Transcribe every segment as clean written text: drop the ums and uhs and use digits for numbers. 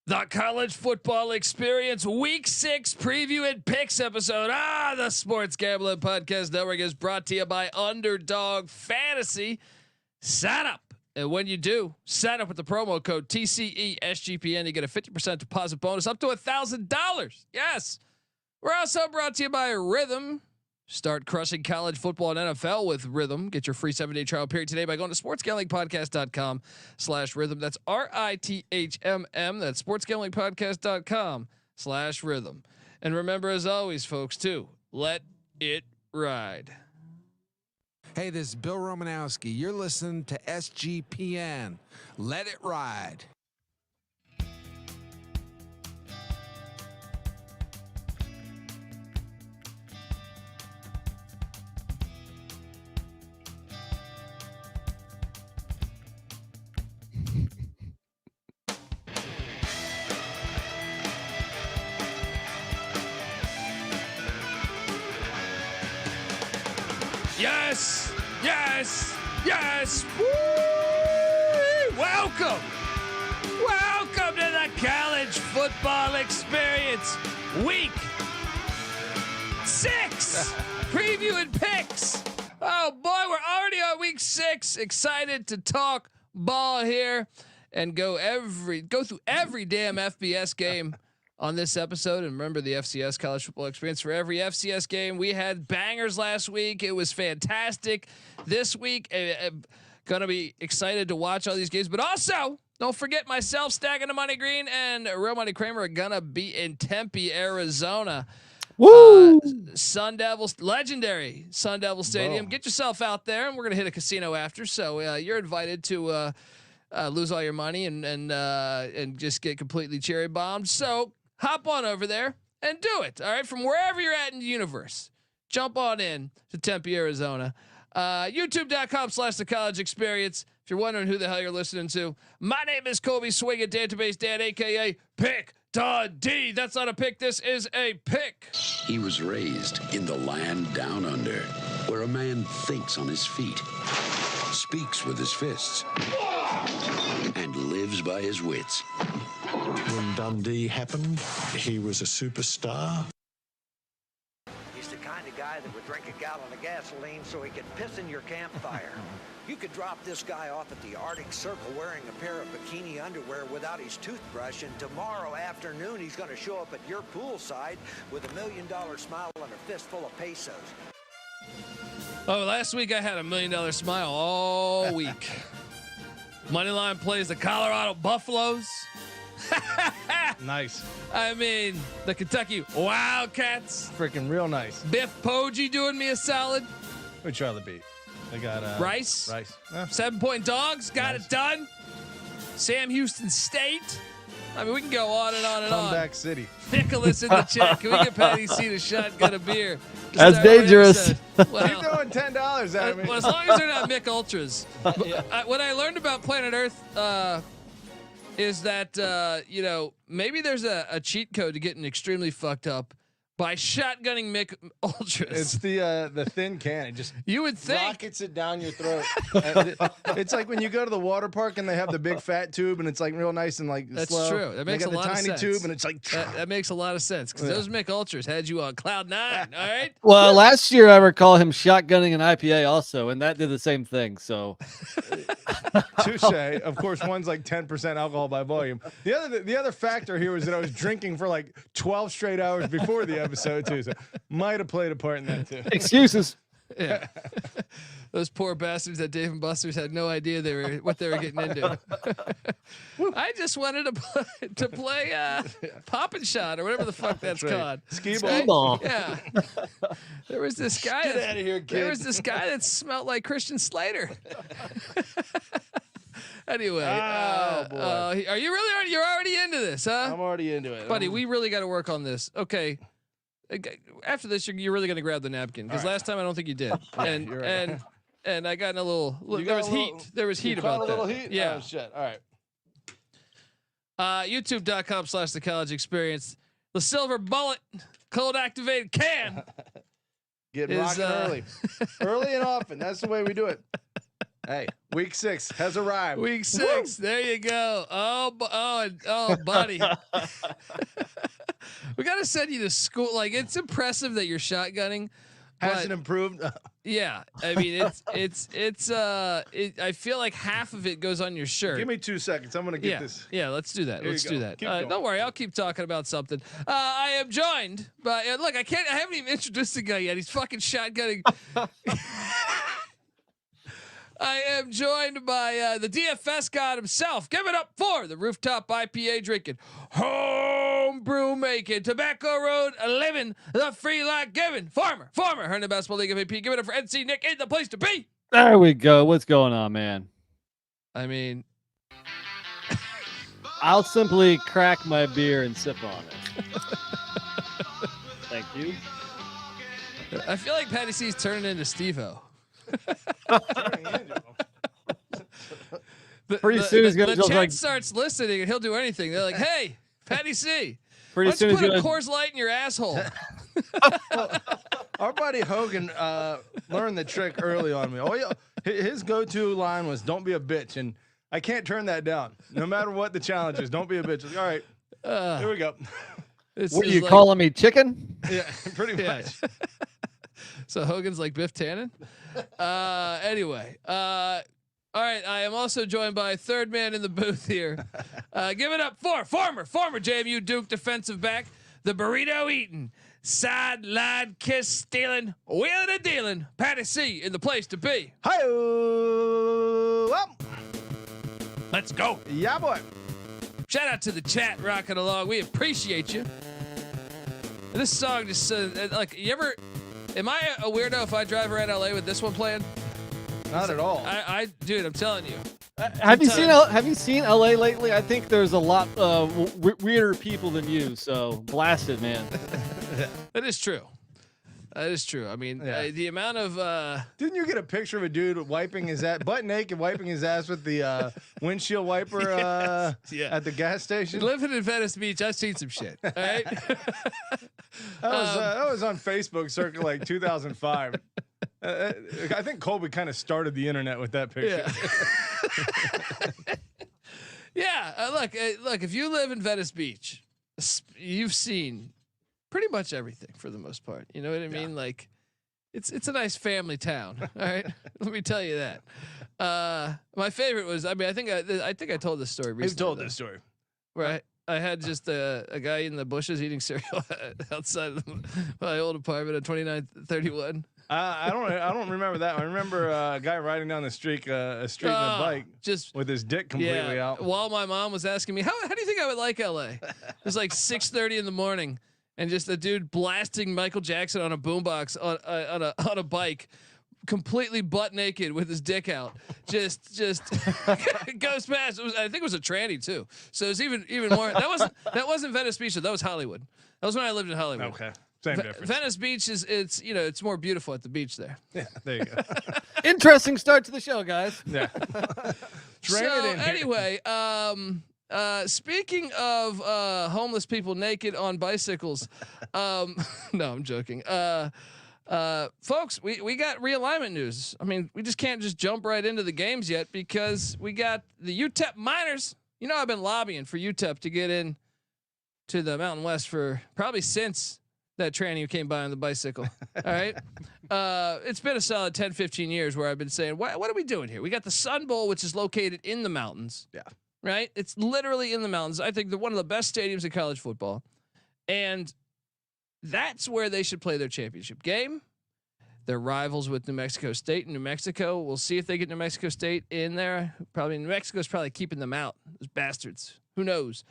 The college football experience week 6 preview and picks episode. The Sports Gambling Podcast Network is brought to you by Underdog Fantasy. Sign up. And when you do, sign up with the promo code TCESGPN. You get a 50% deposit bonus up to $1,000. Yes. We're also brought to you by Rhythm. Start crushing college football and NFL with Rhythm. Get your free 7-day trial period today by going to sportsgamblingpodcast.com/rhythm. That's RITHMM. That's sportsgamblingpodcast.com/rhythm. And remember, as always, folks, too, let it ride. Hey, this is Bill Romanowski. You're listening to SGPN. Let it ride. Yes, yes, yes. Woo! Welcome to the college football experience. Week 6 preview and picks. Oh boy, we're already on week 6. Excited to talk ball here and go through every damn FBS game on this episode. And remember, the FCS college football experience, for every FCS game. We had bangers last week. It was fantastic. This week, gonna be excited to watch all these games, but also don't forget myself, Stacking the Money Green, and Real Money Kramer are gonna be in Tempe, Arizona. Woo! Sun Devils, legendary Sun Devil Stadium. Whoa. Get yourself out there, and we're gonna hit a casino after. So you're invited to lose all your money and just get completely cherry bombed. So hop on over there and do it. All right, from wherever you're at in the universe, jump on in to Tempe, Arizona. YouTube.com/The College Experience. If you're wondering who the hell you're listening to, my name is Kobe Swing at Database Dan, aka Pick D. That's not a pick. This is a pick. He was raised in the land down under, where a man thinks on his feet, speaks with his fists, and lives by his wits. When Dundee happened, he was a superstar. He's the kind of guy that would drink a gallon of gasoline so he could piss in your campfire. You could drop this guy off at the Arctic Circle wearing a pair of bikini underwear without his toothbrush, and tomorrow afternoon he's going to show up at your poolside with $1 million smile and a fistful of pesos. Oh, last week I had $1 million smile all week. Moneyline plays the Colorado Buffaloes. Nice. I mean, the Kentucky Wildcats. Freaking real nice. Biff Poggi doing me a solid. Which rather beat? They got Rice. Rice. 7-point dogs. Got Nice. it done. Sam Houston State. I mean, we can go on and on and on. Comeback City. Nicholas in the chat. Can we get Patty C to shotgun a beer? to That's start our dangerous. episode? Well, Keep throwing $10 at me. well, as long as they're not Mick Ultras. What I learned about Planet Earth is that maybe there's a cheat code to getting extremely fucked up by shotgunning Mick Ultras. It's the thin can. It just You would think. rockets it down your throat. It's like when you go to the water park and they have the big fat tube and it's like real nice and like That's slow. true. That makes they got a lot the of tiny sense. tube and it's like That makes a lot of sense because those Mick Ultras had you on cloud 9. All right. Well, last year I recall him shotgunning an IPA also, and that did the same thing. So touche. Of course, one's like 10% alcohol by volume. The other factor here was that I was drinking for like 12 straight hours before the episode too, so might have played a part in that too. excuses. Yeah. Those poor bastards at Dave and Buster's had no idea what they were getting into. I just wanted to play Pop and Shot or whatever the fuck that's right. called. Skee-ball. Ball. Yeah. There was this guy. Get outta here, kid. There was this guy that smelled like Christian Slater. Anyway, boy. are you really? You're already into this, huh? I'm already into it, Buddy, we really got to work on this. Okay. After this, you're really going to grab the napkin because last time I don't think you did. And you're right. and I got in a little. You There got was a heat. little- There was heat You caught about a little that. heat? Yeah. Oh, shit. All right. YouTube.com/The College Experience. The silver bullet, cold activated can. Getting Is, rocking early and often. That's the way we do it. Hey, week 6 has arrived. Week 6. There you go. Oh, buddy. We got to send you to school. Like, it's impressive that you're shotgunning. Hasn't improved. Yeah, I mean I feel like half of it goes on your shirt. Give me 2 seconds. I'm gonna get this. Yeah, let's do that. Here Let's you do go. that. Keep going. Don't worry, I'll keep talking about something. I am joined by look. I haven't even introduced the guy yet. He's fucking shotgunning. I am joined by the DFS god himself. Give it up for the rooftop IPA drinking, home brew making, tobacco road living, the free life giving, former Herndon Basketball League MVP. Give it up for NC Nick. Ain't the place to be. There we go. What's going on, man? I mean, I'll simply crack my beer and sip on it. Thank you. I feel like Patty C's turning into Steve-O. Pretty soon he's gonna the just chat like starts listening and he'll do anything. They're like, "Hey, Patty C, pretty why soon don't he's you put a gonna Coors Light in your asshole?" Our buddy Hogan learned the trick early on me. His go-to line was "Don't be a bitch," and I can't turn that down. No matter what the challenge is, don't be a bitch. Like, all right, here we go. What are you calling me, chicken? Yeah, pretty Yeah. much. So Hogan's like Biff Tannen. Anyway, all right. I am also joined by a third man in the booth here. Give it up for former JMU Duke defensive back, the burrito eating, sideline kiss stealing, wheeling and dealing, Patty C in the place to be. Hi-oh. Let's go. Yeah, boy. Shout out to the chat rocking along. We appreciate you. This song just like you ever. Am I a weirdo if I drive around LA with this one playing? Not at all. Dude, I'm telling you. Have you seen LA lately? I think there's a lot weirder people than you. So blast it, man. That is true. That is true. I mean, the amount of Didn't you get a picture of a dude wiping his ass, butt naked, wiping his ass with the windshield wiper at the gas station? living in Venice Beach, I've seen some shit. All right. That was on Facebook circa like 2005. I think Colby kind of started the internet with that picture. Yeah. Look. If you live in Venice Beach, you've seen pretty much everything for the most part. You know what I mean? Like, it's a nice family town. All right. Let me tell you that. My favorite was. I mean, I think I told this story recently. You've told this story. Right. I had just a guy in the bushes eating cereal outside of my old apartment at 2931. I don't remember that. I remember a guy riding down the street in a bike just with his dick completely out. While my mom was asking me, how do you think I would like LA? It was like 6:30 in the morning, and just a dude blasting Michael Jackson on a boombox on a bike, completely butt naked with his dick out. Just goes past. I think it was a tranny too. So it was even more. That wasn't Venice Beach. That was Hollywood. That was when I lived in Hollywood. Okay. Same difference. Venice Beach it's more beautiful at the beach there. Yeah, there you go. Interesting start to the show, guys. Yeah. Anyway, speaking of homeless people naked on bicycles, no, I'm joking. Folks, we got realignment news. I mean, we just can't just jump right into the games yet because we got the UTEP minors. You know, I've been lobbying for UTEP to get in to the Mountain West for probably since that tranny who came by on the bicycle. All right. It's been a solid 10, 15 years where I've been saying, what are we doing here? We got the Sun Bowl, which is located in the mountains. Yeah. Right. It's literally in the mountains. I think they're one of the best stadiums in college football. And that's where they should play their championship game. They're rivals with New Mexico State and New Mexico. We'll see if they get New Mexico State in there. Probably New Mexico's probably keeping them out. Those bastards. Who knows?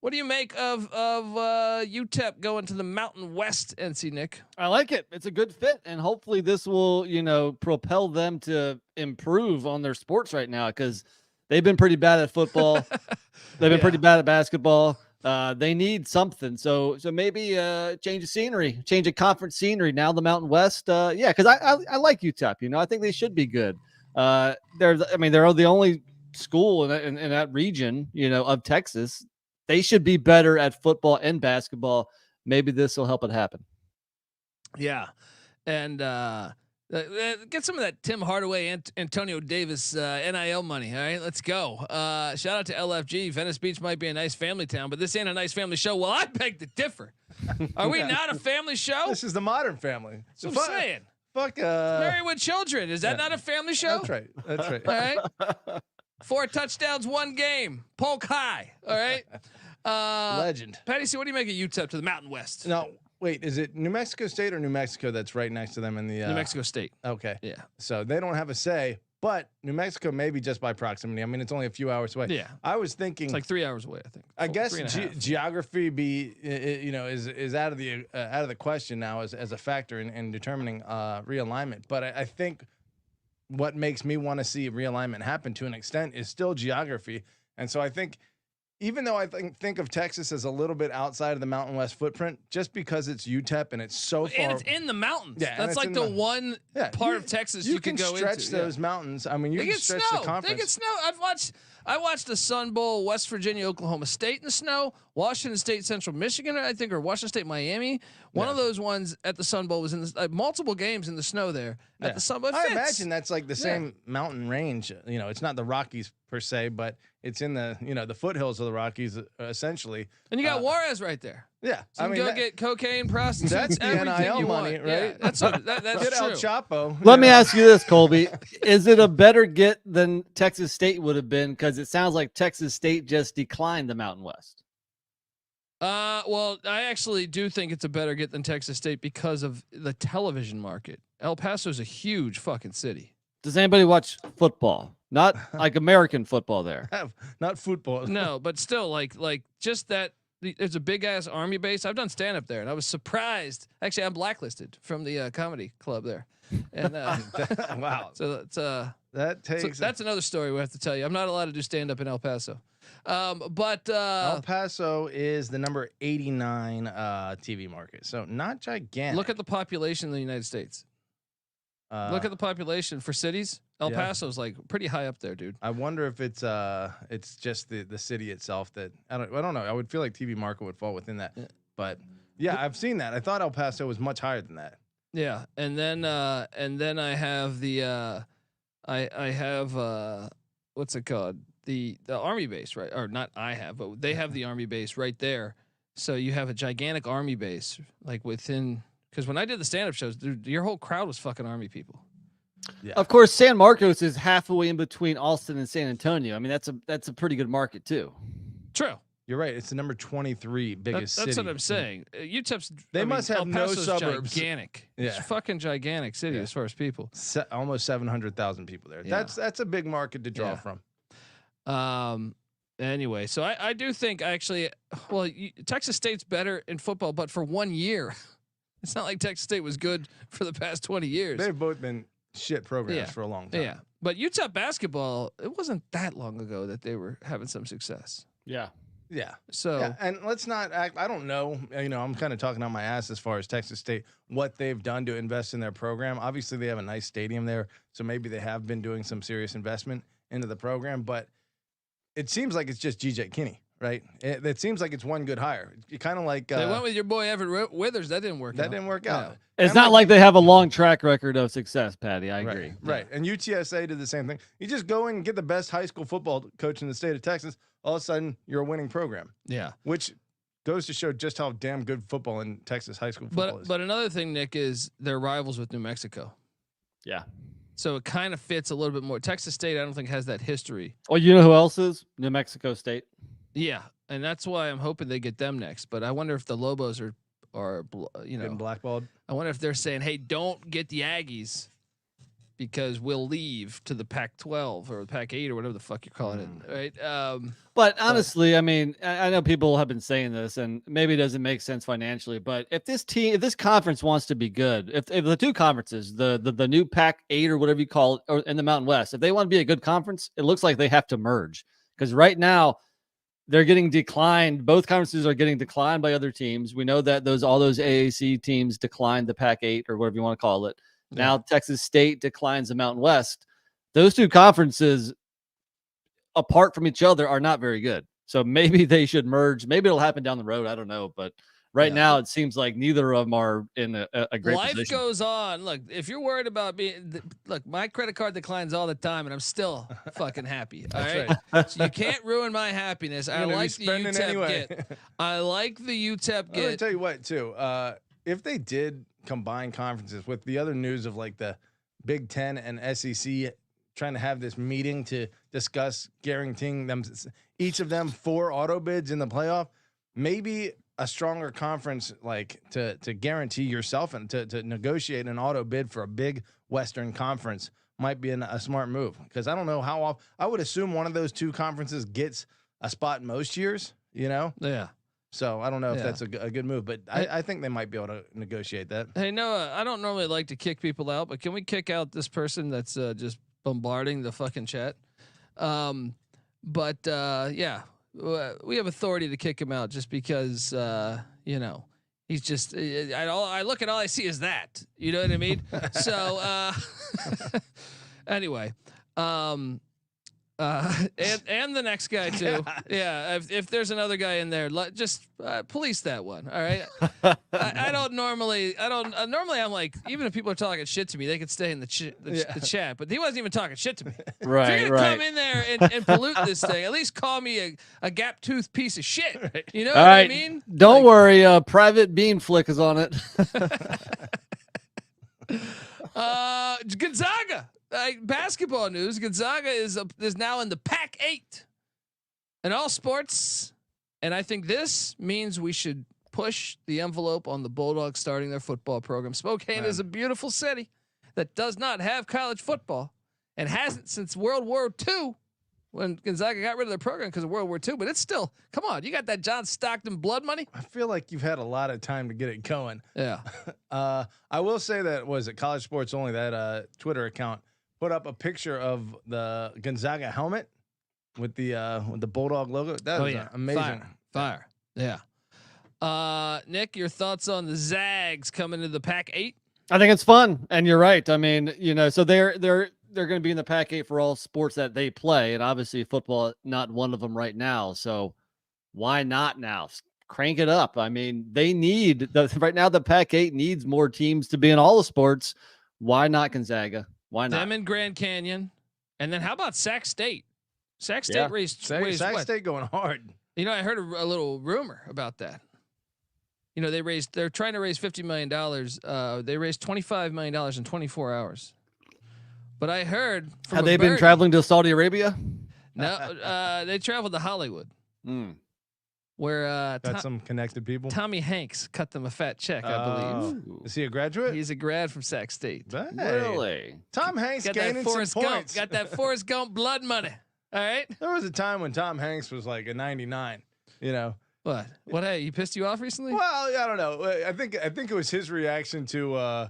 What do you make of UTEP going to the Mountain West, NC Nick? I like it. It's a good fit, and hopefully this will, propel them to improve on their sports right now because they've been pretty bad at football. They've been pretty bad at basketball. They need something. So maybe change of scenery, change of conference scenery. Now the Mountain West, because I like UTEP. I think they should be good. They're the only school in that region, of Texas. They should be better at football and basketball. Maybe this will help it happen. Yeah. And Get some of that Tim Hardaway, Antonio Davis NIL money. All right, let's go. Shout out to LFG. Venice Beach might be a nice family town, but this ain't a nice family show. Well, I beg to differ. Are we not a family show? This is the Modern Family. So I'm saying. Fuck. Married with Children. Is that not a family show? That's right. That's right. All right. 4 touchdowns, 1 game. Polk high. All right. Legend. Patty C, what do you make of UTEP to the Mountain West? No, wait. Is it New Mexico State or New Mexico that's right next to them in the New Mexico State. Okay. Yeah. So they don't have a say, but New Mexico maybe just by proximity. I mean, it's only a few hours away. Yeah. I was thinking It's like 3 hours away, I think. I guess 3.5. geography is out of the question now as a factor in determining realignment. But I think what makes me want to see realignment happen to an extent is still geography. And so I think, even though I think of Texas as a little bit outside of the Mountain West footprint, just because it's UTEP and it's so far, and it's in the mountains. Yeah, That's like the one part of Texas you can go stretch into. those mountains. I mean, you They can get stretch snow. the conference. They get snow. I watched the Sun Bowl, West Virginia, Oklahoma State in the snow, Washington State, Central Michigan, I think, or Washington State, Miami. One of those ones at the Sun Bowl was in the, multiple games in the snow there at the Sun Bowl. I imagine that's like the same mountain range. You know, it's not the Rockies per se, but it's in the the foothills of the Rockies essentially. And you got Juarez right there. Yeah, So you can go get cocaine, prostitutes, that's the everything NIL you money, want. right? Yeah, that's true. Get El Chapo. Let me ask you this, Colby. Is it a better get than Texas State would have been? Because it sounds like Texas State just declined the Mountain West. Well, I actually do think it's a better get than Texas State because of the television market. El Paso's a huge fucking city. Does anybody watch football? Not like American football there. Not football. No, but still, like just that. There's a big ass Army base. I've done stand up there, and I was surprised. Actually, I'm blacklisted from the comedy club there. And wow. So that's that's another story we have to tell you. I'm not allowed to do stand up in El Paso. But El Paso is the number 89 TV market, so not gigantic. look at the population in the United States. Look at the population for cities. El Paso's like pretty high up there, dude. I wonder if it's just the city itself that I don't know. I would feel like TV market would fall within that, but yeah, I've seen that. I thought El Paso was much higher than that. Yeah, and then I have the I have what's it called, the Army base, right? Or not I have, but they have the Army base right there. So you have a gigantic Army base like within, because when I did the stand up shows, dude, your whole crowd was fucking Army people. Yeah. Of course, San Marcos is halfway in between Austin and San Antonio. I mean, that's a pretty good market too. True. You're right. It's the number 23 biggest city. That's what I'm saying. UTEP's. They must have El no Paso's suburbs. Gigantic. Yeah. It's a fucking gigantic city as far as people. Almost 700,000 people there. Yeah. That's a big market to draw from. Anyway, so I do think actually, well, Texas State's better in football, but for 1 year. It's not like Texas State was good for the past 20 years. They've both been shit programs for a long time. Yeah. But UTEP basketball, it wasn't that long ago that they were having some success. Yeah. Yeah. So yeah, and let's not act. I don't know. I'm kind of talking on my ass as far as Texas State, what they've done to invest in their program. Obviously, they have a nice stadium there, so maybe they have been doing some serious investment into the program. But it seems like it's just G.J. Kinney, right? It seems like it's one good hire. You kind of like they went with your boy Everett Withers. That didn't work out. That didn't work out. No. It's not like they have a long track record of success, Patty. I agree. Right. And UTSA did the same thing. You just go in and get the best high school football coach in the state of Texas. All of a sudden, you're a winning program. Yeah. Which goes to show just how damn good football in Texas high school football is. But another thing, Nick, is they're rivals with New Mexico. Yeah. So it kind of fits a little bit more. Texas State, I don't think, has that history. Well, you know who else is? New Mexico State. Yeah. And that's why I'm hoping they get them next. But I wonder if the Lobos are getting blackballed. I wonder if they're saying, "Hey, don't get the Aggies because we'll leave to the Pac-12 or the Pac-8 or whatever the fuck you're calling it." Right? But honestly, I mean, I know people have been saying this, and maybe it doesn't make sense financially. But if this conference wants to be good, if the two conferences, the new Pac-8 or whatever you call it, or in the Mountain West, if they want to be a good conference, it looks like they have to merge, because right now they're getting declined. Both conferences are getting declined by other teams. We know that all those AAC teams declined the Pac-8 or whatever you want to call it. Yeah. Now Texas State declines the Mountain West. Those two conferences, apart from each other, are not very good. So maybe they should merge. Maybe it'll happen down the road. I don't know. But right now it seems like neither of them are in a great Life position. goes on. Look, if you're worried about look, my credit card declines all the time, and I'm still fucking happy. All right, so you can't ruin my happiness. I like the UTEP anyway. get. I like the UTEP get. Let me tell you what, too. If they did combine conferences with the other news of like the Big Ten and SEC trying to have this meeting to discuss guaranteeing them each of them 4 auto bids in the playoff, maybe a stronger conference like to guarantee yourself and to negotiate an auto bid for a big Western conference might be a smart move, because I don't know how often. I would assume one of those 2 conferences gets a spot most years, you know? Yeah. So I don't know if that's a good move, but I think they might be able to negotiate that. Hey, Noah, I don't normally like to kick people out, but can we kick out this person that's just bombarding the fucking chat? But we have authority to kick him out just because, he's just, I look at all I see is that, you know what I mean? So, anyway, and the next guy too. Yeah. If there's another guy in there, just police that one. All right. I don't normally, normally I'm like, even if people are talking shit to me, they could stay in the chat, but he wasn't even talking shit to me. Right. If you're gonna come in there and pollute this thing, at least call me a gap tooth piece of shit. You know what I mean? Don't worry. Private Bean Flick is on it. Gonzaga. Basketball news: Gonzaga is now in the Pac-8 in all sports, and I think this means we should push the envelope on the Bulldogs starting their football program. Spokane is a beautiful city that does not have college football and hasn't since World War II, when Gonzaga got rid of their program because of World War II. But it's still, come on, you got that John Stockton blood money. I feel like you've had a lot of time to get it going. Yeah. I will say that was it College Sports Only, that Twitter account put up a picture of the Gonzaga helmet with the Bulldog logo. That was amazing. Fire. Yeah. Nick, your thoughts on the Zags coming to the Pac-8? I think it's fun, and you're right. I mean, so they're going to be in the Pac-8 for all sports that they play, and obviously football not one of them right now. So why not now? Crank it up. I mean, they need right now. The Pac-8 needs more teams to be in all the sports. Why not Gonzaga? Why not them in Grand Canyon? And then how about Sac State? Sac State raised Sac State going hard. I heard a little rumor about that. They're trying to raise $50 million. They raised $25 million in 24 hours. But I heard from have they been traveling to Saudi Arabia? No, they traveled to Hollywood. Where got some connected people. Tommy Hanks cut them a fat check, I believe. Is he a graduate? He's a grad from Sac State. Hey. Really? Tom Hanks gaining some points. Got that Forrest Gump blood money. All right. There was a time when Tom Hanks was like a 99. What? Hey, he pissed you off recently? Well, I don't know. I think it was his reaction to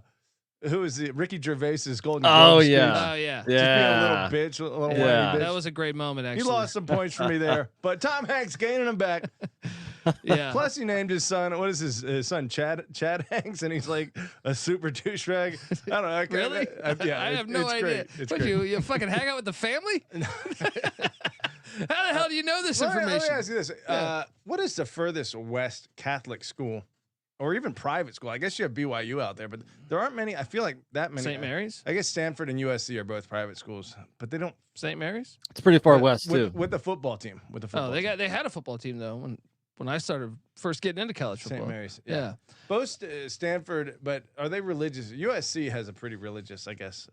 who is it? Ricky Gervais's Golden Globe Oh speech. Oh yeah. Just being a little bitch, a little whiny bitch. That was a great moment. Actually, He lost some points for me there, but Tom Hanks gaining them back. Yeah. Plus, he named his son. What is his son? Chad Hanks, and he's like a super douchebag. I don't know. Really? I have no idea. Great. It's what, great. you fucking hang out with the family? How the hell do you know this information? Let me ask you this: what is the furthest west Catholic school, or even private school? I guess you have BYU out there, but there aren't many. I feel like that many. St. Mary's? I guess Stanford and USC are both private schools, but they don't. St. Mary's? It's pretty far west too. With the football team. They had a football team though when I started first getting into college football. St. Mary's. Yeah. Both Stanford, but are they religious? USC has a pretty religious, I guess,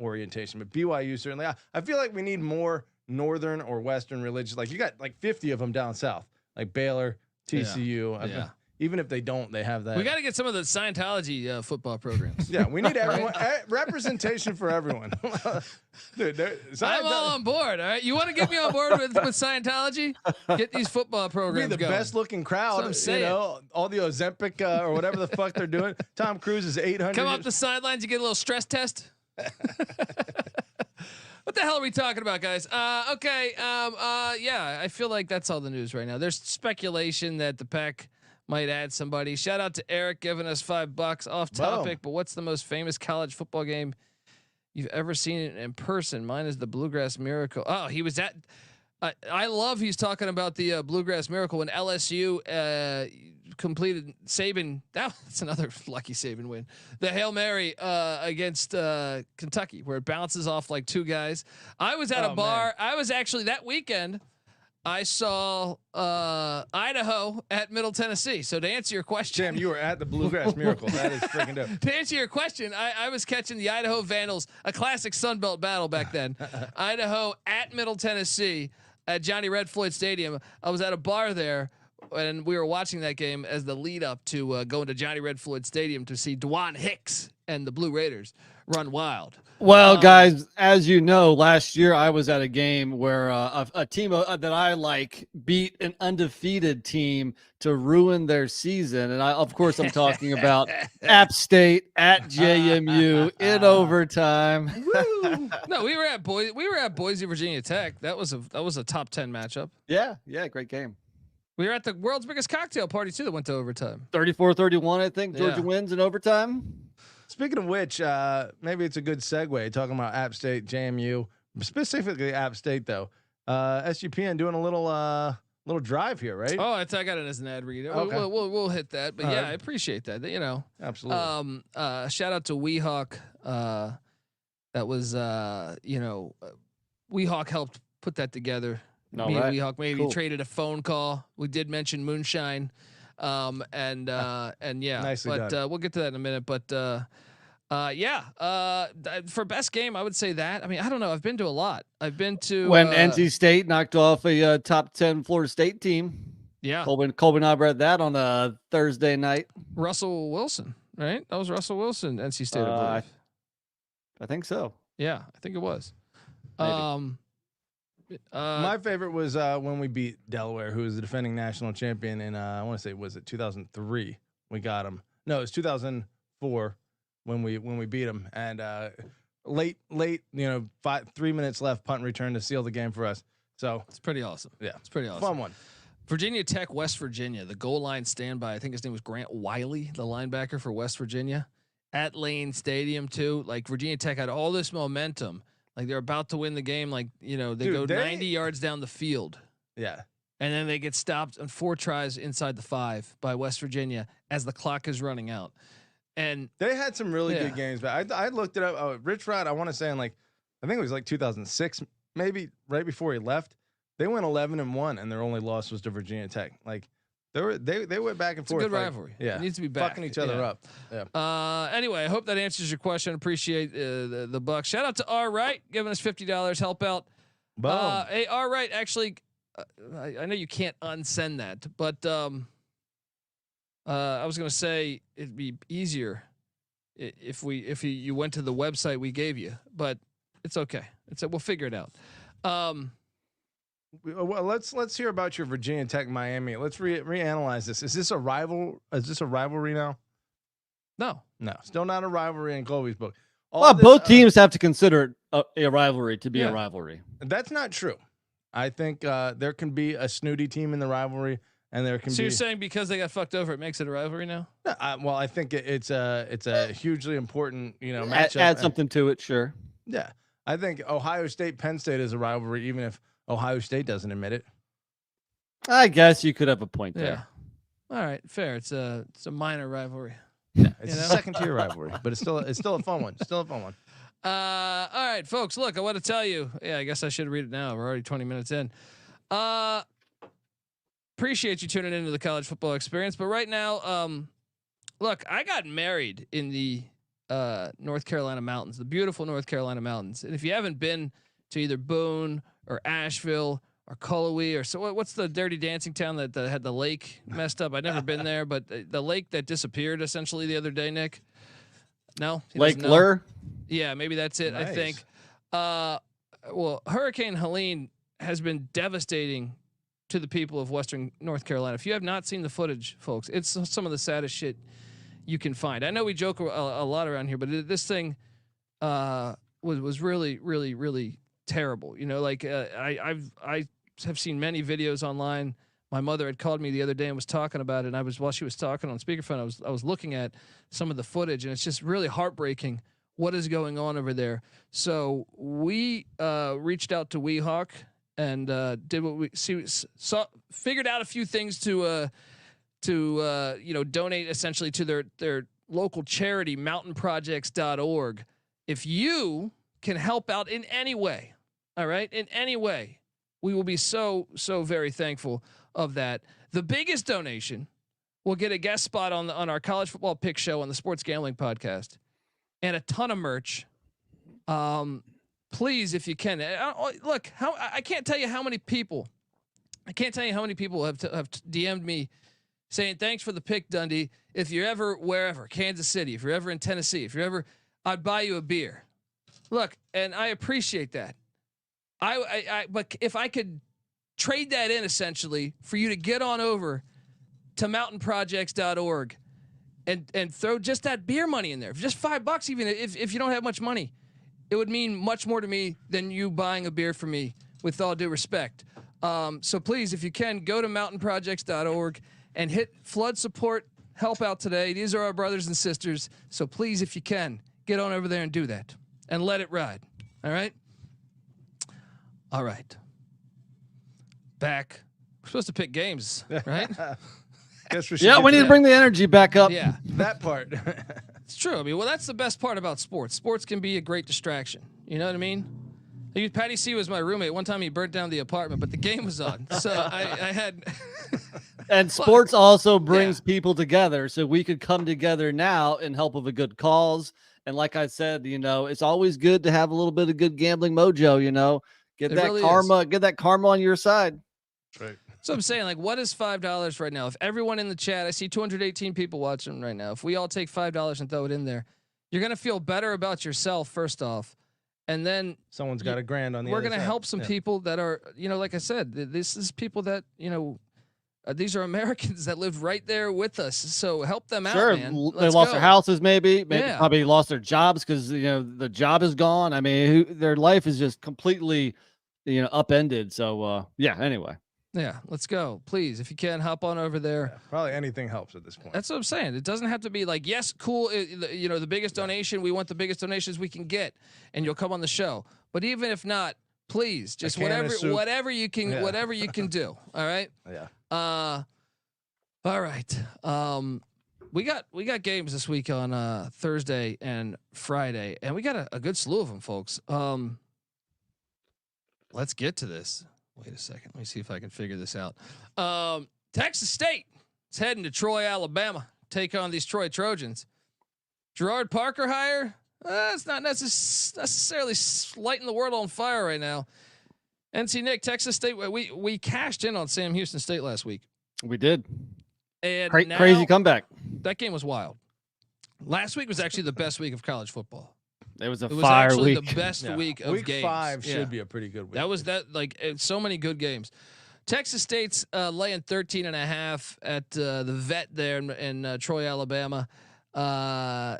orientation, but BYU certainly. I feel like we need more northern or western religious. Like you got like 50 of them down south, like Baylor, TCU. Yeah. Even if they don't, they have that. We got to get some of the Scientology football programs. Yeah, we need everyone representation for everyone. Dude, I'm all on board. All right, you want to get me on board with Scientology? Get these football programs be the going. best looking crowd. All the Ozempic or whatever the fuck they're doing. Tom Cruise is 800. Come up the sidelines. You get a little stress test. What the hell are we talking about, guys? Okay. Yeah, I feel like that's all the news right now. There's speculation that the Pac might add somebody. Shout out to Eric giving us $5 off topic. But what's the most famous college football game you've ever seen in person? Mine is the Bluegrass Miracle. Oh, he was at I love he's talking about the Bluegrass Miracle when LSU completed Saban. That's another lucky Saban win. The Hail Mary against Kentucky, where it bounces off like two guys. I was at a bar. Man. I was actually that weekend. I saw Idaho at Middle Tennessee. So to answer your question, Jam, you were at the Bluegrass Miracle. That is freaking dope. To answer your question, I was catching the Idaho Vandals, a classic Sun Belt battle back then. Idaho at Middle Tennessee at Johnny Red Floyd Stadium. I was at a bar there, and we were watching that game as the lead up to going to Johnny Red Floyd Stadium to see Dwan Hicks and the Blue Raiders run wild. Well, guys, as you know, last year I was at a game where a team that I like beat an undefeated team to ruin their season, and of course I'm talking about App State at JMU in overtime. No, we were at Boise, Virginia Tech. That was a top 10 matchup. Yeah, great game. We were at the world's biggest cocktail party too that went to overtime. 34-31, I think. Georgia wins in overtime. Speaking of which, maybe it's a good segue talking about App State, JMU, specifically App State though. SGPN doing a little drive here, right? Oh, I got it as an ad read. Okay. We'll hit that, but I appreciate that. You know, absolutely. Shout out to Weehawk. That was Weehawk helped put that together. Me and Weehawk maybe traded a phone call. We did mention moonshine. And yeah, nicely but we'll get to that in a minute. But for best game, I would say that. I mean, I don't know. I've been to a lot. I've been to when NC State knocked off a top 10 Florida State team. Yeah, Colby and I read that on a Thursday night. Russell Wilson, right? That was Russell Wilson, NC State. I believe. I think so. Yeah, I think it was. Maybe. My favorite was when we beat Delaware, who was the defending national champion in I want to say, was it 2003? We got them. No, it was 2004 when we beat them. And late, 3 minutes left, punt and return to seal the game for us. So it's pretty awesome. Yeah, it's pretty awesome. Fun one. Virginia Tech, West Virginia. The goal line standby. I think his name was Grant Wiley, the linebacker for West Virginia, at Lane Stadium too. Like Virginia Tech had all this momentum. Like they're about to win the game. Like, they go 90 yards down the field. Yeah. And then they get stopped on 4 tries inside the 5 by West Virginia as the clock is running out. And they had some really good games, but I looked it up. Rich Rod, I want to say I think it was like 2006, maybe right before he left. They went 11-1 and their only loss was to Virginia Tech. Like they went back and forth. It's a good rivalry. Yeah. It needs to be back. Fucking each other up. Yeah. Anyway, I hope that answers your question. Appreciate the buck. Shout out to R Wright giving us $50 help out. Boom. Hey, R Wright, actually, I know you can't unsend that, but I was gonna say it'd be easier if you went to the website we gave you, but it's okay. We'll figure it out. Well, let's hear about your Virginia Tech Miami. Let's reanalyze this. Is this a rivalry now? No, still not a rivalry in Colby's book. Both teams have to consider it a rivalry to be a rivalry. That's not true. I think there can be a snooty team in the rivalry, and there can be. So you're saying because they got fucked over, it makes it a rivalry now? Well, I think it's a hugely important matchup. Add something to it, sure. Yeah, I think Ohio State Penn State is a rivalry, even if Ohio State doesn't admit it. I guess you could have a point there. Yeah. All right, fair. It's a minor rivalry. Yeah, it's a second tier rivalry, but it's still a fun one. Still a fun one. All right, folks. Look, I want to tell you. Yeah, I guess I should read it now. We're already 20 minutes in. Appreciate you tuning into the college football experience, but right now, look, I got married in the North Carolina mountains, the beautiful North Carolina mountains, and if you haven't been to either Boone or Asheville or Cullowhee or what's the Dirty Dancing town that had the lake messed up? I've never been there, but the lake that disappeared essentially the other day, Nick. No, Lake Lure. Yeah, maybe that's it. Nice. I think. Well, Hurricane Helene has been devastating to the people of Western North Carolina. If you have not seen the footage, folks, it's some of the saddest shit you can find. I know we joke a lot around here, but this thing was really, really, really terrible. I have seen many videos online. My mother had called me the other day and was talking about it. And while she was talking on speakerphone, I was looking at some of the footage, and it's just really heartbreaking what is going on over there. So we reached out to Weehawk and did what we saw, figured out a few things to donate essentially to their local charity, mountainprojects.org. If you can help out in any way, all right, in any way, we will be so very thankful of that. The biggest donation will get a guest spot on our college football pick show on the Sports Gambling Podcast, and a ton of merch. Please, if you can, look, I can't tell you how many people have DM'd me saying thanks for the pick, Dundee. If you're ever wherever, Kansas City, if you're ever in Tennessee, if you're ever, I'd buy you a beer. Look, and I appreciate that. But if I could trade that in essentially for you to get on over to mountainprojects.org and throw just that beer money in there, just $5, even if you don't have much money, it would mean much more to me than you buying a beer for me, with all due respect. So please, if you can, go to mountainprojects.org and hit flood support, help out today. These are our brothers and sisters. So please, if you can, get on over there and do that and let it ride. All right. All right. Back. We're supposed to pick games, right? Guess we We need to bring the energy back up. Yeah, that part. it's true. I mean, well, that's the best part about sports. Sports can be a great distraction. You know what I mean? Patty C was my roommate. One time he burnt down the apartment, but the game was on. So I had. And sports also brings people together. So we could come together now in help of a good cause. And like I said, it's always good to have a little bit of good gambling mojo, get It that really karma, is. get that karma on your side. Right. So I'm saying, like, what is $5 right now? If everyone in the chat, I see 218 people watching right now. If we all take $5 and throw it in there, you're going to feel better about yourself, first off. And then Someone's got $1 grand on the we're other going to side. help some people that are, like I said, this is people that, these are Americans that live right there with us. So help them out, man. They Let's lost go. their houses, maybe Yeah. probably lost their jobs because the job is gone. I mean, their life is just completely, upended. So anyway. Yeah, let's go. Please, if you can, hop on over there. Yeah, probably anything helps at this point. That's what I'm saying. It doesn't have to be like, yes, cool. The biggest donation. We want the biggest donations we can get, and you'll come on the show. But even if not, please, just whatever you can do. All right. Yeah. All right. We got games this week on Thursday and Friday, and we got a good slew of them, folks. Let's get to this. Wait a second. Let me see if I can figure this out. Texas State is heading to Troy, Alabama, take on these Troy Trojans. Gerard Parker hire? It's not necessarily lighting the world on fire right now. NC Nick, Texas State. We cashed in on Sam Houston State last week. We did. And Crazy comeback. That game was wild. Last week was actually the best week of college football. It was fire week. The best week of week games. 5 should be a pretty good week. That was so many good games. Texas State's laying 13.5 at the Vet there in Troy, Alabama. The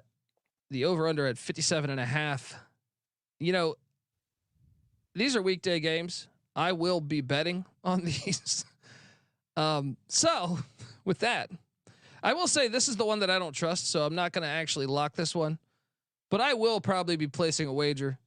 over under at 57.5. These are weekday games. I will be betting on these. So with that, I will say this is the one that I don't trust. So I'm not going to actually lock this one. But I will probably be placing a wager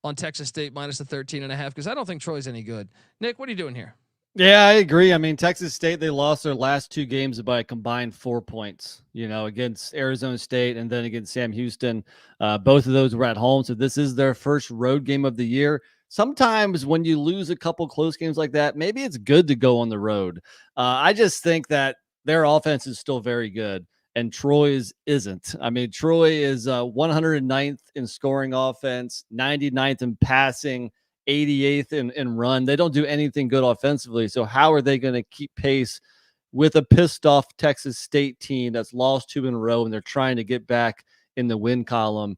on Texas State minus the 13.5 because I don't think Troy's any good. Nick, what are you doing here? Yeah, I agree. I mean, Texas State, they lost their last 2 games by a combined 4 points, against Arizona State and then against Sam Houston. Both of those were at home. So this is their first road game of the year. Sometimes when you lose a couple close games like that, maybe it's good to go on the road. I just think that their offense is still very good. And Troy's isn't. I mean, Troy is 109th in scoring offense, 99th in passing, 88th in run. They don't do anything good offensively. So how are they going to keep pace with a pissed off Texas State team that's lost 2 in a row and they're trying to get back in the win column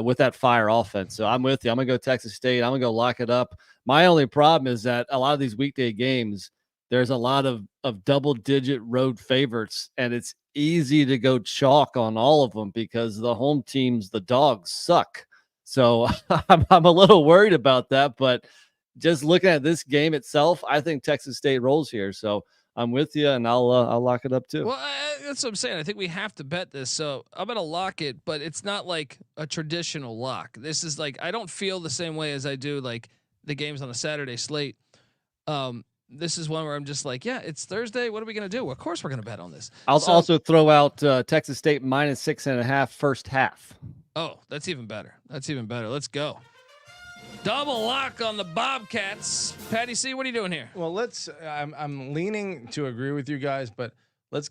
with that fire offense? So I'm with you. I'm going to go Texas State. I'm going to go lock it up. My only problem is that a lot of these weekday games, there's a lot of double-digit road favorites, and it's easy to go chalk on all of them because the home teams, the dogs, suck. So I'm a little worried about that, but just looking at this game itself, I think Texas State rolls here. So I'm with you, and I'll lock it up too. Well, that's what I'm saying. I think we have to bet this, so I'm gonna lock it, but it's not like a traditional lock. This is like I don't feel the same way as I do like the games on the Saturday slate This is one where I'm just like, yeah, it's Thursday. What are we going to do? Well, of course we're going to bet on this. I'll also throw out Texas State -6.5 first half. Oh, that's even better. That's even better. Let's go. Double lock on the Bobcats. Patty C, what are you doing here? Well, I'm leaning to agree with you guys, but let's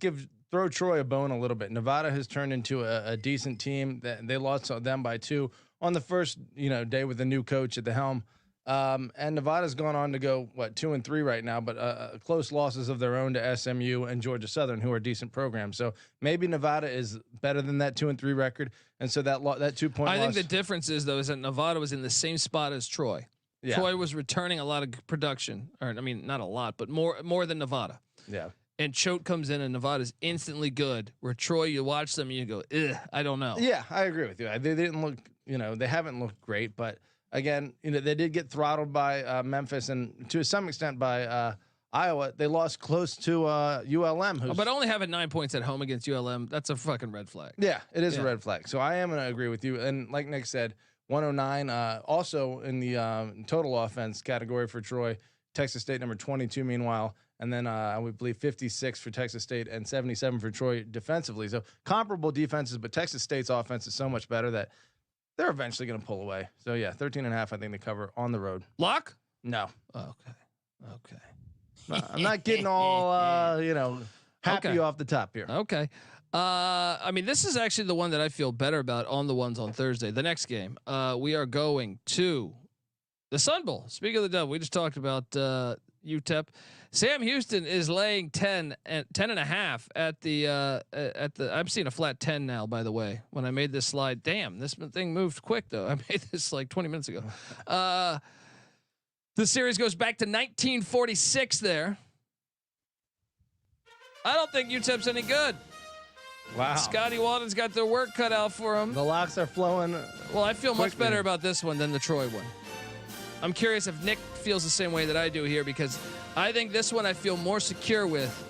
throw Troy a bone a little bit. Nevada has turned into a decent team. They lost to them by 2 on the first day with a new coach at the helm. And Nevada's gone on to go 2-3 right now, but close losses of their own to SMU and Georgia Southern, who are decent programs. So maybe Nevada is better than that 2-3 record, and so that 2-point. I think the difference is that Nevada was in the same spot as Troy. Yeah. Troy was returning a lot of production, or I mean, not a lot, but more than Nevada. Yeah. And Choate comes in, and Nevada's instantly good. Where Troy, you watch them, and you go, ugh, I don't know. Yeah, I agree with you. They didn't look, they haven't looked great, but. Again, they did get throttled by Memphis and to some extent by Iowa. They lost close to ULM, but only having 9 points at home against ULM, that's a fucking red flag. Yeah, it is a red flag. So I am going to agree with you. And like Nick said, 109 also in the total offense category for Troy. Texas State number 22, meanwhile. And then I would believe 56 for Texas State and 77 for Troy defensively. So comparable defenses, but Texas State's offense is so much better that they're eventually going to pull away. So, yeah, 13.5, I think they cover on the road. Lock? No. Okay. I'm not getting all, happy off the top here. Okay. I mean, this is actually the one that I feel better about on the ones on Thursday. The next game, we are going to the Sun Bowl. Speaking of the devil, we just talked about UTEP. Sam Houston is laying 10.5 at the. I'm seeing a flat 10 now. By the way, when I made this slide, damn, this thing moved quick though. I made this like 20 minutes ago. The series goes back to 1946. There, I don't think UTEP's any good. Wow. Scotty Walden's got their work cut out for him. The locks are flowing. Well, I feel much better about this one than the Troy one. I'm curious if Nick feels the same way that I do here, because I think this one I feel more secure with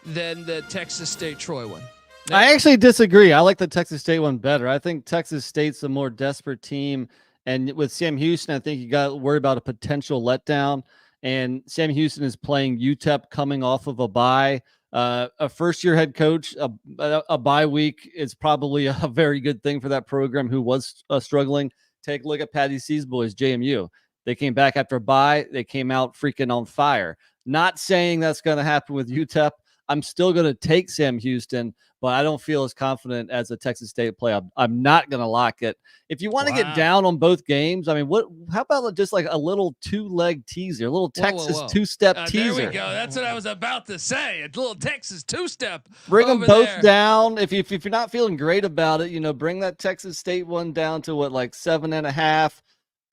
than the Texas State Troy one. Nick? I actually disagree. I like the Texas State one better. I think Texas State's a more desperate team. And with Sam Houston, I think you got to worry about a potential letdown. And Sam Houston is playing UTEP coming off of a bye. A first-year head coach, a bye week is probably a very good thing for that program who was struggling. Take a look at Patty C's boys, JMU. They came back after a bye. They came out freaking on fire. Not saying that's going to happen with UTEP. I'm still going to take Sam Houston, but I don't feel as confident as a Texas State play. I'm not going to lock it. If you want to get down on both games, I mean, how about just like a little 2-leg teaser, a little Texas two-step teaser? There we go. That's what I was about to say. A little Texas two-step. Bring them both down. If you're not feeling great about it, bring that Texas State one down to 7.5.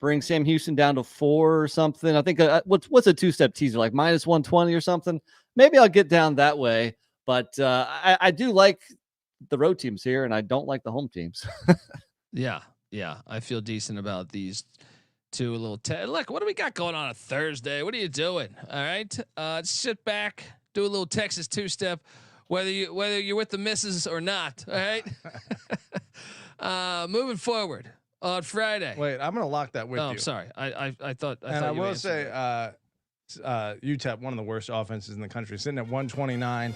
Bring Sam Houston down to 4 or something. I think what's a two-step teaser, like -120 or something. Maybe I'll get down that way. But I do like the road teams here, and I don't like the home teams. Yeah. I feel decent about these two. Look, what do we got going on Thursday? What are you doing? All right, sit back, do a little Texas two-step, whether you're with the missus or not. All right. Moving forward. On Friday. Wait, I'm gonna lock that with you. I'm sorry. I thought. I will say, UTEP, one of the worst offenses in the country, sitting at 129.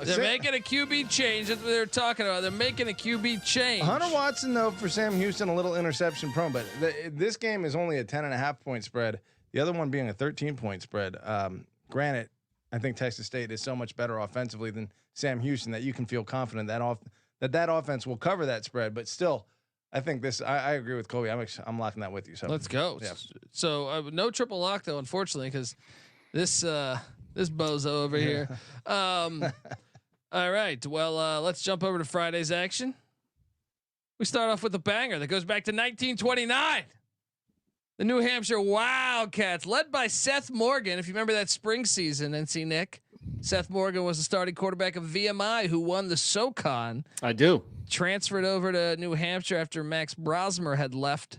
They're making a QB change. That's what they're talking about. They're making a QB change. Hunter Watson, though, for Sam Houston, a little interception prone, but this game is only a 10.5 point spread. The other one being a 13-point spread. Granted, I think Texas State is so much better offensively than Sam Houston that you can feel confident that offense will cover that spread, but still. I think this. I agree with Kobe. I'm locking that with you. So let's go. Yeah. So no triple lock though, unfortunately, because this bozo over here. All right. Well, let's jump over to Friday's action. We start off with a banger that goes back to 1929. The New Hampshire Wildcats, led by Seth Morgan. If you remember that spring season, NC Nick, Seth Morgan was the starting quarterback of VMI, who won the SoCon. I do. Transferred over to New Hampshire after Max Brosmer had left.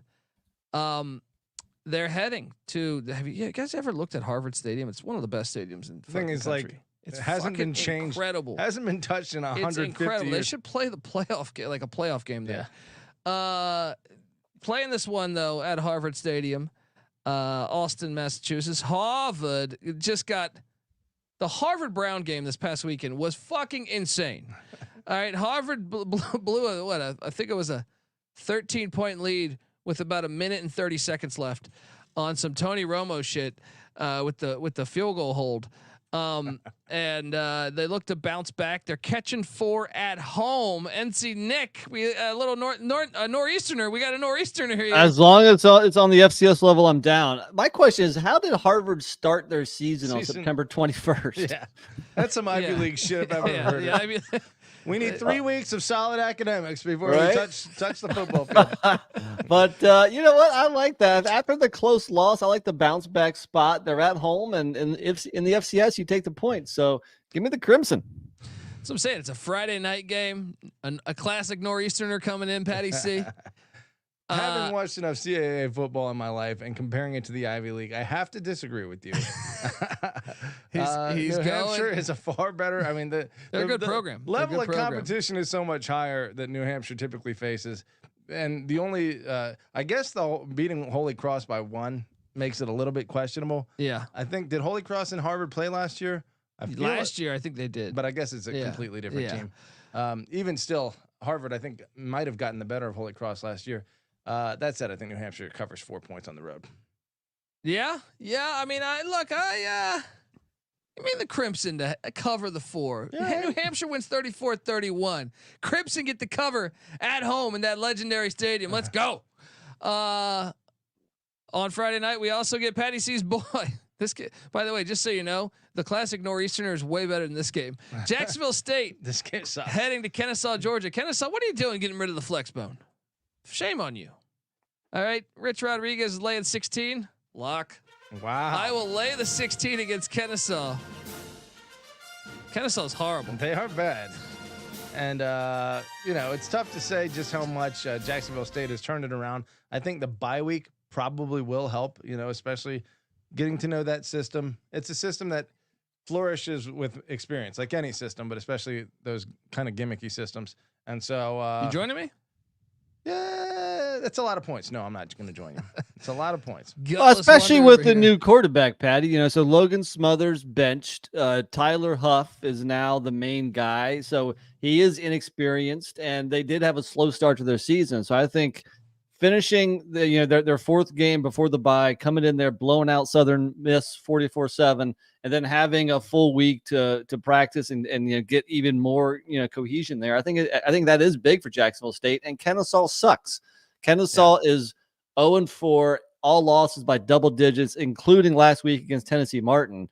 They're heading to. Have you guys ever looked at Harvard Stadium? It's one of the best stadiums in the thing. Is country. Like it hasn't been changed. Incredible. Hasn't been touched in 150 It's incredible. years. They should play the playoff game, like a playoff game there. Playing this one though at Harvard Stadium. Austin, Massachusetts. Harvard just got the Harvard Brown game this past weekend was fucking insane. All right, Harvard blew I think it was a 13-point lead with about a minute and 30 seconds left on some Tony Romo shit with the field goal hold. And they look to bounce back. They're catching 4 at home. NC Nick, we a little nor'easterner. We got a nor'easterner here. As long as it's on the FCS level, I'm down. My question is, how did Harvard start their season on September 21st? Yeah, that's some Ivy League shit if I've ever heard of. I mean, we need 3 weeks of solid academics before we touch the football field. But you know what? I like that. After the close loss, I like the bounce back spot. They're at home, and if in the FCS, you take the points. So give me the Crimson. That's what I'm saying. It's a Friday night game. A classic nor'easterner coming in, Patty C. Having watched enough CAA football in my life and comparing it to the Ivy League, I have to disagree with you. He's New going. Hampshire is a far better. I mean, They're a good program. Level of competition is so much higher that New Hampshire typically faces, and the only, I guess, the beating Holy Cross by 1 makes it a little bit questionable. Yeah, I think did Holy Cross and Harvard play last year? Last year I think they did, but I guess it's a completely different team. Even still, Harvard I think might have gotten the better of Holy Cross last year. That said, I think New Hampshire covers 4 points on the road. Yeah. I mean, I mean the Crimson to cover the 4. Yeah. New Hampshire wins 34-31. Crimson get the cover at home in that legendary stadium. Let's go. On Friday night, we also get Patty C's boy. This kid, by the way, just so you know, the classic nor'easterner is way better than this game. Jacksonville State. This game sucks. Heading to Kennesaw, Georgia. Kennesaw, what are you doing getting rid of the flex bone? Shame on you. All right, Rich Rodriguez is laying 16. Lock. Wow. I will lay the 16 against Kennesaw. Kennesaw's horrible. They are bad. And, it's tough to say just how much Jacksonville State has turned it around. I think the bye week probably will help, especially getting to know that system. It's a system that flourishes with experience, like any system, but especially those kind of gimmicky systems. And so... you joining me? Yeah, that's a lot of points. No, I'm not going to join you. It's a lot of points. Well, especially with the new quarterback, Patty. So Logan Smothers benched. Tyler Huff is now the main guy. So he is inexperienced, and they did have a slow start to their season. So I think finishing their 4th game before the bye, coming in there, blowing out Southern Miss 44-7, and then having a full week to practice and get even more cohesion there. I think that is big for Jacksonville State. And Kennesaw sucks. Kennesaw is 0-4, all losses by double digits, including last week against Tennessee Martin.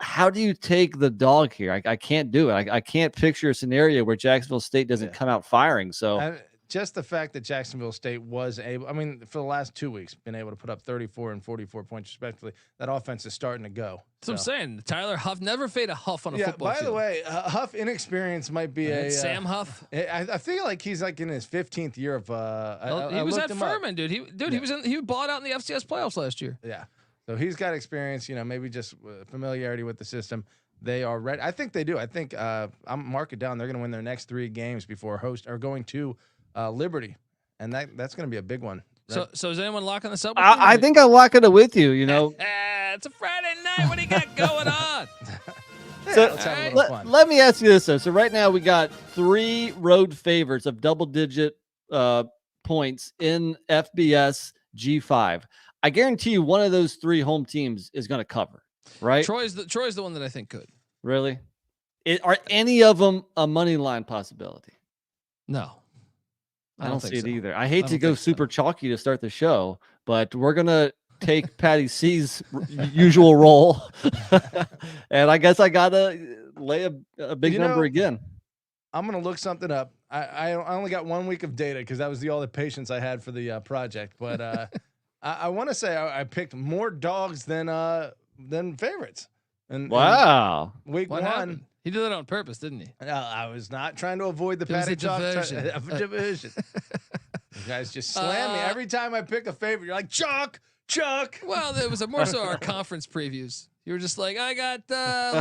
How do you take the dog here? I can't do it. I can't picture a scenario where Jacksonville State doesn't come out firing. So. Just the fact that Jacksonville State was able, for the last 2 weeks, been able to put up 34 and 44 points respectively, that offense is starting to go. That's what I'm saying. Tyler Huff, never fade a Huff on a football field. By the way, Huff inexperience might be Sam Huff. I feel like he's like in his 15th year of. He was at Furman, dude. He was he bought out in the FCS playoffs last year. Yeah, so he's got experience. Maybe just familiarity with the system. They are ready. I think they do. I think I'm mark it down. They're going to win their next 3 games before going to Liberty, and that's going to be a big one. Right? So is anyone locking this up? I think I'm locking it with you. It's a Friday night. What do you got going on? Let's have a little fun. Let me ask you this though. So right now we got 3 road favorites of double-digit points in FBS G5. I guarantee you one of those 3 home teams is going to cover. Right? Troy's the one that I think could. Really? Are any of them a money line possibility? No. I don't see it either. I hate to go super chalky to start the show, but we're going to take Patty C's usual role. And I guess I got to lay a big number again. I'm going to look something up. I only got 1 week of data because that was all the patience I had for the project. But I want to say I picked more dogs than favorites. And wow. Week what 1. Happened? He did that on purpose, didn't he? No, I was not trying to avoid the Patty Chalk diversion. You guys just slam me every time I pick a favorite. You're like Chuck. Well, it was more so our conference previews. You were just like, I got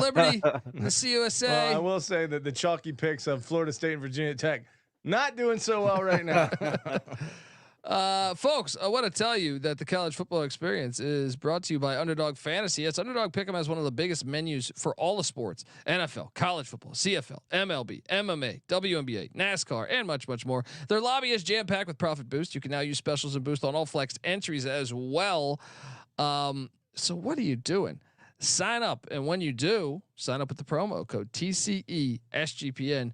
Liberty and the CUSA. Well, I will say that the chalky picks of Florida State and Virginia Tech not doing so well right now. Folks, I want to tell you that the college football experience is brought to you by Underdog Fantasy. Yes, Underdog Pick'em has one of the biggest menus for all the sports: NFL, college football, CFL, MLB, MMA, WNBA, NASCAR, and much, much more. Their lobby is jam-packed with profit boost. You can now use specials and boost on all flex entries as well. So what are you doing? Sign up, and when you do, sign up with the promo code TCESGPN.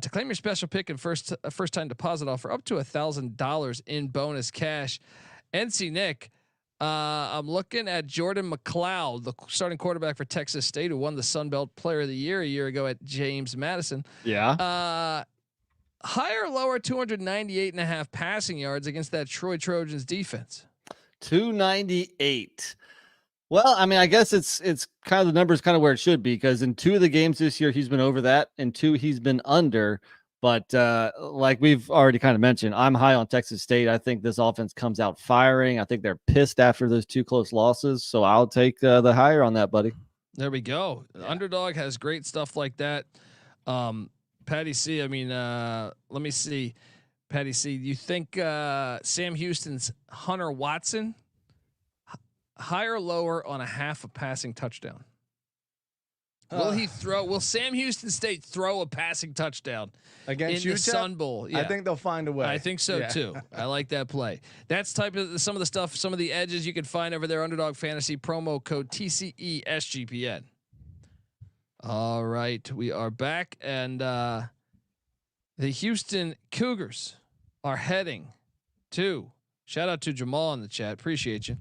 To claim your special pick and first time deposit offer up to $1,000 in bonus cash. NC Nick, I'm looking at Jordan McLeod, the starting quarterback for Texas State, who won the Sun Belt Player of the Year a year ago at James Madison. Yeah. Higher or lower 298.5 passing yards against that Troy Trojans defense. 298. Well, I mean, I guess it's kind of the numbers kind of where it should be, because in 2 of the games this year he's been over that, and 2 he's been under. But like we've already kind of mentioned, I'm high on Texas State. I think this offense comes out firing. I think they're pissed after those 2 close losses, so I'll take the higher on that, buddy. There we go. Yeah. Underdog has great stuff like that. Patty C, I mean, let me see. Patty C, you think Sam Houston's Hunter Watson higher or lower on a half a passing touchdown? Will Sam Houston State throw a passing touchdown against in UTEP? The Sun Bowl? Yeah. I think they'll find a way. I think so too. I like that play. That's some of the stuff, some of the edges you can find over there. Underdog Fantasy, promo code TCESGPN. All right, we are back, and the Houston Cougars are heading to. Shout out to Jamal in the chat. Appreciate you.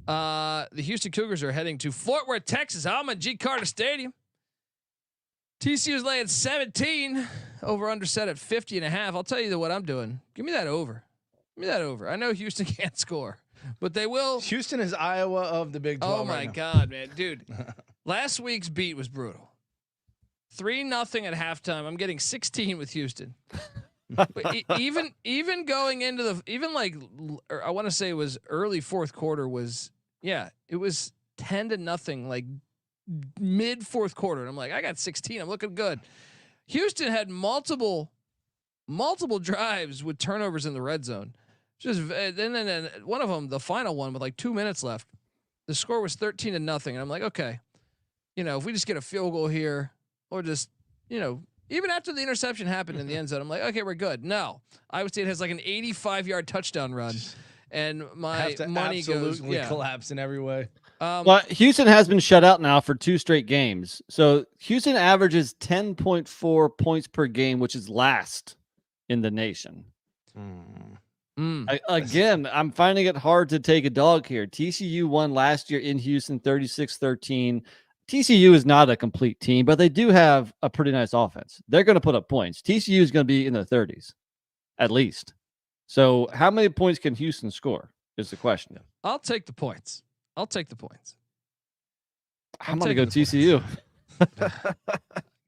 The Houston Cougars are heading to Fort Worth, Texas. I'm at G. Carter Stadium. TCU's laying 17. Over under set at 50.5. I'll tell you what I'm doing. Give me that over. Give me that over. I know Houston can't score, but they will. Houston is Iowa of the Big 12. Oh my God, man, dude! Last week's beat was brutal. 3-0 at halftime. I'm getting 16 with Houston. But even going into I want to say it was early fourth quarter was. Yeah, it was 10-0, like mid fourth quarter. And I'm like, I got 16. I'm looking good. Houston had multiple drives with turnovers in the red zone. Then one of them, the final one with like 2 minutes left, the score was 13-0. And I'm like, okay, if we just get a field goal here, or just, even after the interception happened in the end zone, I'm like, okay, we're good. No, Iowa State has like an 85-yard touchdown run. And my money goes collapse in every way. Well, Houston has been shut out now for 2 straight games. So Houston averages 10.4 points per game, which is last in the nation. Again, I'm finding it hard to take a dog here. TCU won last year in Houston 36-13. TCU is not a complete team, but they do have a pretty nice offense. They're going to put up points. TCU is going to be in the 30s, at least. So how many points can Houston score is the question. I'll take the points. I'm going to go TCU.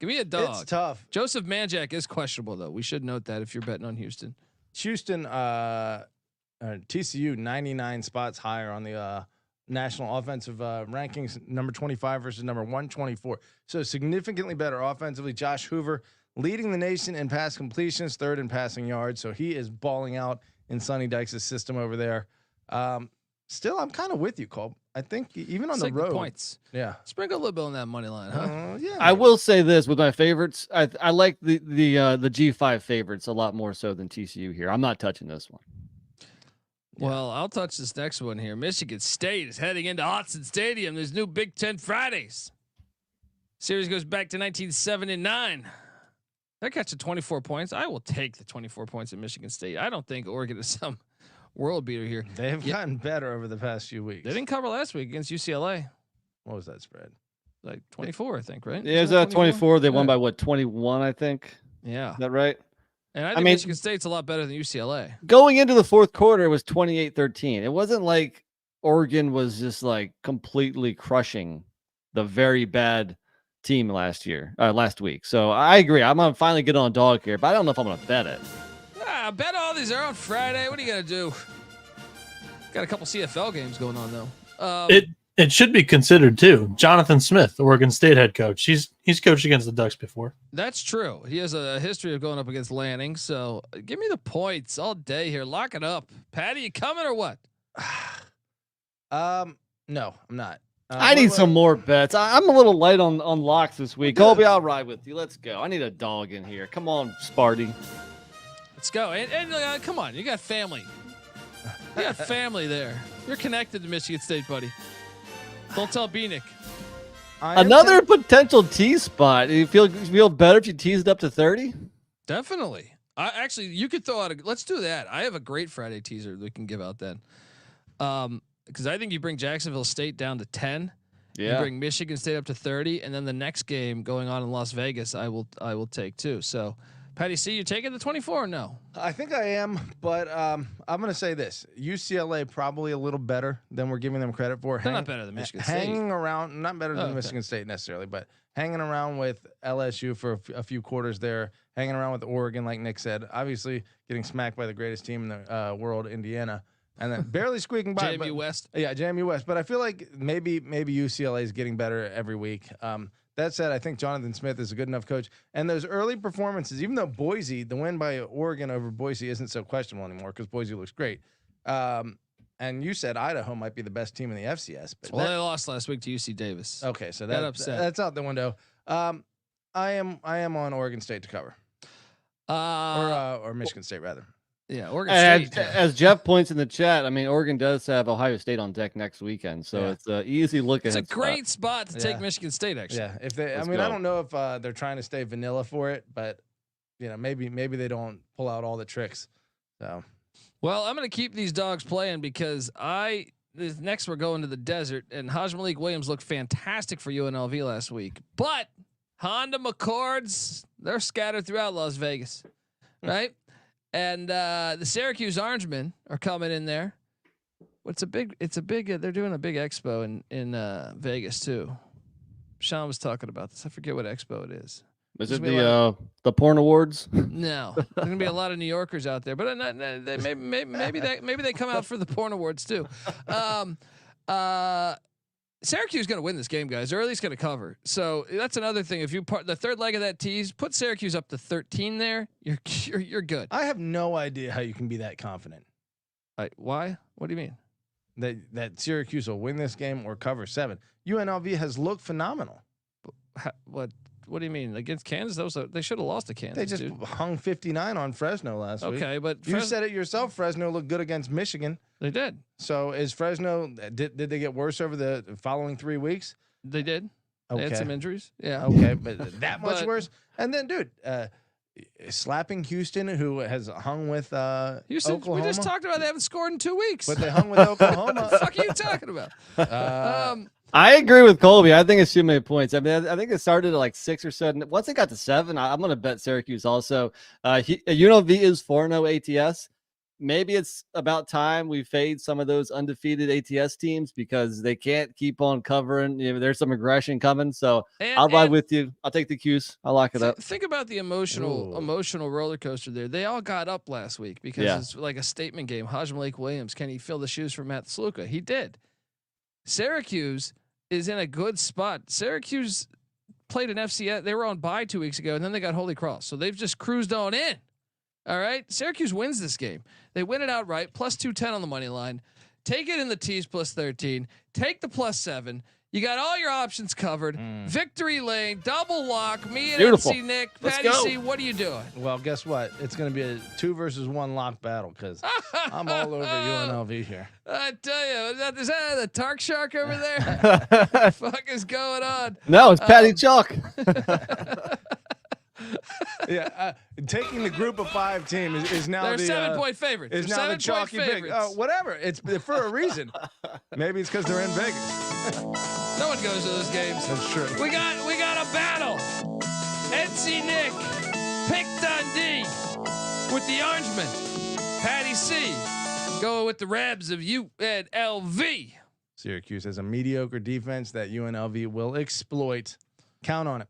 Give me a dog. It's tough. Joseph Manjack is questionable, though. We should note that if you're betting on Houston. TCU 99 spots higher on the national offensive rankings, number 25 versus number 124. So significantly better offensively. Josh Hoover leading the nation in pass completions, 3rd in passing yards. So he is balling out in Sonny Dykes' system over there. Still, I'm kind of with you, Cole. I think even on the road, points. Yeah, sprinkle a little bit on that money line, huh? Yeah. I will say this with my favorites. I like the G5 favorites a lot more so than TCU here. I'm not touching this one. Well, I'll touch this next one here. Michigan State is heading into Autzen Stadium. There's new Big Ten Fridays. Series goes back to 1979. That got you 24 points. I will take the 24 points at Michigan State. I don't think Oregon is some world beater here. They have gotten better over the past few weeks. They didn't cover last week against UCLA. What was that spread? Like 24, I think, right? Yeah, it was 24. They won by 21, I think. Yeah. Is that right? And I think Michigan State's a lot better than UCLA. Going into the fourth quarter, it was 28-13. It wasn't like Oregon was just like completely crushing the very bad team last week. So I agree. I'm gonna finally get on dog here, but I don't know if I'm gonna bet it. Bet all these are on Friday. What are you gonna do? Got a couple CFL games going on though. It should be considered too. Jonathan Smith, Oregon State head coach. He's coached against the Ducks before. That's true. He has a history of going up against Lanning. So give me the points all day here. Lock it up. Patty, you coming or what? No, I'm not. I need some more bets. I'm a little light on locks this week. Colby, I'll ride with you. Let's go. I need a dog in here. Come on, Sparty. Let's go. And come on, you got family. You got family there. You're connected to Michigan State, buddy. Don't tell Beanick. Another potential tease spot. You feel better if you teased up to 30? Definitely. Actually, you could throw out let's do that. I have a great Friday teaser we can give out then. Because I think you bring Jacksonville State down to 10. Yeah. You bring Michigan State up to 30, and then the next game going on in Las Vegas, I will take too. So, Patty C, you taking the 24 or no? I think I am, but I'm going to say this: UCLA probably a little better than we're giving them credit for. They're not better than Michigan State. Hanging around, not better than Michigan State necessarily, but hanging around with LSU for a few quarters there. Hanging around with Oregon, like Nick said. Obviously, getting smacked by the greatest team in the world, Indiana. And then barely squeaking by. JMU West. Yeah, JMU West. But I feel like maybe UCLA is getting better every week. That said, I think Jonathan Smith is a good enough coach. And those early performances, even though Boise, the win by Oregon over Boise isn't so questionable anymore because Boise looks great. And you said Idaho might be the best team in the FCS. But they lost last week to UC Davis. Okay, so that's out the window. I am on Oregon State to cover. Or Michigan State rather. Yeah, Oregon State. As Jeff points in the chat, I mean, Oregon does have Ohio State on deck next weekend, so it's an easy look. It's a great spot to take Michigan State. Actually, yeah. If they, I mean, I don't know if they're trying to stay vanilla for it, but maybe they don't pull out all the tricks. So, well, I'm going to keep these dogs playing because next we're going to the desert, and Haj Malik Williams looked fantastic for UNLV last week, but Honda McCords, they're scattered throughout Las Vegas, right? And the Syracuse Orangemen are coming in there. It's a big. They're doing a big expo in Vegas too. Sean was talking about this. I forget what expo it is. Is it the porn awards? No, there's gonna be a lot of New Yorkers out there, but maybe they come out for the porn awards too. Syracuse is going to win this game, guys, or at least going to cover. So that's another thing. If you the third leg of that tease, put Syracuse up to 13 there. You're good. I have no idea how you can be that confident. Why? What do you mean? That Syracuse will win this game or cover 7. UNLV has looked phenomenal. What do you mean against Kansas? They should have lost to Kansas. They just hung 59 on Fresno last week. Okay, but you said it yourself. Fresno looked good against Michigan. They did. So is Fresno? Did they get worse over the following 3 weeks? They did. Okay. They had some injuries. Yeah. Okay, but that much worse. And then, dude, slapping Houston, who has hung with Houston. Oklahoma. We just talked about they haven't scored in 2 weeks. But they hung with Oklahoma. What the fuck are you talking about? I agree with Colby. I think it's too many points. I mean, I think it started at like 6 or 7. Once it got to 7, I'm going to bet Syracuse also. UNLV is 4-0 ATS. Maybe it's about time we fade some of those undefeated ATS teams because they can't keep on covering. There's some aggression coming. So I'll ride with you. I'll take the Cuse. I'll lock it up. Think about the emotional roller coaster there. They all got up last week because it's like a statement game. Haj Malik Williams, can he fill the shoes for Matt Sluka? He did. Syracuse is in a good spot. Syracuse played an FCS. They were on bye 2 weeks ago, and then they got Holy Cross. So they've just cruised on in. All right. Syracuse wins this game. They win it outright. Plus 210 on the money line. Take it in the tees plus 13. Take the plus 7. You got all your options covered. Victory lane, double lock. Me and Beautiful. MC Nick, Patty C. What are you doing? Well, guess what? It's going to be a 2 versus 1 lock battle because I'm all over UNLV here. I tell you, is that the Tark Shark over there? What the fuck is going on? No, it's Patty Chalk. Yeah, taking the group of 5 team is now They're the 7-point favorites. Is now the chalky pick. Whatever. It's for a reason. Maybe it's because they're in Vegas. No one goes to those games. That's true. We got a battle. NC Nick, Pick Dundee with the Orangemen. Patty C going with the Rebs of UNLV. Syracuse has a mediocre defense that UNLV will exploit. Count on it.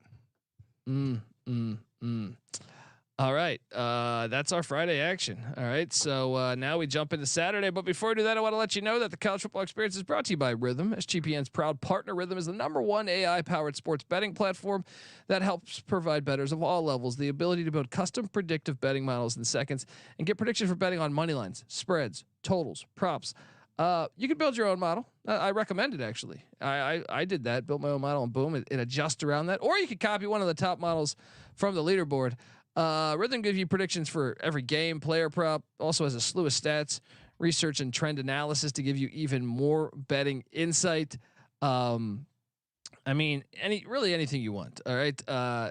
All right. That's our Friday action. All right. So now we jump into Saturday. But before we do that, I want to let you know that the College Football Experience is brought to you by Rhythm. SGPN's proud partner. Rhythm is the #1 AI-powered sports betting platform that helps provide bettors of all levels the ability to build custom predictive betting models in seconds and get predictions for betting on money lines, spreads, totals, props. You can build your own model. I recommend it, actually. I did that, built my own model, and boom, it adjusts around that. Or you could copy one of the top models from the leaderboard. Rhythm gives you predictions for every game, player prop, also has a slew of stats, research, and trend analysis to give you even more betting insight. I mean, anything you want. All right.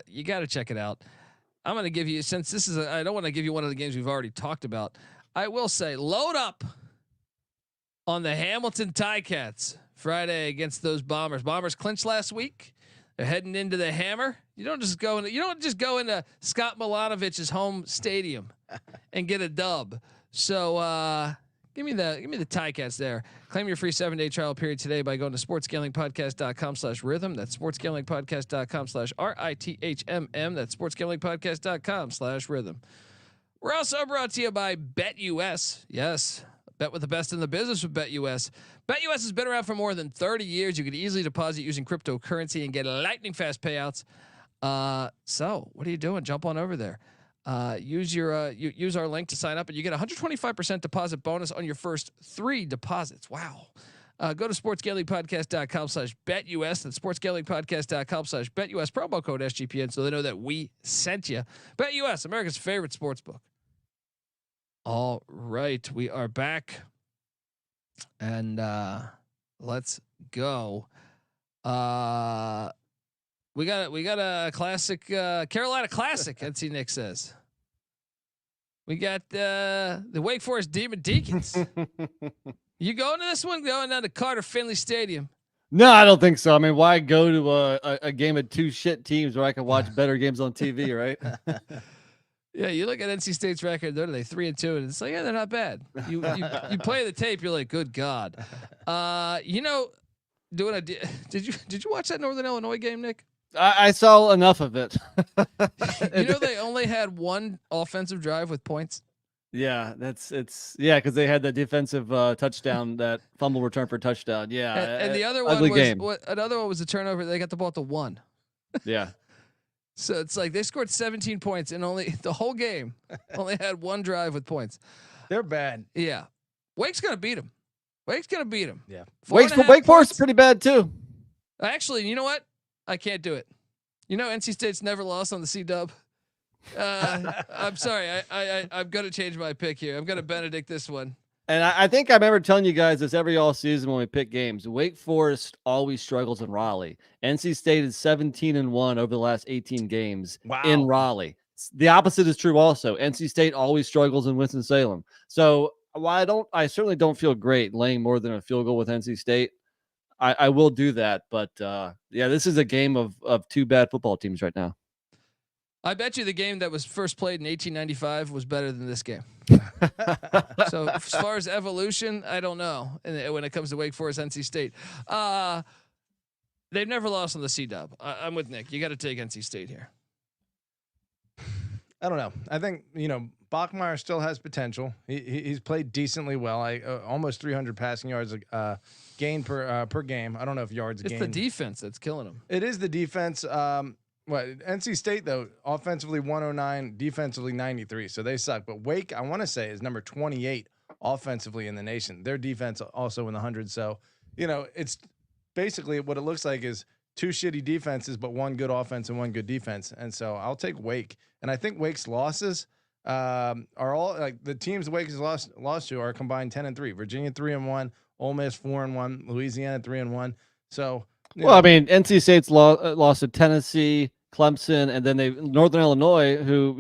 You got to check it out. I'm going to give you, since this is, I don't want to give you one of the games we've already talked about. I will say, load up on the Hamilton Ticats Friday against those Bombers. Bombers clinched last week. They're heading into the Hammer. You don't just go into Scott Milanovich's home stadium and get a dub. So give me the Ticats there. Claim your free 7-day trial period today by going to sportsgamblingpodcast.com/rhythm. That's sportsgamblingpodcast.com/RITHMM. That's sportsgamblingpodcast.com/rhythm. We're also brought to you by BetUS. Yes. Bet with the best in the business with BetUS. BetUS has been around for more than 30 years. You can easily deposit using cryptocurrency and get lightning fast payouts. So what are you doing? Jump on over there. Use our link to sign up, and you get 125% deposit bonus on your first 3 deposits. Wow. Go to sportsgamblingpodcast.com/BetUS. That's sportsgamblingpodcast.com/BetUS. Promo code SGPN so they know that we sent you. BetUS, America's favorite sports book. All right, we are back, and let's go. We got a classic Carolina Classic. NC Nick says we got the Wake Forest Demon Deacons. You going to this one? Going down to Carter Finley Stadium? No, I don't think so. I mean, why go to a game of 2 shit teams where I can watch better games on TV, right? Yeah, you look at NC State's record. They're 3-2, and it's like, yeah, they're not bad. You play the tape, you're like, good God. Did you watch that Northern Illinois game, Nick? I saw enough of it. They only had 1 offensive drive with points. Yeah, because they had that defensive touchdown, that fumble return for touchdown. Yeah, and the other one another one was a turnover. They got the ball to 1. Yeah. So it's like they scored 17 points and only the whole game only had 1 drive with points. They're bad. Yeah. Wake's going to beat them. Yeah. Wake Forest is pretty bad too. Actually, you know what? I can't do it. NC State's never lost on the C-Dub. I'm sorry. I'm going to change my pick here. I'm going to Benedict this one. And I think I remember telling you guys this every all season when we pick games. Wake Forest always struggles in Raleigh. NC State is 17-1 over the last 18 games in Raleigh. The opposite is true also. NC State always struggles in Winston-Salem. So while I certainly don't feel great laying more than a field goal with NC State, I will do that. But this is a game of 2 bad football teams right now. I bet you the game that was first played in 1895 was better than this game. So as far as evolution, I don't know. And when it comes to Wake Forest, NC State, they've never lost on the C-Dub. I'm with Nick. You got to take NC State here. I don't know. I think Bachmeier still has potential. He's played decently well. Almost 300 passing yards gain per game. I don't know if yards gain. It's the defense that's killing him. It is the defense. NC State though, offensively 109, defensively 93. So they suck. But Wake, I want to say, is number 28 offensively in the nation. Their defense also in the hundreds. So it's basically what it looks like is 2 shitty defenses, but 1 good offense and 1 good defense. And so I'll take Wake. And I think Wake's losses are all like the teams Wake has lost to are combined 10-3. Virginia 3-1, Ole Miss 4-1, Louisiana 3-1. So I mean, NC State's lost to Tennessee, Clemson, and then Northern Illinois, who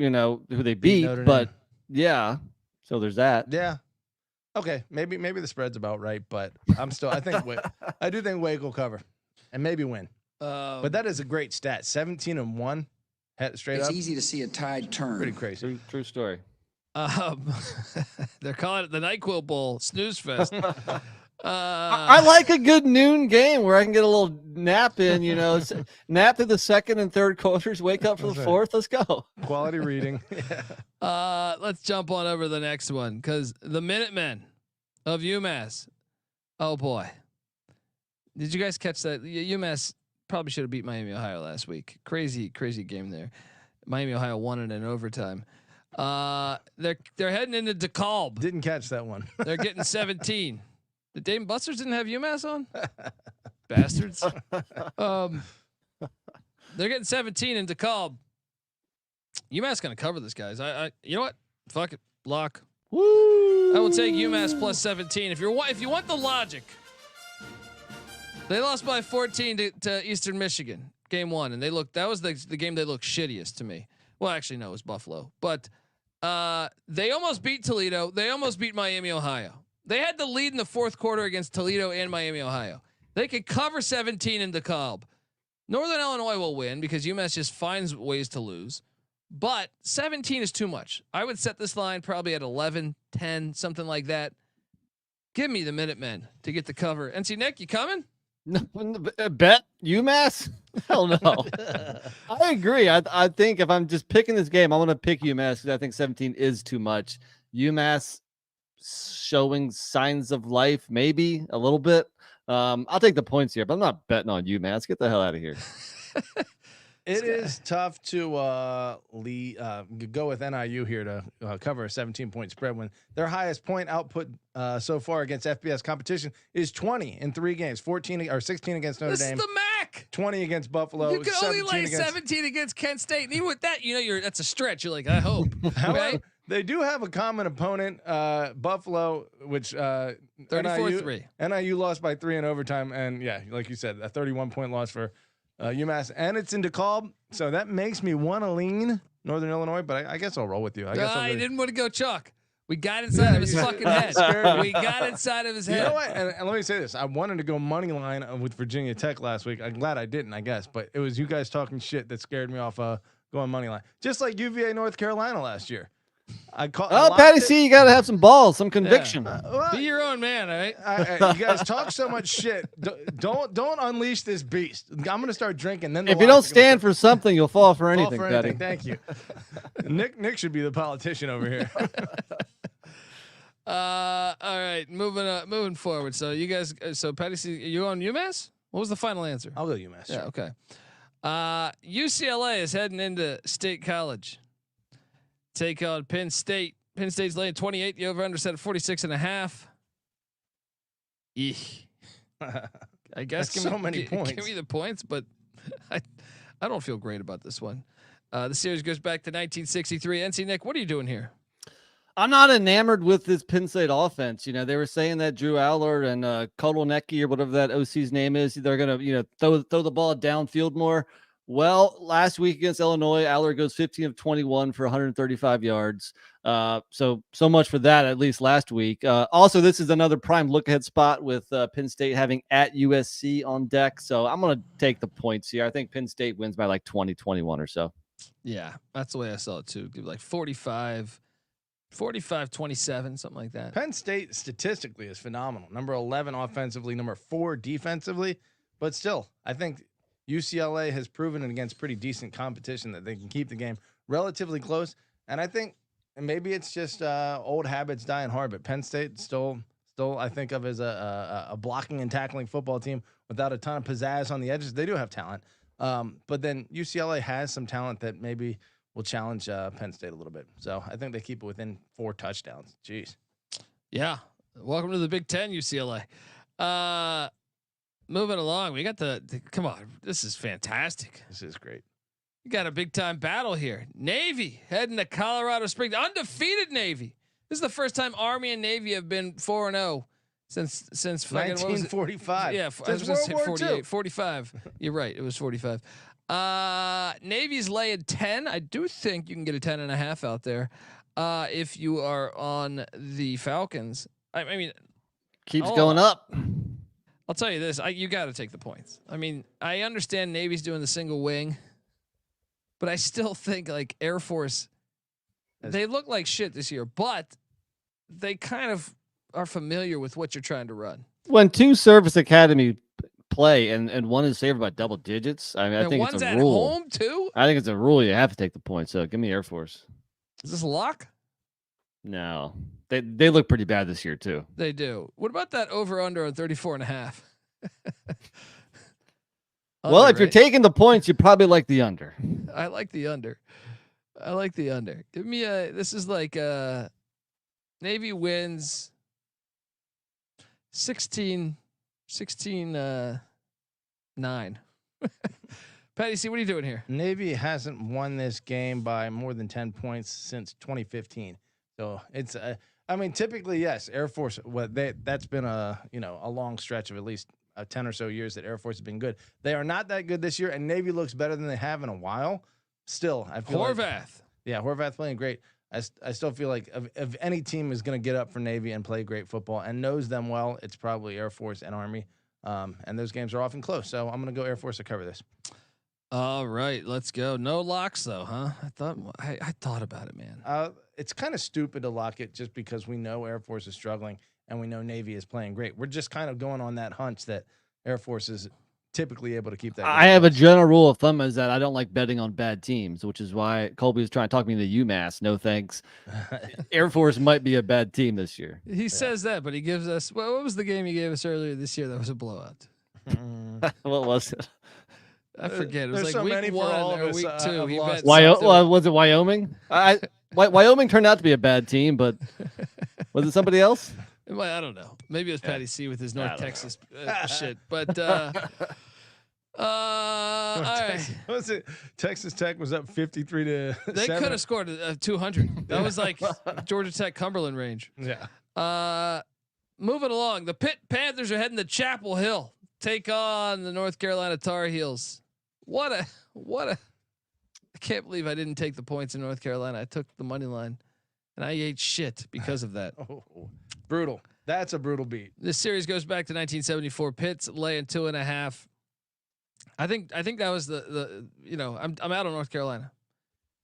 they beat. But yeah, so there's that. Yeah. Okay, maybe the spread's about right, but I do think Wake will cover and maybe win. But that is a great stat. 17-1 straight up. It's easy to see a tide turn. Pretty crazy. True story. They're calling it the NyQuil Bowl, snooze fest. I like a good noon game where I can get a little nap in, nap through the second and third quarters, wake up for the fourth. Let's go. Quality reading. Let's jump on over to the next one because the Minutemen of UMass. Oh boy, did you guys catch that? UMass probably should have beat Miami, Ohio last week. Crazy game there. Miami, Ohio won it in overtime. They're heading into DeKalb. Didn't catch that one. They're getting 17. The Dave and Buster's didn't have UMass on. Bastards. They're getting 17 in DeKalb. UMass gonna cover this, guys. I you know what? Fuck it. Lock. Woo! I will take UMass plus 17. If you want the logic, they lost by 14 to Eastern Michigan, game 1, and that was the game they looked shittiest to me. Well, actually, no, it was Buffalo, but they almost beat Toledo. They almost beat Miami, Ohio. They had the lead in the fourth quarter against Toledo and Miami, Ohio. They could cover 17 in DeKalb. Northern Illinois will win because UMass just finds ways to lose. But 17 is too much. I would set this line probably at 11, 10, something like that. Give me the Minutemen to get the cover. NC Nick, you coming? No, bet UMass? Hell no. I agree. I think if I'm just picking this game, I'm going to pick UMass because I think 17 is too much. UMass showing signs of life, maybe a little bit. I'll take the points here, but I'm not betting on UMass. Get the hell out of here. It is tough to go with NIU here to cover a 17-point spread when their highest point output so far against FBS competition is 20 in 3 games, 14 or 16 against Notre Dame. This is the MAC. 20 against Buffalo. You can only lay 17 against Kent State, and even with that, that's a stretch. You're like, I hope. However, they do have a common opponent, Buffalo, which 34-3. NIU lost by 3 in overtime, and yeah, like you said, a 31-point loss for UMass, and it's in DeKalb, so that makes me want to lean Northern Illinois, but I guess I'll roll with you. I guess I didn't want to go chalk. We got inside of his fucking head. We got inside of his head. You know what? And let me say this: I wanted to go money line with Virginia Tech last week. I'm glad I didn't, I guess, but it was you guys talking shit that scared me off going money line, just like UVA North Carolina last year. Patty C, you got to have some balls, some conviction. Yeah. Be your own man, all right? You guys talk so much shit. Don't unleash this beast. I'm gonna start drinking. Then if you don't stand for something, you'll fall for anything. Patty. Thank you. Nick should be the politician over here. All right, moving forward. So you guys, Patty C, you on UMass? What was the final answer? I'll go UMass. Yeah, okay. UCLA is heading into State College. Take on Penn State. Penn State's laying 28. The over under set at 46.5. I guess give me the points, but I don't feel great about this one. The series goes back to 1963. NC Nick, what are you doing here? I'm not enamored with this Penn State offense. They were saying that Drew Aller and Kodolnecki or whatever that OC's name is, they're gonna throw the ball downfield more. Well, last week against Illinois, Aller goes 15 of 21 for 135 yards. So much for that, at least last week. Also, this is another prime look-ahead spot with Penn State having at USC on deck. So I'm going to take the points here. I think Penn State wins by like 20, 21 or so. Yeah, that's the way I saw it too. Like 45, 27, something like that. Penn State statistically is phenomenal. Number 11 offensively, number 4 defensively. But still, I think UCLA has proven it against pretty decent competition that they can keep the game relatively close. And I think maybe it's just old habits dying hard, but Penn State still I think of as a blocking and tackling football team without a ton of pizzazz on the edges. They do have talent. But then UCLA has some talent that maybe will challenge Penn State a little bit. So I think they keep it within 4 touchdowns. Jeez. Yeah. Welcome to the Big Ten, UCLA. Moving along, we got the come on. This is fantastic. This is great. You got a big time battle here. Navy heading to Colorado Springs, undefeated Navy. This is the first time Army and Navy have been 4-0 since 1945. Yeah, since World War 48, 45. You're right. It was 45. Navy's laying 10. I do think you can get a 10.5 out there if you are on the Falcons. I mean, keeps going up. I'll tell you this: you got to take the points. I mean, I understand Navy's doing the single wing, but I still think like Air Force, they look like shit this year, but they kind of are familiar with what you're trying to run. When two service academy play and one is favored by double digits, I mean, I And think one's it's a at rule. home too. I think it's a rule. You have to take the points. So give me Air Force. Is this a lock? No, they look pretty bad this year too. They do. What about that over under on 34.5? Well, if you're taking the points, you probably like the under. I like the under. I like the under. Give me a. This is like Navy wins 16 9. Patty C, what are you doing here? Navy hasn't won this game by more than 10 points since 2015. So it's I mean, typically, yes, Air Force. That's been a long stretch of at least 10 or so years that Air Force has been good. They are not that good this year, and Navy looks better than they have in a while. Still, I feel Horvath. Horvath playing great. I still feel like if any team is going to get up for Navy and play great football and knows them well, it's probably Air Force and Army. And those games are often close. So I'm going to go Air Force to cover this. All right, let's go. No locks though, huh? I thought about it, man. It's kind of stupid to lock it just because we know Air Force is struggling and we know Navy is playing great. We're just kind of going on that hunch that Air Force is typically able to keep that. I have a general rule of thumb is that I don't like betting on bad teams, which is why Colby was trying to talk me into UMass. No thanks. Air Force might be a bad team this year. He says that, but he gives us. What was the game he gave us earlier this year that was a blowout? What was it? I forget. It was There's like so many week for 1 all of or us, week 2. I've He lost. bet Was it Wyoming? Wyoming turned out to be a bad team, but was it somebody else? Well, I don't know. Maybe it was Patty C with his North Texas shit. But all right. What was it? Texas Tech was up 53 to. They could have scored 200. That was like Georgia Tech Cumberland range. Yeah. Moving along, the Pitt Panthers are heading to Chapel Hill, take on the North Carolina Tar Heels. What a! I can't believe I didn't take the points in North Carolina. I took the money line, and I ate shit because of that. Brutal. That's a brutal beat. This series goes back to 1974. Pitt's laying 2.5. I think that was the I'm out on North Carolina.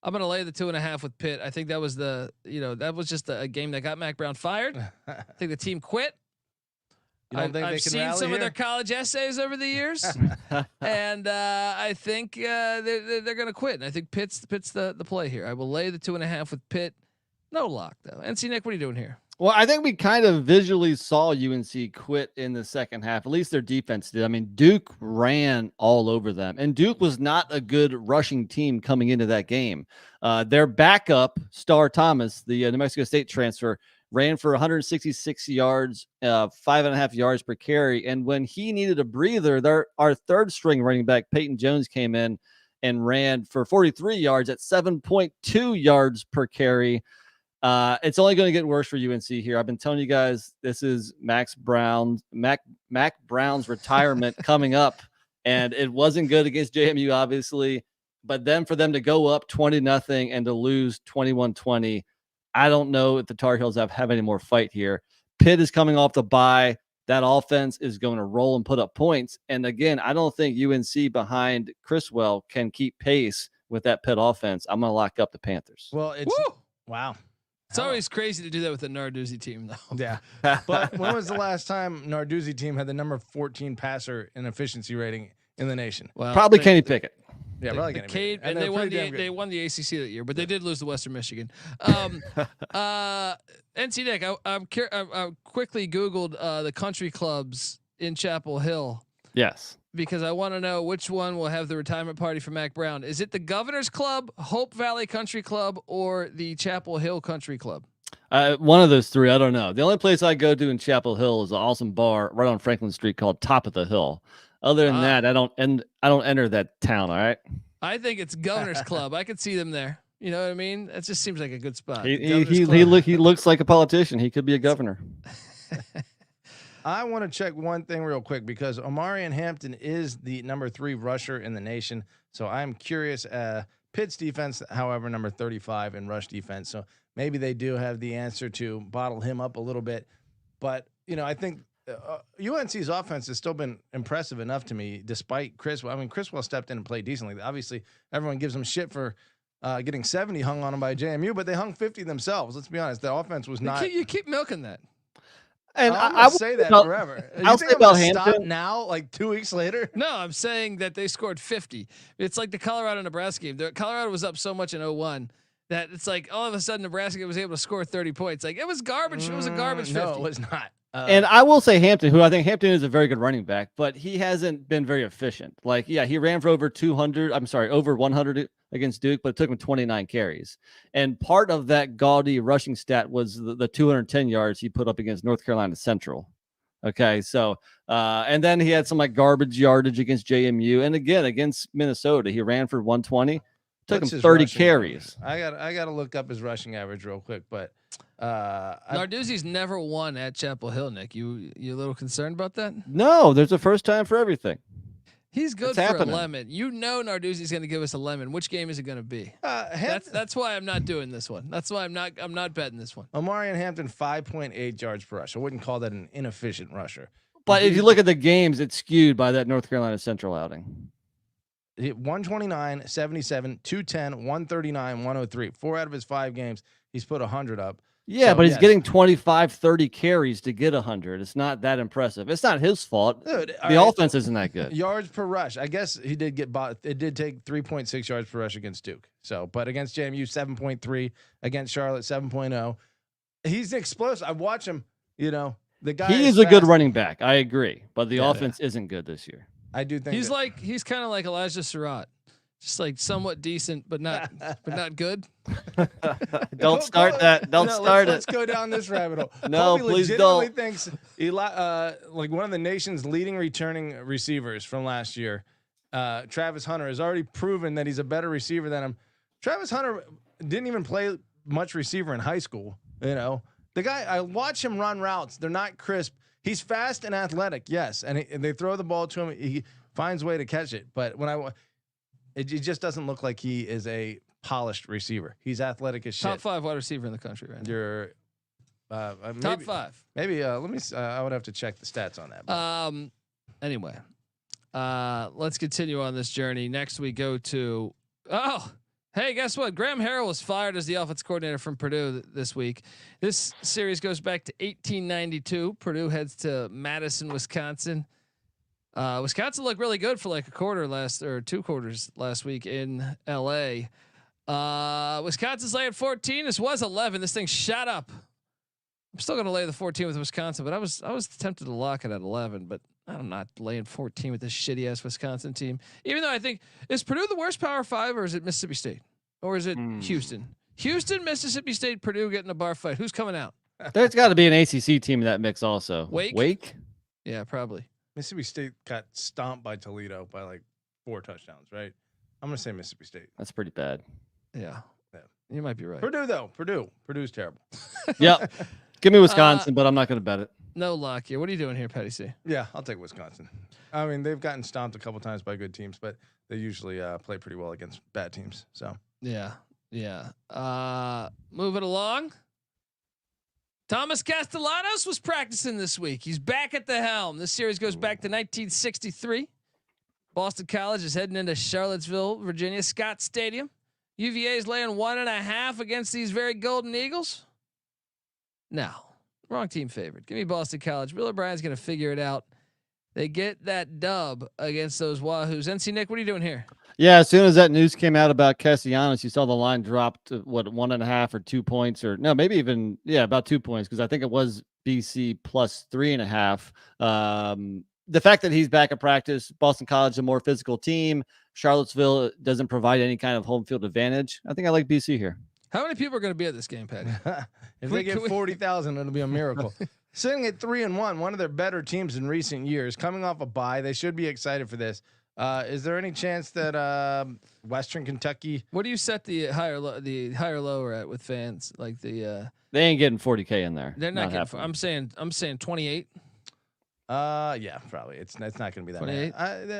I'm gonna lay the 2.5 with Pitt. I think that was that was just a game that got Mac Brown fired. I think the team quit. I've seen some of their college essays over the years, and I think they're gonna quit. And I think Pitt's the play here. I will lay the 2.5 with Pitt. No lock though. NC Nick, what are you doing here? Well, I think we kind of visually saw UNC quit in the second half. At least their defense did. I mean, Duke ran all over them, and Duke was not a good rushing team coming into that game. Their backup, Star Thomas, the New Mexico State transfer, ran for 166 yards, 5.5 yards per carry. And when he needed a breather, our third string running back, Peyton Jones, came in and ran for 43 yards at 7.2 yards per carry. It's only going to get worse for UNC here. I've been telling you guys, this is Mac Brown's retirement coming up, and it wasn't good against JMU, obviously. But then for them to go up 20-0 and to lose 21-20, I don't know if the Tar Heels have any more fight here. Pitt is coming off the bye. That offense is going to roll and put up points. And again, I don't think UNC behind Criswell can keep pace with that Pitt offense. I'm going to lock up the Panthers. Well, it's wow. It's always crazy to do that with the Narduzzi team, though. Yeah. But when was the last time Narduzzi team had the number 14 passer in efficiency rating in the nation? Well, probably Kenny Pickett. Yeah, probably Kenny Pickett. And they won the ACC that year, but they did lose to Western Michigan. NC Nick, I quickly Googled the country clubs in Chapel Hill. Yes. Because I want to know which one will have the retirement party for Mac Brown. Is it the Governor's Club, Hope Valley Country Club, or the Chapel Hill Country Club? One of those three. I don't know. The only place I go to in Chapel Hill is an awesome bar right on Franklin Street called Top of the Hill. Other than that, I don't enter that town. All right. I think it's Governor's Club. I could see them there. You know what I mean? It just seems like a good spot. He looks like a politician. He could be a governor. I want to check one thing real quick because Omarion Hampton is the number 3 rusher in the nation. So I'm curious. Pitt's defense, however, number 35 in rush defense. So maybe they do have the answer to bottle him up a little bit. But, I think UNC's offense has still been impressive enough to me, despite Criswell. I mean, Criswell stepped in and played decently. Obviously, everyone gives him shit for getting 70 hung on him by JMU, but they hung 50 themselves. Let's be honest. The offense was not. You keep milking that. And I would say that forever. You I'll think say I'm gonna about stop Hampton now, like 2 weeks later? No, I'm saying that they scored 50. It's like the Colorado Nebraska game. Colorado was up so much in 0-1 that it's like all of a sudden Nebraska was able to score 30 points. Like it was garbage. It was a garbage 50. No, it was not. And I will say Hampton, who I think Hampton is a very good running back, but he hasn't been very efficient. Like, yeah, he ran for over 100 against Duke, but it took him 29 carries. And part of that gaudy rushing stat was the 210 yards he put up against North Carolina Central. Okay, so and then he had some like garbage yardage against JMU, and again against Minnesota, he ran for 120. Took him 30 carries. I got to look up his rushing average real quick, but Narduzzi's never won at Chapel Hill. Nick, you a little concerned about that? No, there's a first time for everything. He's good for a lemon. You know Narduzzi's going to give us a lemon. Which game is it going to be? That's why I'm not doing this one. That's why I'm not betting this one. Omarion Hampton 5.8 yards per rush. I wouldn't call that an inefficient rusher. But if you look at the games, it's skewed by that North Carolina Central outing. 129, 77, 210, 139, 103. 4 out of his 5 games, he's put 100 up. Yeah, So, but he's yes. getting 25, 30 carries to get 100. It's not that impressive. It's not his fault. Dude, the offense isn't that good. Yards per rush. I guess he did get bought. It did take 3.6 yards per rush against Duke. So, but against JMU, 7.3. Against Charlotte, 7.0. He's explosive. I watch him. You know, the guy. He is a good running back. I agree, but the offense isn't good this year. I do think he's kind of like Elijah Surratt, just like somewhat decent, but not good. Don't start that. Don't start it. Let's go down this rabbit hole. No, Kobe please legitimately don't. Thinks like one of the nation's leading returning receivers from last year, Travis Hunter, has already proven that he's a better receiver than him. Travis Hunter didn't even play much receiver in high school. You know, the guy. I watch him run routes. They're not crisp. He's fast and athletic, yes, and they throw the ball to him. He finds a way to catch it. But it just doesn't look like he is a polished receiver. He's athletic as shit. Top 5 wide receiver in the country right now. You're top 5. Maybe let me. I would have to check the stats on that. Anyway, let's continue on this journey. Next, we go to hey, guess what? Graham Harrell was fired as the offense coordinator from Purdue this week. This series goes back to 1892. Purdue heads to Madison, Wisconsin. Wisconsin looked really good for like 2 quarters last week in LA. Wisconsin's laying 14. This was 11. This thing shot up. I'm still going to lay the 14 with Wisconsin, but I was tempted to lock it at 11, but I'm not laying 14 with this shitty ass Wisconsin team. Even though I think, is Purdue the worst Power 5 or is it Mississippi State or is it Houston? Houston, Mississippi State, Purdue getting a bar fight. Who's coming out? There's got to be an ACC team in that mix also. Wake? Yeah, probably. Mississippi State got stomped by Toledo by like 4 touchdowns, right? I'm gonna say Mississippi State. That's pretty bad. Yeah. You might be right. Purdue though. Purdue's terrible. Yep. Give me Wisconsin, but I'm not going to bet it. No lock here. What are you doing here, Petty C? Yeah, I'll take Wisconsin. I mean, they've gotten stomped a couple times by good teams, but they usually play pretty well against bad teams. So yeah. Moving along. Thomas Castellanos was practicing this week. He's back at the helm. This series goes back to 1963. Boston College is heading into Charlottesville, Virginia, Scott Stadium. UVA is laying 1.5 against these very Golden Eagles. No, wrong team favored. Give me Boston College. Bill O'Brien's going to figure it out. They get that dub against those Wahoos. NC Nick, what are you doing here? Yeah, as soon as that news came out about Castellanos, you saw the line drop to 1.5 or 2 points, or no, maybe even about 2 points, because I think it was BC plus 3.5. The fact that he's back at practice, Boston College, a more physical team. Charlottesville doesn't provide any kind of home field advantage. I think I like BC here. How many people are going to be at this game, Patty? If they get 40,000, it'll be a miracle. Sitting at 3-1, one of their better teams in recent years, coming off a bye, they should be excited for this. Is there any chance that Western Kentucky? What do you set the higher lower at with fans? Like they ain't getting 40K in there. They're not getting. I'm saying 28. Yeah, probably. It's not going to be that 28.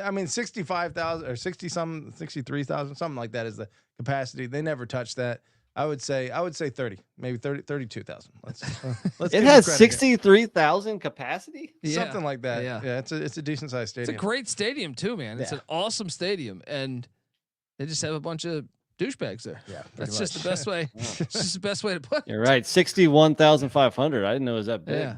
I mean, 65,000 or 63,000, something like that is the capacity. They never touch that. I would say 30, maybe 32,000. Let's it has 63,000 capacity, something like that. Yeah, it's a decent sized stadium. It's a great stadium too, man. It's an awesome stadium, and they just have a bunch of douchebags there. Yeah, that's just the best way. It's just the best way to put it. You're right. 61,500. I didn't know it was that big. Yeah.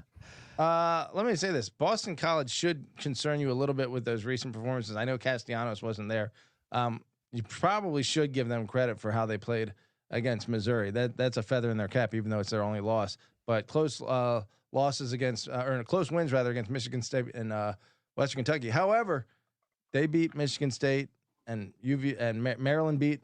Let me say this: Boston College should concern you a little bit with those recent performances. I know Castellanos wasn't there. You probably should give them credit for how they played against Missouri. That's a feather in their cap, even though it's their only loss. But close losses against, or close wins rather, against Michigan State and Western Kentucky. However, they beat Michigan State and Maryland beat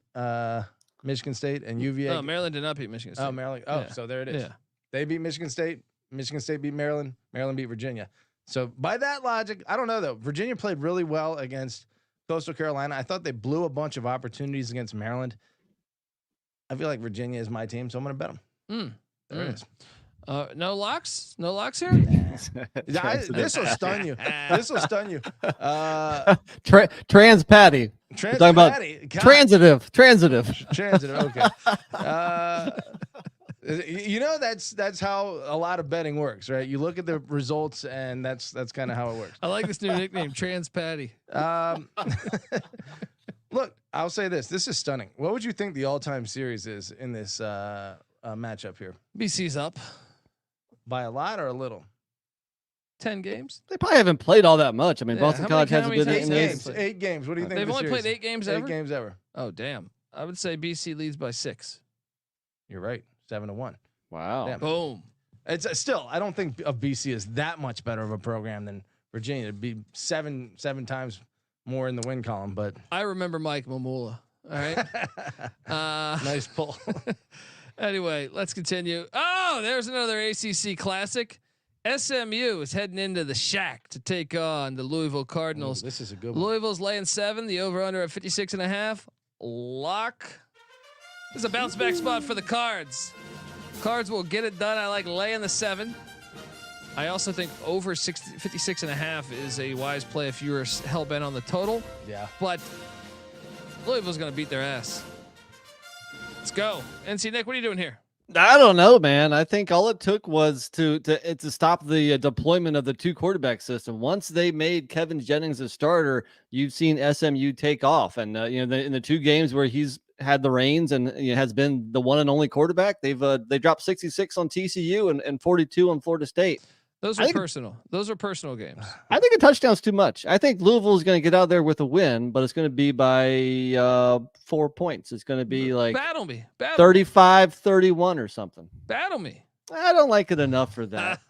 Michigan State and UVA. No, Maryland did not beat Michigan State. Oh, Maryland. Oh, Yeah. so there it is. Yeah. They beat Michigan State. Michigan State beat Maryland. Maryland beat Virginia. So by that logic, I don't know though. Virginia played really well against Coastal Carolina. I thought they blew a bunch of opportunities against Maryland. I feel like Virginia is my team, so I'm going to bet them. There it is. No locks? No locks here? This will stun you. This will stun you. Trans Patty. Trans Talking about Patty. God. Transitive. Transitive. Okay. You know that's how a lot of betting works, right? You look at the results, and that's kind of how it works. I like this new nickname, Trans Patty. Look, I'll say this: this is stunning. What would you think the all-time series is in this matchup here? BC's up By a lot or a little? 10 games. They probably haven't played all that much. I mean, Yeah, Boston College has a good times have they innings. played? 8 games. What do you think? They've the only series played is? 8 games 8 ever? games ever. Oh, damn. I would say BC leads by 6. You're right. 7-1. Wow. Damn. Boom. It's still. I don't think of BC is that much better of a program than Virginia. It'd be seven times more in the win column, but I remember Mike Mamula. All right. nice pull. Anyway, let's continue. Oh, there's another ACC classic. SMU is heading into the shack to take on the Louisville Cardinals. This is a good one. Louisville's laying 7. The over/under at 56.5. Lock. This is a bounce back spot for the Cards. Cards will get it done. I like laying the 7. I also think over 56.5 is a wise play if you're hell bent on the total. Yeah. But Louisville's going to beat their ass. Let's go. NC Nick, what are you doing here? I don't know, man. I think all it took was to stop the deployment of the 2 quarterback system. Once they made Kevin Jennings a starter, you've seen SMU take off, and in the 2 games where he's had the reins and has been the one and only quarterback, they dropped 66 on TCU and 42 on Florida State. Those are personal. Those are personal games. I think a touchdown's too much. I think Louisville is going to get out there with a win, but it's going to be by 4 points. It's going to be like Battle me. 35-31 or something. Battle me. I don't like it enough for that.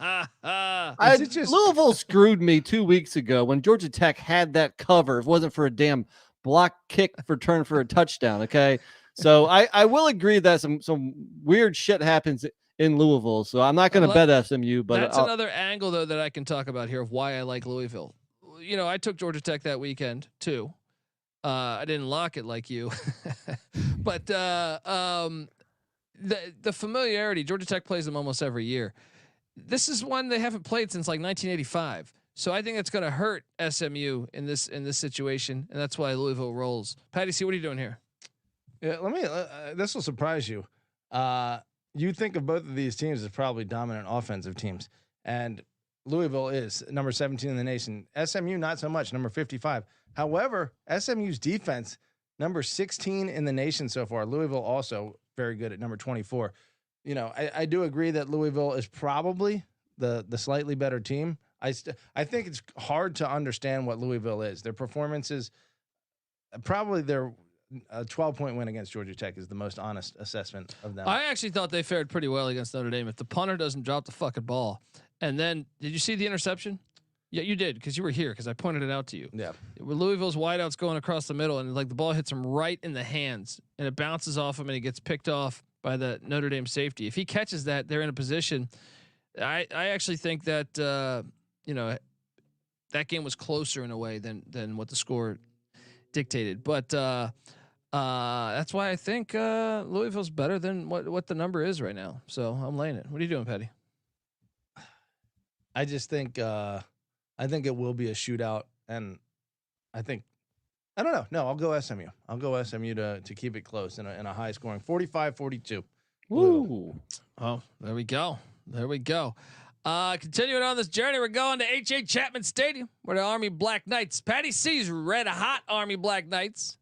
Louisville screwed me 2 weeks ago when Georgia Tech had that cover. If it wasn't for a damn block kick for turn for a touchdown. Okay. So I will agree that some weird shit happens in Louisville. So I'm not going to bet SMU, but that's another angle though that I can talk about here of why I like Louisville. I took Georgia Tech that weekend too. I didn't lock it like you, but the familiarity, Georgia Tech plays them almost every year. This is one they haven't played since like 1985. So I think it's going to hurt SMU in this situation, and that's why Louisville rolls. Patty C, what are you doing here? Yeah, this will surprise you. You think of both of these teams as probably dominant offensive teams, and Louisville is number 17 in the nation. SMU not so much, number 55. However, SMU's defense, number 16 in the nation so far. Louisville also very good at number 24. I do agree that Louisville is probably the slightly better team. I think it's hard to understand what Louisville is. Their performances, probably their 12-point win against Georgia Tech is the most honest assessment of them. I actually thought they fared pretty well against Notre Dame. If the punter doesn't drop the fucking ball, and then did you see the interception? Yeah, you did because you were here because I pointed it out to you. Yeah, Louisville's wideouts going across the middle, and like the ball hits him right in the hands, and it bounces off him, and he gets picked off by the Notre Dame safety. If he catches that, they're in a position. I actually think that that game was closer in a way than what the score dictated. But that's why I think Louisville's better than what the number is right now. So I'm laying it. What are you doing, Patty? I just think I think it will be a shootout, and I don't know. No, I'll go SMU. I'll go SMU to keep it close in a high scoring 45-42. Woo. Oh, there we go. Continuing on this journey, we're going to H.A. Chapman Stadium where the Army Black Knights, Patty C's red hot Army Black Knights,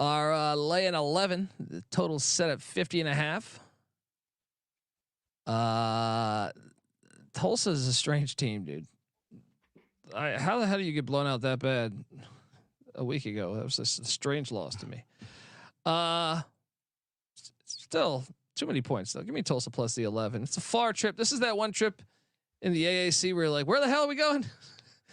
are laying 11. The total's set at 50.5. Tulsa is a strange team, dude. How the hell do you get blown out that bad a week ago? That was a strange loss to me. Still too many points though. Give me Tulsa plus the 11. It's a far trip. This is that one trip in the AAC where you're like, where the hell are we going?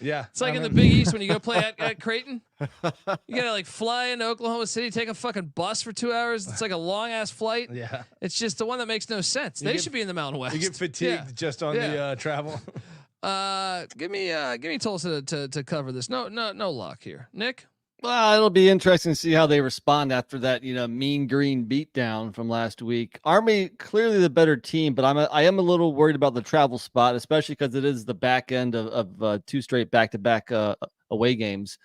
Yeah, it's like in the Big East when you go play at Creighton. You gotta like fly into Oklahoma City, take a fucking bus for 2 hours. It's like a long ass flight. Yeah, it's just the one that makes no sense. They should be in the Mountain West. You get fatigued just on the travel. Give me Tulsa to cover this. No lock here, Nick. Well, it'll be interesting to see how they respond after that, mean green beatdown from last week. Army clearly the better team, but I am a little worried about the travel spot, especially because it is the back end of 2 straight back-to-back away games.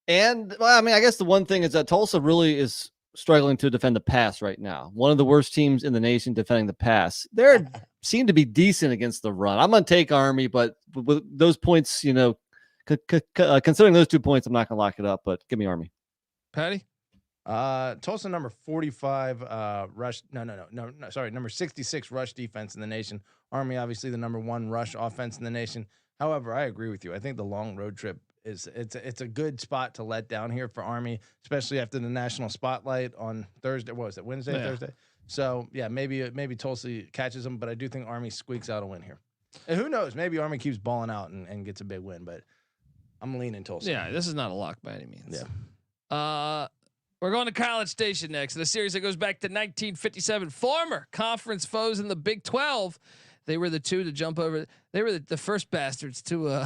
And well, I guess the one thing is that Tulsa really is struggling to defend the pass right now. One of the worst teams in the nation defending the pass. They seem to be decent against the run. I'm going to take Army, but with those points, considering those 2 points, I'm not going to lock it up, but give me Army. Patty? Tulsa number 45 rush. No. Sorry, number 66 rush defense in the nation. Army obviously the number 1 rush offense in the nation. However, I agree with you. I think the long road trip it's a good spot to let down here for Army, especially after the national spotlight on Thursday. What was it? Wednesday, Thursday. So yeah, maybe Tulsa catches them, but I do think Army squeaks out a win here. And who knows? Maybe Army keeps balling out and gets a big win, but I'm leaning Tulsa. Yeah, this is not a lock by any means. Yeah. We're going to College Station next. In a series that goes back to 1957. Former conference foes in the Big 12. They were the 2 to jump over. They were the first bastards to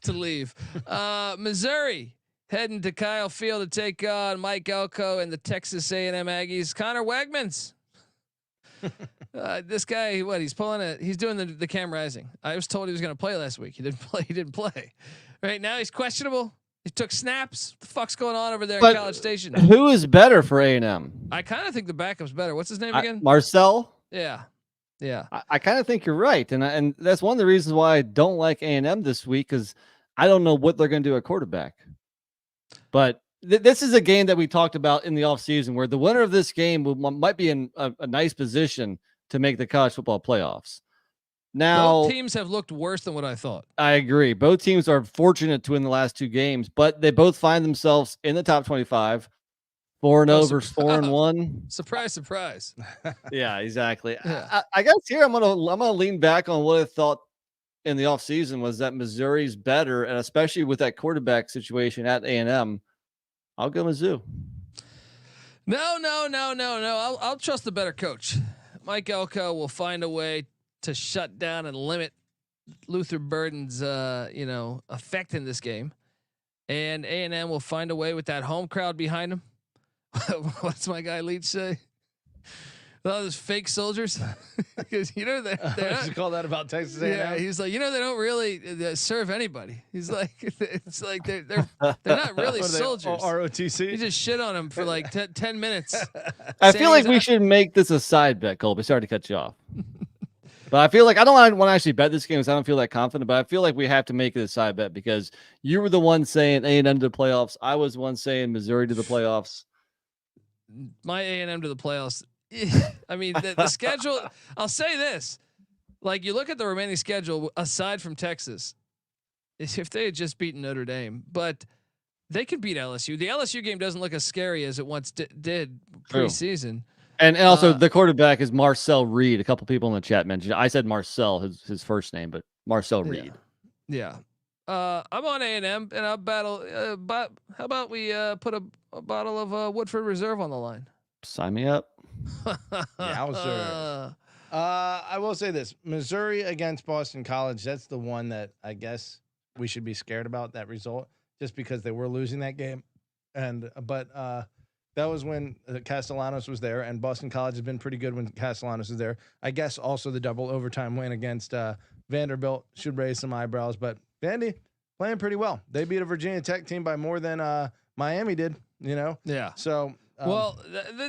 to leave. Missouri heading to Kyle Field to take on Mike Elko and the Texas A&M Aggies. Connor Wegmans. This guy, he's pulling it. He's doing the Cam Rising. I was told he was going to play last week. He didn't play. Right now he's questionable. He took snaps. What the fuck's going on over there at College Station? Who is better for A&M? I kind of think the backup's better. What's his name again? Marcel. Yeah. I kind of think you're right, and that's one of the reasons why I don't like A&M this week, because I don't know what they're going to do at quarterback. But this is a game that we talked about in the offseason where the winner of this game might be in a nice position to make the college football playoffs. Now, both teams have looked worse than what I thought. I agree. Both teams are fortunate to win the last 2 games, but they both find themselves in the top 25. 4-0 versus 4-1. Surprise. Yeah, exactly. Yeah. I guess here I'm gonna lean back on what I thought in the offseason was that Missouri's better, and especially with that quarterback situation at A&M, I'll go Mizzou. No. I'll trust the better coach. Mike Elko will find a way to shut down and limit Luther Burden's effect in this game, and A&M will find a way with that home crowd behind him. What's my guy Leach say? All those fake soldiers, because they're not, call that about Texas A&M. Yeah, he's like, they don't really serve anybody. He's like, it's like they're not really soldiers. ROTC. You just shit on them for like 10 minutes. I feel like we should make this a side bet, Colby. Sorry to cut you off, but I feel like I don't want to actually bet this game because I don't feel that confident. But I feel like we have to make it a side bet because you were the one saying A&M to the playoffs. I was one saying Missouri to the playoffs. My A&M to the playoffs. I mean, the schedule, I'll say this, like you look at the remaining schedule aside from Texas, if they had just beaten Notre Dame, but they could beat LSU. The LSU game doesn't look as scary as it once did preseason. And also the quarterback is Marcel Reed. A couple people in the chat mentioned, I said Marcel, his first name, but Marcel Reed. Yeah. I'm on A&M and I'll battle. But how about we put a bottle of Woodford Reserve on the line? Sign me up. Yowzer. I will say this: Missouri against Boston College. That's the one that I guess we should be scared about, that result, just because they were losing that game. But that was when Castellanos was there, and Boston College has been pretty good when Castellanos is there. I guess also the double overtime win against Vanderbilt should raise some eyebrows, but Vandy playing pretty well. They beat a Virginia Tech team by more than Miami did. Yeah. So. Well,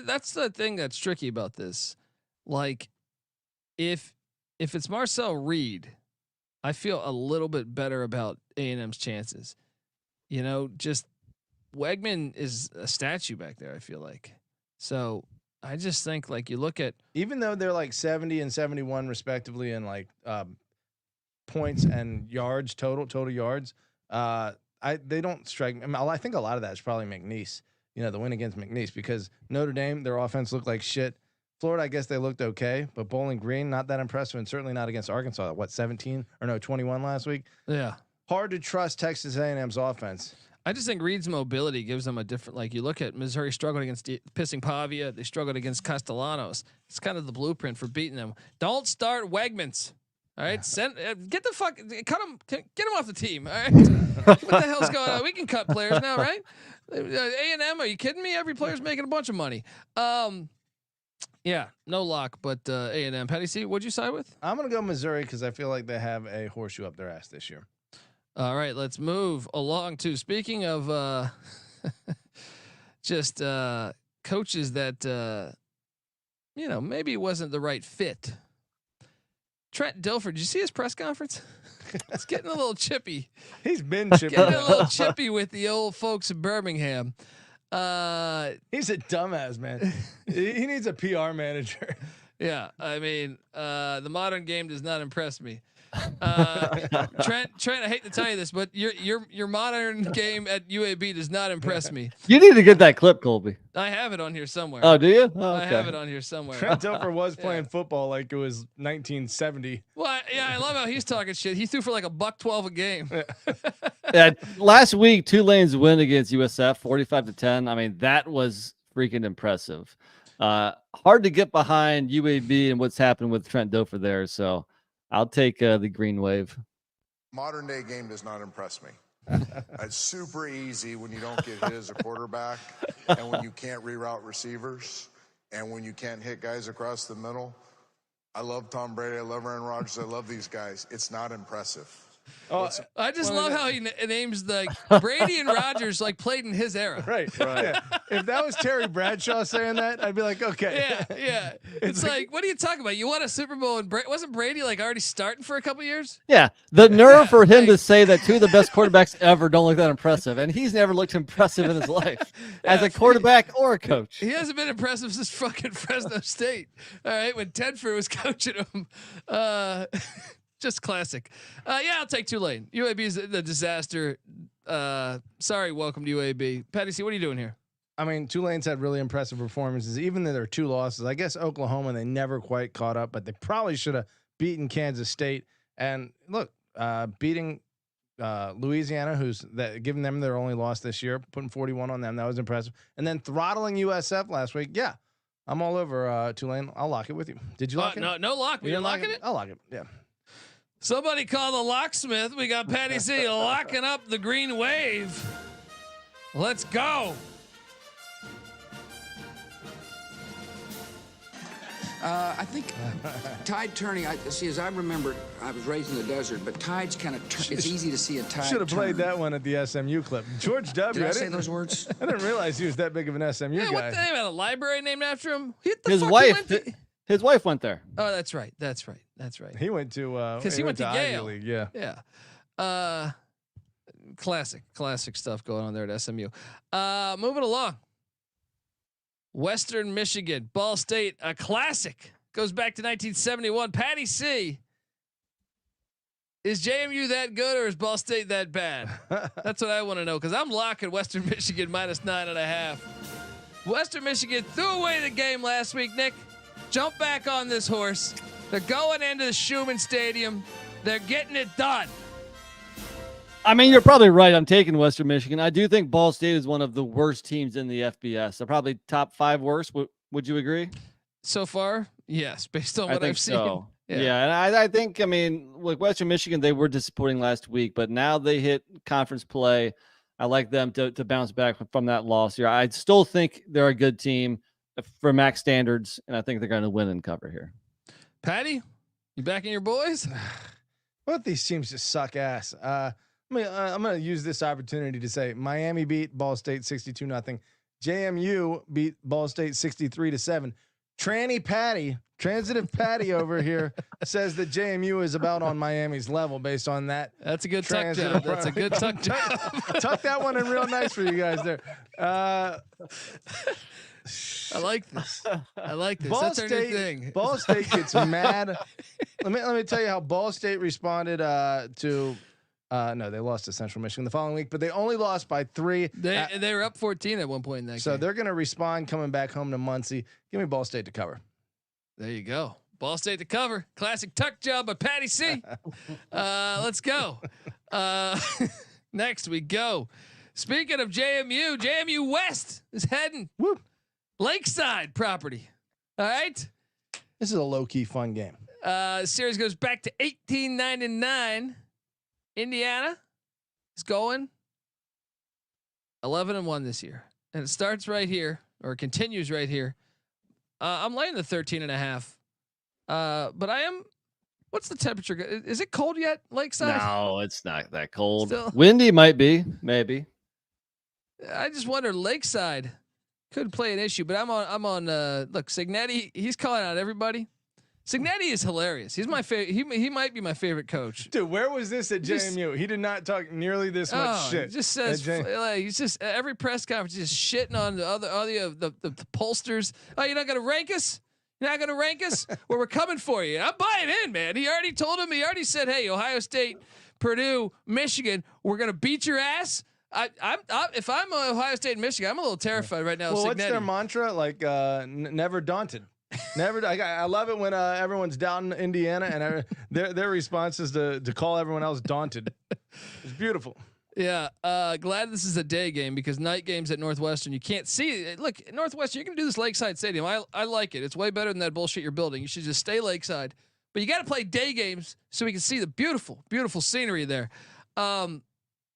that's the thing that's tricky about this. Like, if it's Marcel Reed, I feel a little bit better about A&M's chances. Just Wegman is a statue back there, I feel like. So I just think like you look at, even though they're like 70 and 71 respectively in like points and yards total yards, they don't strike me. I mean, I think a lot of that is probably McNeese. The win against McNeese, because Notre Dame, their offense looked like shit. Florida, I guess they looked okay, but Bowling Green, not that impressive, and certainly not against Arkansas. 21 last week? Yeah. Hard to trust Texas A&M's offense. I just think Reed's mobility gives them a different, like you look at Missouri struggled against Pissing Pavia. They struggled against Castellanos. It's kind of the blueprint for beating them. Don't start Wegmans. All right. Get them off the team. All right. What the hell's going on? We can cut players now, right? A&M, are you kidding me? Every player's making a bunch of money. Yeah, no lock, but A&M. Patty C, what'd you side with? I'm going to go Missouri because I feel like they have a horseshoe up their ass this year. All right, let's move along to, speaking of just coaches that, maybe wasn't the right fit. Trent Dilfer, did you see his press conference? It's getting a little chippy. He's been chippy. Getting a little chippy with the old folks in Birmingham. He's a dumbass, man. He needs a PR manager. Yeah, I mean, the modern game does not impress me. Trent, I hate to tell you this, but your modern game at UAB does not impress me. You need to get that clip, Colby. I have it on here somewhere. Oh, do you? Oh, I have it on here somewhere. Trent Dilfer was playing football like it was 1970. Well, yeah, I love how he's talking shit. He threw for like $112 a game. Yeah, last week Tulane's win against USF, 45-10. I mean, that was freaking impressive. Hard to get behind UAB and what's happened with Trent Dilfer there. So I'll take the green wave. Modern day game does not impress me. It's super easy when you don't get hit as a quarterback, and when you can't reroute receivers, and when you can't hit guys across the middle. I love Tom Brady. I love Aaron Rodgers. I love these guys. It's not impressive. Oh, I just love how he names like Brady and Rodgers like played in his era. Right. Yeah. If that was Terry Bradshaw saying that, I'd be like, okay. Yeah. It's like, what are you talking about? You won a Super Bowl and wasn't Brady like already starting for a couple years? Yeah. The nerve for him to say that two of the best quarterbacks ever don't look that impressive, and he's never looked impressive in his life as a quarterback or a coach. He hasn't been impressive since fucking Fresno State. All right, when Tedford was coaching him. Just classic. Yeah, I'll take Tulane. UAB is the disaster. Sorry, welcome to UAB. Patty C, what are you doing here? I mean, Tulane's had really impressive performances, even though there are 2 losses. I guess Oklahoma, they never quite caught up, but they probably should have beaten Kansas State. And look, beating Louisiana, giving them their only loss this year, putting 41 on them, that was impressive. And then throttling USF last week. Yeah, I'm all over Tulane. I'll lock it with you. Did you lock it? No lock. You're locking it? I'll lock it. Yeah. Somebody call the locksmith. We got Patty C locking up the green wave. Let's go. I think tide turning. As I remember, I was raised in the desert, but tides kind of. It's easy to see a tide. Should have played that one at the SMU clip. George W. Did I say those words? I didn't realize he was that big of an SMU guy. What the name of a library named after him? His wife went there. Oh, that's right. He went to because he went to Yale. Ivy League, yeah. Classic stuff going on there at SMU. Moving along. Western Michigan, Ball State, a classic, goes back to 1971. Patty C, is JMU that good or is Ball State that bad? That's what I want to know, because I'm locking Western Michigan -9.5. Western Michigan threw away the game last week. Nick, jump back on this horse. They're going into the Schumann Stadium. They're getting it done. I mean, you're probably right. I'm taking Western Michigan. I do think Ball State is one of the worst teams in the FBS. They're probably top 5 worst. Would you agree? So far, yes, based on what I've seen. So. Yeah, and I think, I mean, with Western Michigan, they were disappointing last week, but now they hit conference play. I like them to bounce back from that loss here. I still think they're a good team for MAC standards, and I think they're going to win and cover here. Patty, you backing your boys? Both these teams just suck ass. I'm going to use this opportunity to say Miami beat Ball State 62-0. JMU beat Ball State 63-7. Tranny Patty, Transitive Patty over here says that JMU is about on Miami's level based on that. That's a good tuck job. That's a good tuck job. Tuck that one in real nice for you guys there. I like this. I like this. That's our new thing. Ball State gets mad. Let me tell you how Ball State responded to. No, they lost to Central Michigan the following week, but they only lost by 3. They were up 14 at one point in that game. So they're going to respond coming back home to Muncie. Give me Ball State to cover. There you go. Ball State to cover. Classic tuck job by Patty C. Let's go. Next we go. Speaking of JMU West is heading Lakeside property. All right. This is a low-key fun game. Series goes back to 1899. Indiana is going 11-1 this year, and it starts right here or continues right here. I'm laying the 13.5. But I am. What's the temperature? Is it cold yet, Lakeside? No, it's not that cold. Still? Windy might be, maybe. I just wonder. Lakeside could play an issue, but I'm on. Look, Signetti. He's calling out everybody. Signetti is hilarious. He's my favorite. He might be my favorite coach. Dude, where was this at JMU? He did not talk nearly this much shit. He just says he's just every press conference just shitting on the other the pollsters. Oh, you're not gonna rank us? You're not gonna rank us? Well, we're coming for you. I'm buying in, man. He already told him. He already said, hey, Ohio State, Purdue, Michigan, we're gonna beat your ass. If I'm Ohio State and Michigan, I'm a little terrified right now. Well, Signetti. what's their mantra? Like never daunted. Never. I love it when everyone's down in Indiana and their response is to call everyone else daunted. It's beautiful. Yeah. Glad this is a day game because night games at Northwestern you can't see it. Look, Northwestern, you can do this Lakeside Stadium. I like it. It's way better than that bullshit you're building. You should just stay Lakeside. But you got to play day games so we can see the beautiful, beautiful scenery there.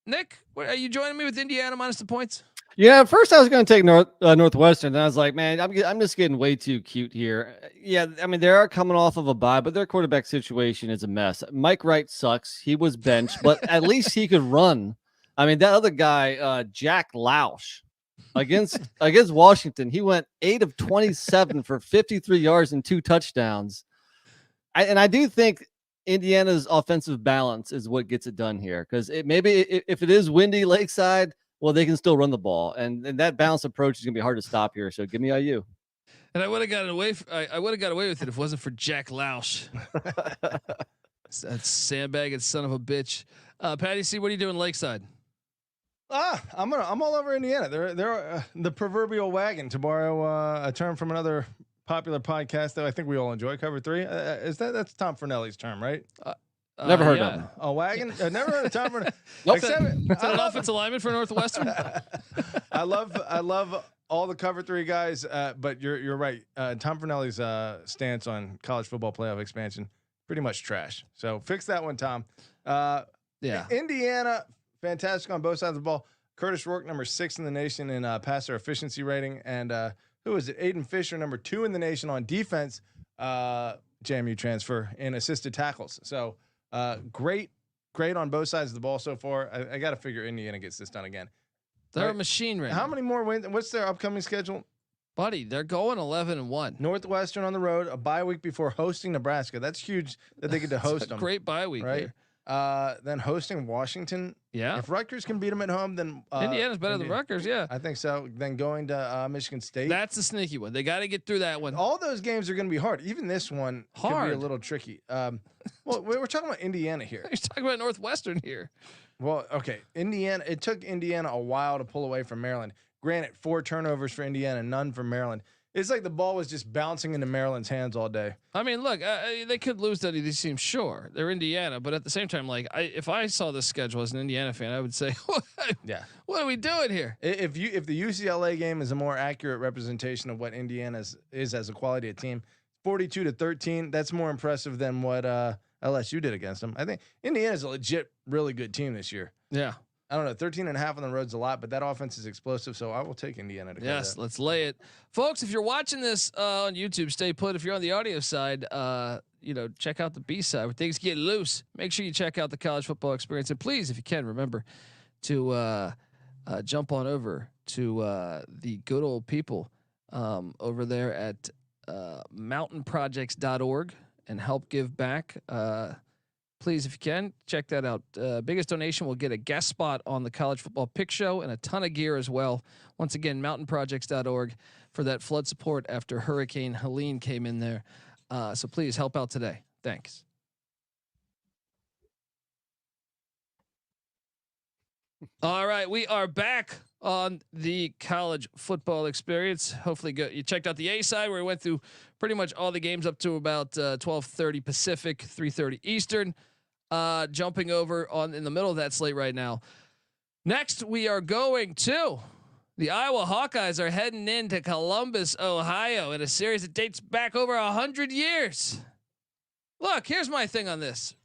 Nick, are you joining me with Indiana minus the points? Yeah, at first I was going to take Northwestern, and I was like, man, I'm just getting way too cute here. Yeah, I mean, they are coming off of a bye, but their quarterback situation is a mess. Mike Wright sucks. He was benched, but at least he could run. I mean, that other guy, Jack Lausch, against Washington, he went 8 of 27 for 53 yards and 2 touchdowns. I do think Indiana's offensive balance is what gets it done here, because maybe if it is windy Lakeside, well, they can still run the ball, and that balanced approach is gonna be hard to stop here. So give me IU. And I would have got away. I would have got away with it if it wasn't for Jack Lausch. That sandbagging son of a bitch. Patty C, what are you doing Lakeside? I'm all over Indiana. They're the proverbial wagon, to borrow a term from another popular podcast that I think we all enjoy. Cover 3. That's Tom Fernelli's term, right? Never heard of him. A wagon? Never heard of Tom Fernelli. Nope. Is that an offensive lineman for Northwestern? I love all the Cover 3 guys, but you're right. Tom Fernelli's stance on college football playoff expansion, pretty much trash. So fix that one, Tom. Yeah. Indiana, fantastic on both sides of the ball. Curtis Rourke, number 6 in the nation in passer efficiency rating, and who is it? Aiden Fisher, number 2 in the nation on defense. JMU transfer in assisted tackles. So. Great on both sides of the ball so far. I got to figure Indiana gets this done again. They're a machine right now. How many more wins? What's their upcoming schedule? Buddy, they're going 11-1. Northwestern on the road, a bye week before hosting Nebraska. That's huge that they get to host them. Great bye week, right? Then hosting Washington. Yeah. If Rutgers can beat them at home, then Indiana's better than Rutgers. Yeah, I think so. Then going to Michigan State. That's the sneaky one. They got to get through that one. All those games are going to be hard. Even this one could be a little tricky. Well, we're talking about Indiana here. You're talking about Northwestern here. Well, okay. Indiana. It took Indiana a while to pull away from Maryland. Granted, 4 turnovers for Indiana, none for Maryland. It's like the ball was just bouncing into Maryland's hands all day. I mean, look, they could lose to these teams. Sure, they're Indiana, but at the same time, like, if I saw this schedule as an Indiana fan, I would say, yeah, what are we doing here? If the UCLA game is a more accurate representation of what Indiana is as a quality of team, 42-13, that's more impressive than what LSU did against them. I think Indiana's a legit, really good team this year. Yeah. I don't know, 13.5 on the road's a lot, but that offense is explosive, so I will take Indiana to Yes, that. Let's lay it. Folks, if you're watching this on YouTube, stay put. If you're on the audio side, check out the B side where things get loose. Make sure you check out the College Football Experience. And please, if you can, remember to jump on over to the good old people over there at mountainprojects.org and help give back. Please, if you can, check that out. Biggest donation will get a guest spot on the College Football Pick Show and a ton of gear as well. Once again, mountainprojects.org for that flood support after Hurricane Helene came in there. So please help out today. Thanks. All right, we are back on the college football experience. Hopefully, you checked out the A side where we went through pretty much all the games up to about 12:30 Pacific, 3:30 Eastern. Jumping over in the middle of that slate right now. Next, we are going to the Iowa Hawkeyes are heading into Columbus, Ohio, in a series that dates back over 100 years. Look, here's my thing on this.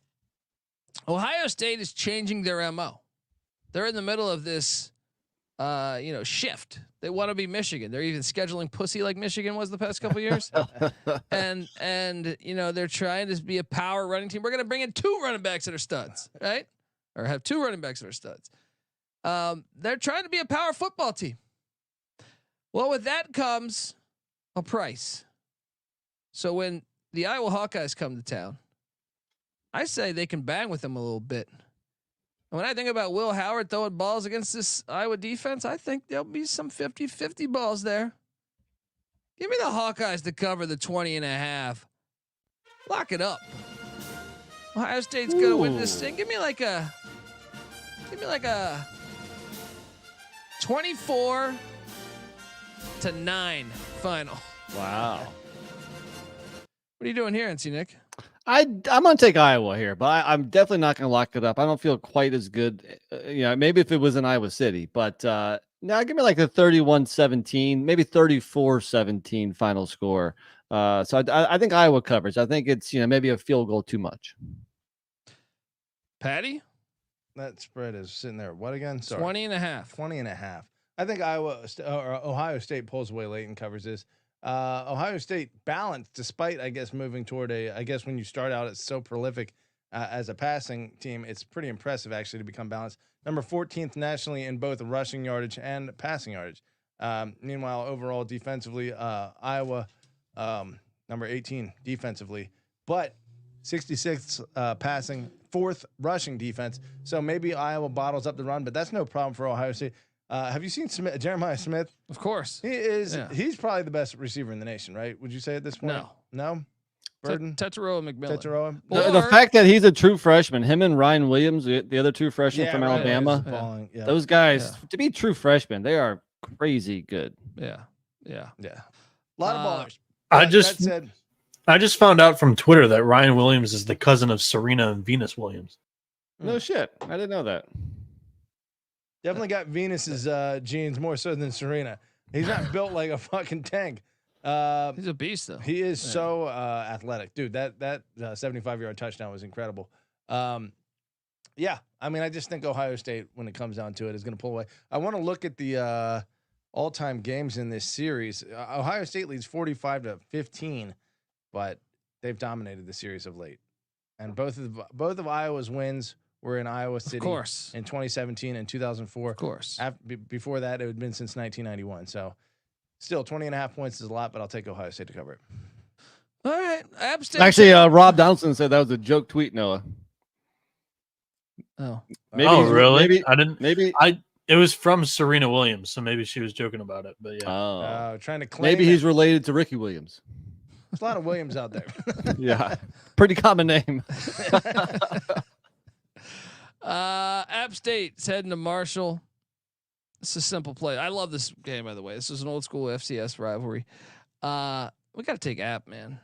Ohio State is changing their MO. They're in the middle of this, shift. They want to be Michigan. They're even scheduling pussy like Michigan was the past couple of years. and they're trying to be a power running team. We're going to bring in 2 running backs that are studs, right? Or have 2 running backs that are studs. They're trying to be a power football team. Well, with that comes a price. So when the Iowa Hawkeyes come to town, I say they can bang with them a little bit. When I think about Will Howard throwing balls against this Iowa defense, I think there'll be some 50-50 balls there. Give me the Hawkeyes to cover the 20.5. Lock it up. Ohio State's gonna win this thing. Give me like a 24-9 final. Wow. What are you doing here, NC Nick? I'm gonna take Iowa here, but I'm definitely not gonna lock it up. I don't feel quite as good. Maybe if it was in Iowa City, but now give me like a 31-17, maybe 34-17 final score. So I think Iowa covers. I think it's maybe a field goal too much. Patty, that spread is sitting there. What again? Sorry. 20.5. 20.5. I think Ohio State pulls away late and covers this. Ohio State balanced despite, I guess, moving toward when you start out, it's so prolific as a passing team. It's pretty impressive actually to become balanced. Number 14th nationally in both rushing yardage and passing yardage. Meanwhile, overall defensively, Iowa, number 18 defensively, but 66th passing, 4th rushing defense. So maybe Iowa bottles up the run, but that's no problem for Ohio State. Have you seen Jeremiah Smith? Of course. He is. Yeah. He's probably the best receiver in the nation, right? Would you say at this point? No. Burden? Tetairoa McMillan. The fact that he's a true freshman, him and Ryan Williams, the other 2 freshmen from Alabama, those guys, to be true freshmen, they are crazy good. Yeah. A lot of ballers. I just found out from Twitter that Ryan Williams is the cousin of Serena and Venus Williams. No shit. I didn't know that. Definitely got Venus's genes more so than Serena. He's not built like a fucking tank. He's a beast, though. He is so athletic, dude. That 75-yard touchdown was incredible. I mean, I just think Ohio State, when it comes down to it, is going to pull away. I want to look at the all-time games in this series. Ohio State leads 45-15, but they've dominated the series of late. And both of Iowa's wins were in Iowa City, of course, in 2017 and 2004. Of course. Before that, it had been since 1991. So still 20.5 points is a lot, but I'll take Ohio State to cover it. All right. App State. Actually, Rob Donaldson said that was a joke tweet, Noah. Oh. Really? I didn't. Maybe it was from Serena Williams, so maybe she was joking about it. But yeah. Trying to claim maybe he's related to Ricky Williams. There's a lot of Williams out there. Yeah. Pretty common name. App State's heading to Marshall. It's a simple play. I love this game, by the way. This is an old school FCS rivalry. We got to take App, man.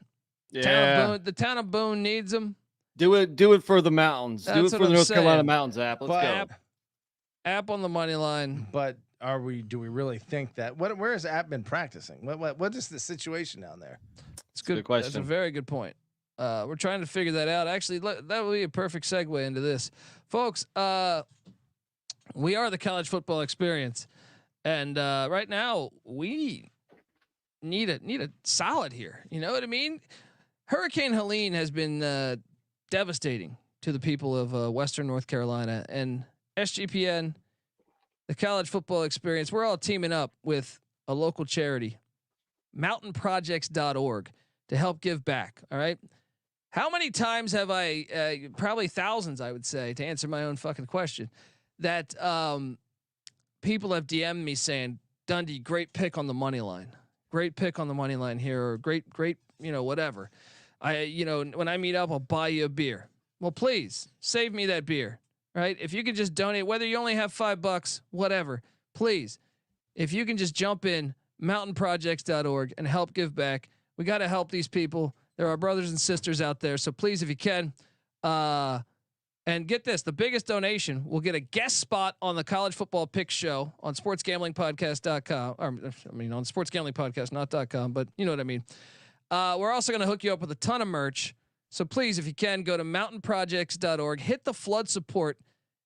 Yeah. The town of Boone needs them. Do it for the mountains. That's do it for the North Carolina mountains, App. Let's go. App on the money line. But do we really think that? Where has App been practicing? What is the situation down there? It's good question. That's a very good point. We're trying to figure that out. Actually, that would be a perfect segue into this, folks. We are the college football experience, and right now we need a solid here. You know what I mean? Hurricane Helene has been devastating to the people of Western North Carolina, and SGPN, the college football experience. We're all teaming up with a local charity, mountainprojects.org to help give back. All right. How many times have I, probably thousands, I would say, to answer my own fucking question, that people have DM'd me saying, Dundee, great pick on the money line. Great pick on the money line here, or great, whatever. When I meet up, I'll buy you a beer. Well, please save me that beer, right? If you could just donate, whether you only have $5, whatever, please. If you can just jump in mountainprojects.org and help give back. We got to help these people. There are brothers and sisters out there. So please, if you can, and get this, the biggest donation will get a guest spot on the College Football Pick Show on sportsgamblingpodcast.com. Or, on sportsgamblingpodcast, not .com, but you know what I mean. We're also going to hook you up with a ton of merch. So please, if you can, go to mountainprojects.org, hit the flood support,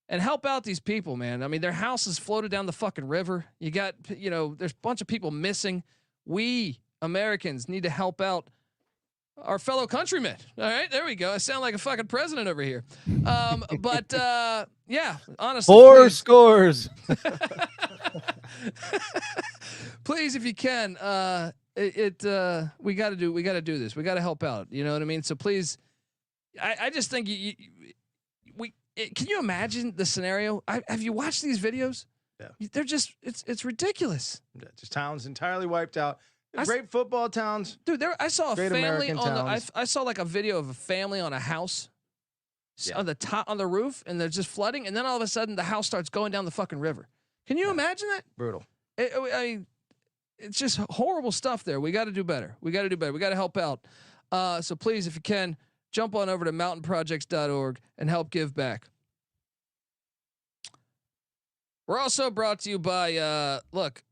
and help out these people, man. I mean, their houses floated down the fucking river. You got, there's a bunch of people missing. We Americans need to help out our fellow countrymen. All right, there we go. I sound like a fucking president over here. Yeah, honestly. Four scores. Please, if you can, we got to do this. We got to help out. You know what I mean? So please, I just think can you imagine the scenario? Have you watched these videos? Yeah. They're just, it's ridiculous. Yeah, just towns entirely wiped out. Great football towns. Dude, I saw a family American on towns. I saw like a video of a family on a house on the roof, and they're just flooding. And then all of a sudden the house starts going down the fucking river. Can you imagine that? Brutal. It's just horrible stuff there. We got to do better. We got to help out. So please, if you can, jump on over to mountainprojects.org and help give back. We're also brought to you by, look,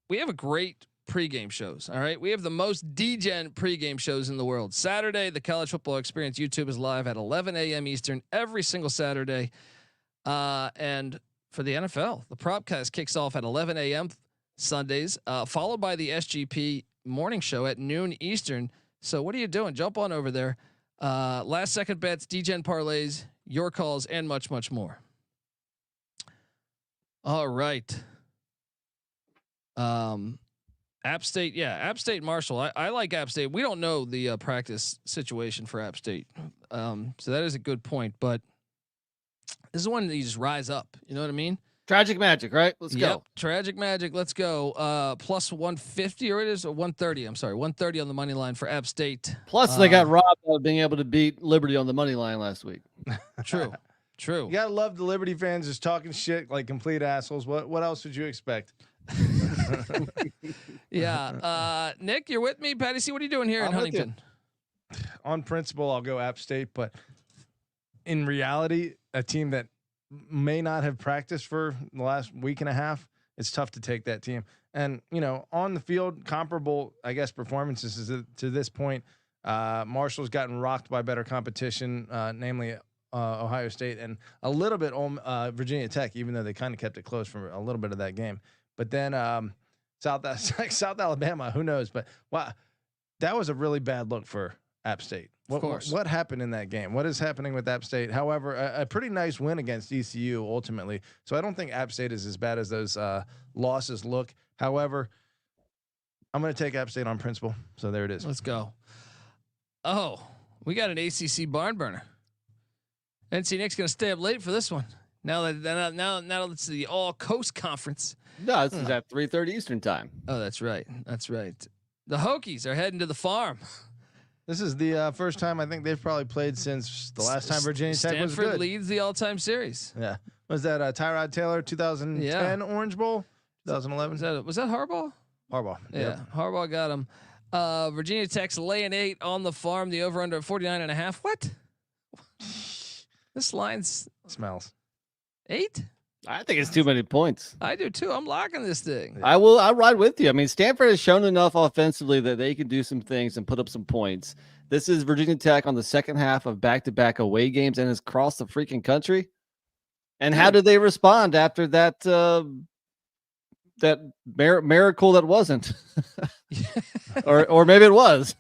we have a great pregame shows. All right. We have the most degen pregame shows in the world. Saturday, the College Football Experience YouTube is live at 11 a.m. Eastern every single Saturday. And for the NFL, the Propcast kicks off at 11 a.m. Sundays, followed by the SGP morning show at noon Eastern. So what are you doing? Jump on over there. Last second bets, degen parlays, your calls, and much, much more. All right. App State. Yeah. App State Marshall. I like App State. We don't know the practice situation for App State. So that is a good point, but this is one that you just rise up. You know what I mean? Tragic magic, right? Let's go. Tragic magic. Let's go. Plus 150, or it is 130. I'm sorry. 130 on the money line for App State. Plus they got robbed of being able to beat Liberty on the money line last week. True. You gotta love the Liberty fans just talking shit like complete assholes. What else would you expect? Yeah. Nick, you're with me. Patty C, what are you doing here in Huntington? On principle, I'll go App State, but in reality, a team that may not have practiced for the last week and a half, it's tough to take that team. And, on the field, comparable, I guess, performances to this point. Marshall's gotten rocked by better competition, namely Ohio State, and a little bit Virginia Tech, even though they kind of kept it close for a little bit of that game. But then South Alabama, who knows? But wow, that was a really bad look for App State. What happened in that game? What is happening with App State? However, a pretty nice win against ECU ultimately. So I don't think App State is as bad as those losses look. However, I'm going to take App State on principle. So there it is. Let's go. Oh, we got an ACC barn burner. NC Nick's going to stay up late for this one. Now it's the All Coast Conference. No, this is at 3:30 Eastern time. Oh, that's right. That's right. The Hokies are heading to the farm. This is the first time I think they've probably played since the last time Virginia Tech was good. Stanford leads the all-time series. Yeah. Was that Tyrod Taylor 2010 Orange Bowl? 2011? Was that Harbaugh? Harbaugh. Yeah. Yep. Harbaugh got him. Virginia Tech's laying 8 on the farm. The over under 49.5. What? This line's smells. 8? I think it's too many points. I do too. I'm locking this thing. I'll ride with you. I mean, Stanford has shown enough offensively that they can do some things and put up some points. This is Virginia Tech on the second half of back-to-back away games and has crossed the freaking country. And how did they respond after that miracle that wasn't? or maybe it was.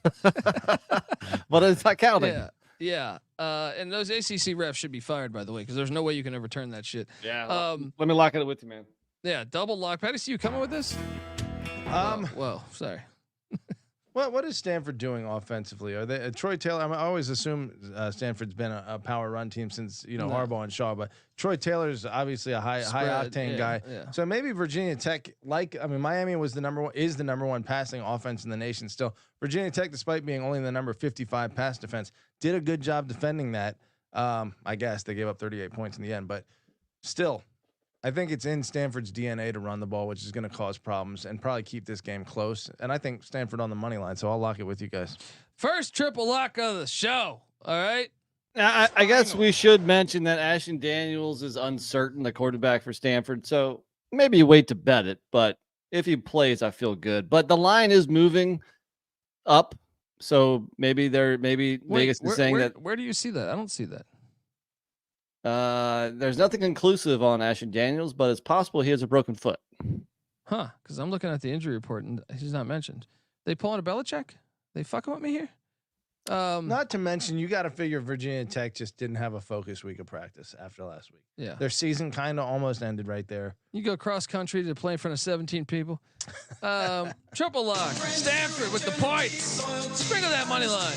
But it's not counting. Yeah. And those ACC refs should be fired, by the way, because there's no way you can overturn that shit. Yeah. Let me lock it with you, man. Yeah. Double lock. Patty, see you coming with this? Whoa. Sorry. What is Stanford doing offensively? Are they Troy Taylor? I always assume Stanford's been a power run team since Harbaugh and Shaw, but Troy Taylor's obviously a high octane guy. Yeah. So maybe Virginia Tech, Miami was the number one passing offense in the nation. Still, Virginia Tech, despite being only the number 55 pass defense, did a good job defending that. I guess they gave up 38 points in the end, but still. I think it's in Stanford's DNA to run the ball, which is going to cause problems and probably keep this game close. And I think Stanford on the money line, so I'll lock it with you guys. First triple lock of the show. All right. Now, I guess we should mention that Ashton Daniels is uncertain, the quarterback for Stanford. So maybe you wait to bet it, but if he plays, I feel good. But the line is moving up, so maybe Vegas is saying that. Where do you see that? I don't see that. There's nothing conclusive on Ashton Daniels, but it's possible he has a broken foot. Huh? Because I'm looking at the injury report and he's not mentioned. They pulling a Belichick? They fucking with me here? Not to mention, you got to figure Virginia Tech just didn't have a focus week of practice after last week. Yeah, their season kind of almost ended right there. You go cross country to play in front of 17 people. Triple lock, Stanford with the points. Sprinkle that money line.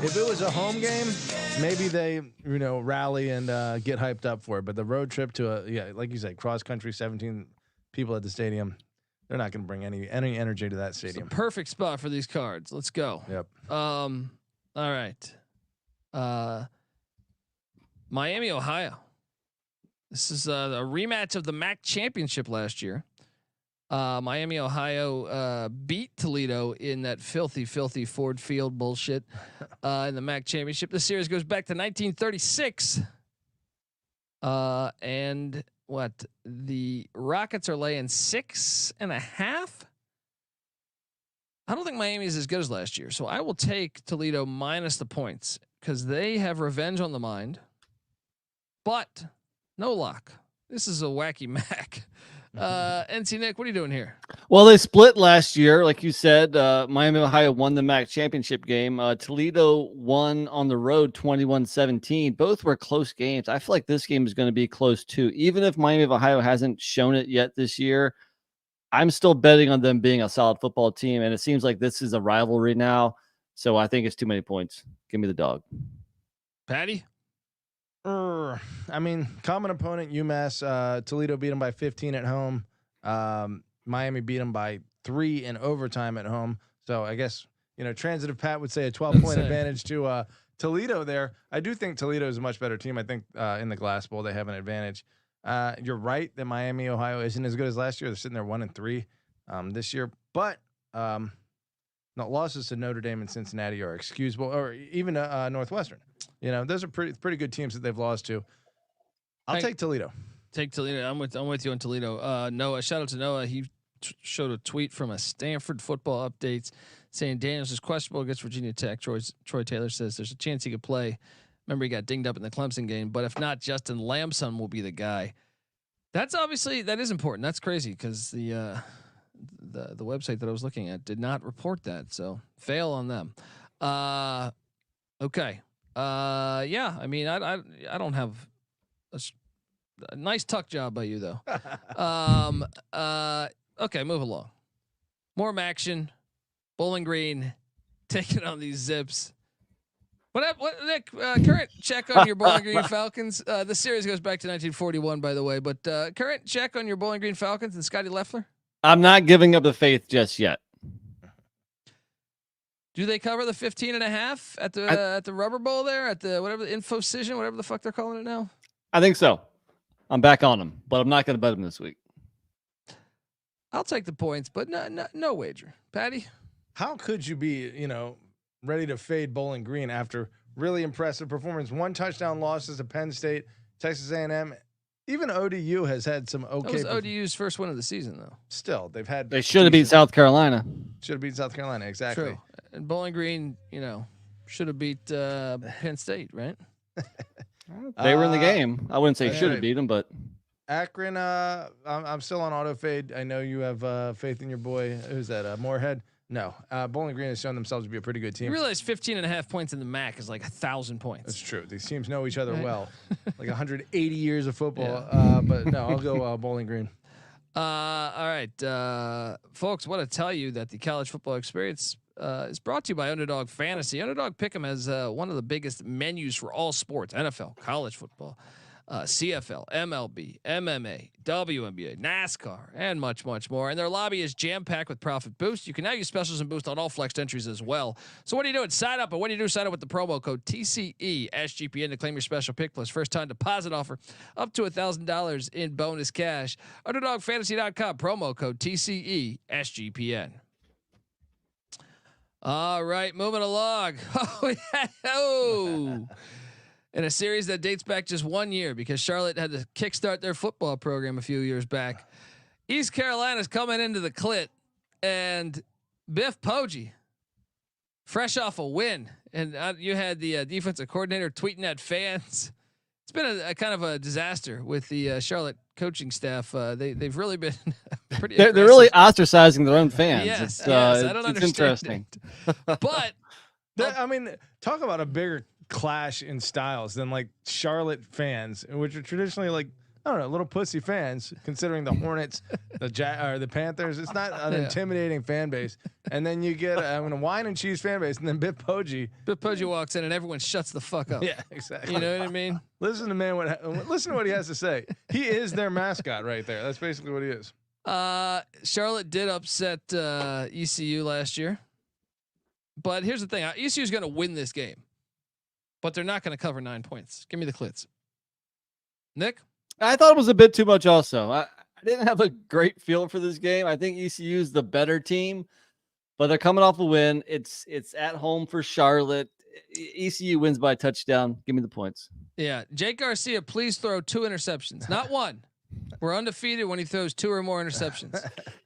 If it was a home game, maybe they rally and get hyped up for it. But the road trip to like you said, cross country, 17 people at the stadium. They're not going to bring any energy to that stadium. Perfect spot for these cards. Let's go. Yep. All right. Miami, Ohio. This is a rematch of the MAC championship last year. Miami, Ohio beat Toledo in that filthy Ford Field bullshit in the MAC championship. The series goes back to 1936. And what the Rockets are laying 6.5. I don't think Miami is as good as last year, so I will take Toledo minus the points because they have revenge on the mind. But no lock. This is a wacky MAC. NC Nick, what are you doing here? Well, they split last year, like you said. Miami, Ohio won the MAC championship game. Toledo won on the road 21-17. Both were close games. I feel like this game is going to be close too. Even if Miami of Ohio hasn't shown it yet this year, I'm still betting on them being a solid football team. And it seems like this is a rivalry now. So I think it's too many points. Give me the dog. Patty? I mean, common opponent UMass. Toledo beat them by 15 at home. Miami beat them by 3 in overtime at home. So I guess transitive Pat would say a 12-point advantage to Toledo there. I do think Toledo is a much better team. I think in the Glass Bowl they have an advantage. You're right that Miami, Ohio isn't as good as last year. They're sitting there 1-3 this year, but no losses to Notre Dame and Cincinnati are excusable, or even Northwestern. Those are pretty good teams that they've lost to. I'll take Toledo. Take Toledo. I'm with you on Toledo. Noah, shout out to Noah. He showed a tweet from a Stanford football updates saying Daniels is questionable against Virginia Tech. Troy Taylor says there's a chance he could play. Remember, he got dinged up in the Clemson game, but if not, Justin Lamson will be the guy. That is important. That's crazy because the website that I was looking at did not report that, so fail on them. Okay. Yeah. I mean, I don't have a nice tuck job by you though. Okay, move along. More action. Bowling Green taking on these Zips. What Nick? Current check on your Bowling Green Falcons. The series goes back to 1941, by the way. But current check on your Bowling Green Falcons and Scotty Leffler. I'm not giving up the faith just yet. Do they cover the 15.5 at the Rubber Bowl there at the whatever the Infocision, whatever the fuck they're calling it now? I think so. I'm back on them, but I'm not going to bet them this week. I'll take the points, but no wager. Patty, how could you be ready to fade Bowling Green after really impressive performance? 1 touchdown losses to Penn State, Texas A&M. Even ODU has had some okay. That was ODU's first win of the season, though. Still, they should have beat South Carolina. Should have beat South Carolina, exactly. True. And Bowling Green, should have beat Penn State, right? They were in the game. I wouldn't say should have beat them, but Akron. I'm still on auto fade. I know you have faith in your boy. Who's that? Moorhead. No, Bowling Green has shown themselves to be a pretty good team. You realize 15.5 points in the MAC is like 1,000 points. That's true. These teams know each other well, like 180 years of football. Yeah. But no, I'll go Bowling Green. All right, folks, want to tell you that the college football experience is brought to you by Underdog Fantasy. Underdog Pick'em has one of the biggest menus for all sports: NFL, college football, CFL, MLB, MMA, WNBA, NASCAR, and much, much more. And their lobby is jam-packed with Profit Boost. You can now use specials and boost on all flexed entries as well. So what are you doing? Sign up. And when you do, sign up with the promo code TCESGPN to claim your special pick plus first-time deposit offer up to $1,000 in bonus cash. UnderdogFantasy.com, promo code TCESGPN. All right, moving along. Oh. In a series that dates back just 1 year because Charlotte had to kickstart their football program a few years back. East Carolina's coming into the clit, and Biff Poggi, fresh off a win, and you had the defensive coordinator tweeting at fans. It's been a kind of a disaster with the Charlotte coaching staff. They've really been pretty. They're really ostracizing their own fans. Yes, yes, I don't understand. It's interesting. But I mean, talk about a bigger clash in styles than like Charlotte fans, which are traditionally like, I don't know, little pussy fans, considering the Hornets, the Panthers. It's not an intimidating fan base. And then you get a wine and cheese fan base, and then Biff Poggi walks in and everyone shuts the fuck up. Yeah, exactly. You know what I mean? Listen to what he has to say. He is their mascot right there. That's basically what he is. Charlotte did upset ECU last year, but here's the thing: ECU is going to win this game, but they're not going to cover 9 points. Give me the Clits. Nick? I thought it was a bit too much also. I didn't have a great feel for this game. I think ECU is the better team, but they're coming off a win. It's at home for Charlotte. ECU wins by a touchdown. Give me the points. Yeah. Jake Garcia, please throw 2 interceptions, not 1. We're undefeated when he throws 2 or more interceptions.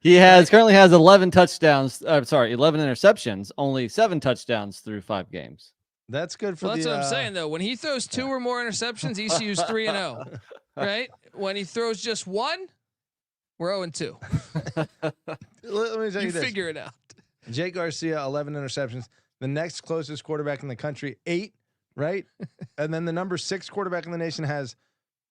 He currently has 11 touchdowns. 11 interceptions, only 7 touchdowns through 5 games. That's good for that's what I'm saying though. When he throws 2 or more interceptions, ECU's 3-0. Right? When he throws just 1, we're 0-2. Let me tell you this. Figure it out. Jake Garcia, 11 interceptions. The next closest quarterback in the country, 8, right? And then the number 6 quarterback in the nation has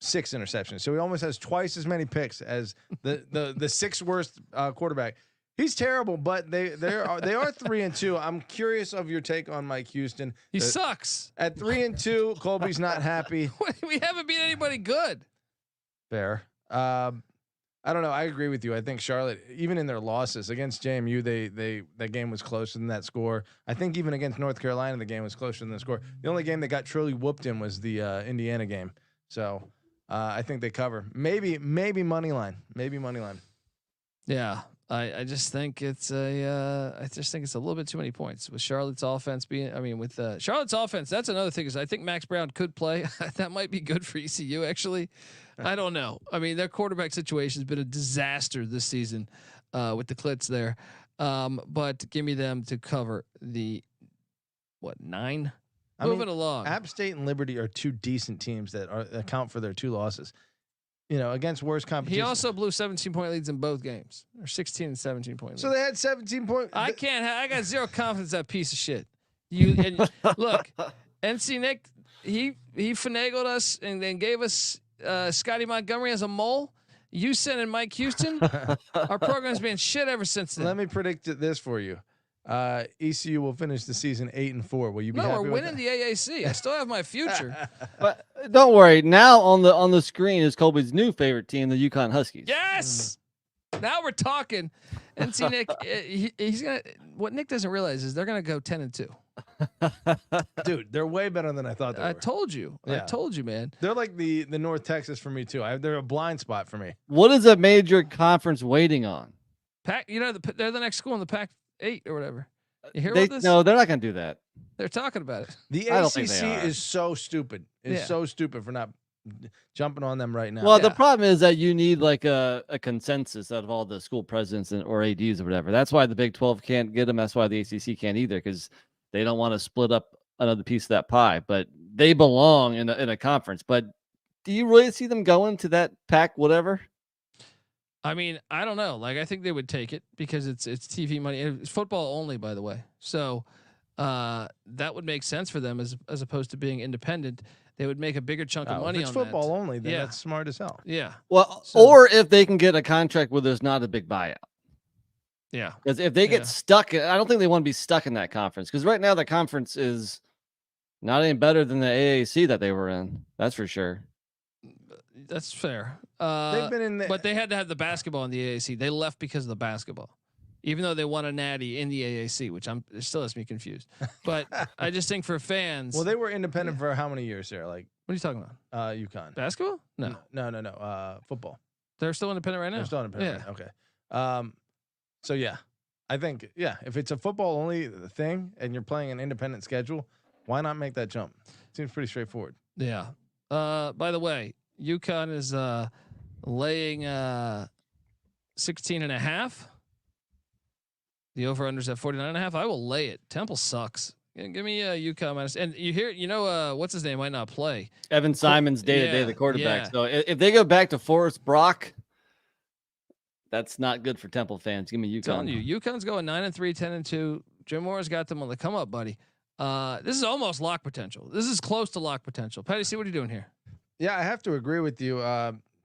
6 interceptions. So he almost has twice as many picks as the 6th worst quarterback. He's terrible, but they are 3-2. I'm curious of your take on Mike Houston. He sucks. At 3-2, Colby's not happy. We haven't beat anybody good. Fair. I don't know. I agree with you. I think Charlotte, even in their losses against JMU, that game was closer than that score. I think even against North Carolina, the game was closer than the score. The only game that got truly whooped in was the Indiana game. So I think they cover. Maybe money line. Maybe money line. Yeah. I just think it's a little bit too many points with Charlotte's offense being. I mean, with Charlotte's offense, that's another thing. Is I think Max Brown could play. That might be good for ECU. Actually, I don't know. I mean, their quarterback situation has been a disaster this season with the Clits there. But give me them to cover the 9. Moving along. App State and Liberty are 2 decent teams that account for their 2 losses. You know, against worse competition. He also blew 17-point leads in both games, or 16 and 17-point leads. So they had 17 points. I got zero confidence in that piece of shit. Look, NC Nick, he finagled us and then gave us Scotty Montgomery as a mole. You sent in Mike Houston. Our program's been shit ever since then. Let me predict this for you. ECU will finish the season 8-4. Will you be happy we're with winning the AAC. I still have my future. But don't worry. Now on the screen is Colby's new favorite team, the UConn Huskies. Yes. Now we're talking. NC Nick, he's gonna. What Nick doesn't realize is they're gonna go 10-2. Dude, they're way better than I thought they were. I told you. Yeah. I told you, man. They're like the North Texas for me too. They're a blind spot for me. What is a major conference waiting on? They're the next school in the Pac-8 or whatever. You hear about this? No, they're not going to do that. They're talking about it. The ACC is so stupid. So stupid for not jumping on them right now. Well, the problem is that you need like a consensus out of all the school presidents or ADs or whatever. That's why the Big 12 can't get them. That's why the ACC can't either, because they don't want to split up another piece of that pie. But they belong in a conference. But do you really see them going to that Pac whatever? I mean, I don't know. Like, I think they would take it because it's TV money. It's football only, by the way. So that would make sense for them as opposed to being independent. they would make a bigger chunk of money if it's on football that. only, then Yeah. that's smart as hell. Yeah. Well, So- or if they can get a contract where there's not a big buyout. Yeah. Because if they get stuck, I don't think they want to be stuck in that conference. Because right now the conference is not any better than the AAC that they were in. That's for sure. That's fair. They've been in the, But they had to have the basketball in the AAC. They left because of the basketball, even though they won a natty in the AAC, which it still has me confused. But I just think for fans. well, they were independent for how many years there? Like, what are you talking about? UConn. Basketball? No. No. Football. They're still independent right now. They're still independent. Yeah. Okay. So yeah, I think if it's a football only thing and you're playing an independent schedule, why not make that jump? Seems pretty straightforward. Yeah. By the way, UConn is laying 16.5. The over/under's at 49.5. I will lay it. Temple sucks. Give me UConn minus. And what's his name might not play. Evan Simon's day-to-day, the quarterback. Yeah. So if they go back to Forrest Brock, that's not good for Temple fans. Give me UConn. Telling you, UConn's going 9-3, 10-2. Jim Moore's got them on the come up, buddy. This is almost lock potential. This is close to lock potential. Patty C, what are you doing here? Yeah, I have to agree with you.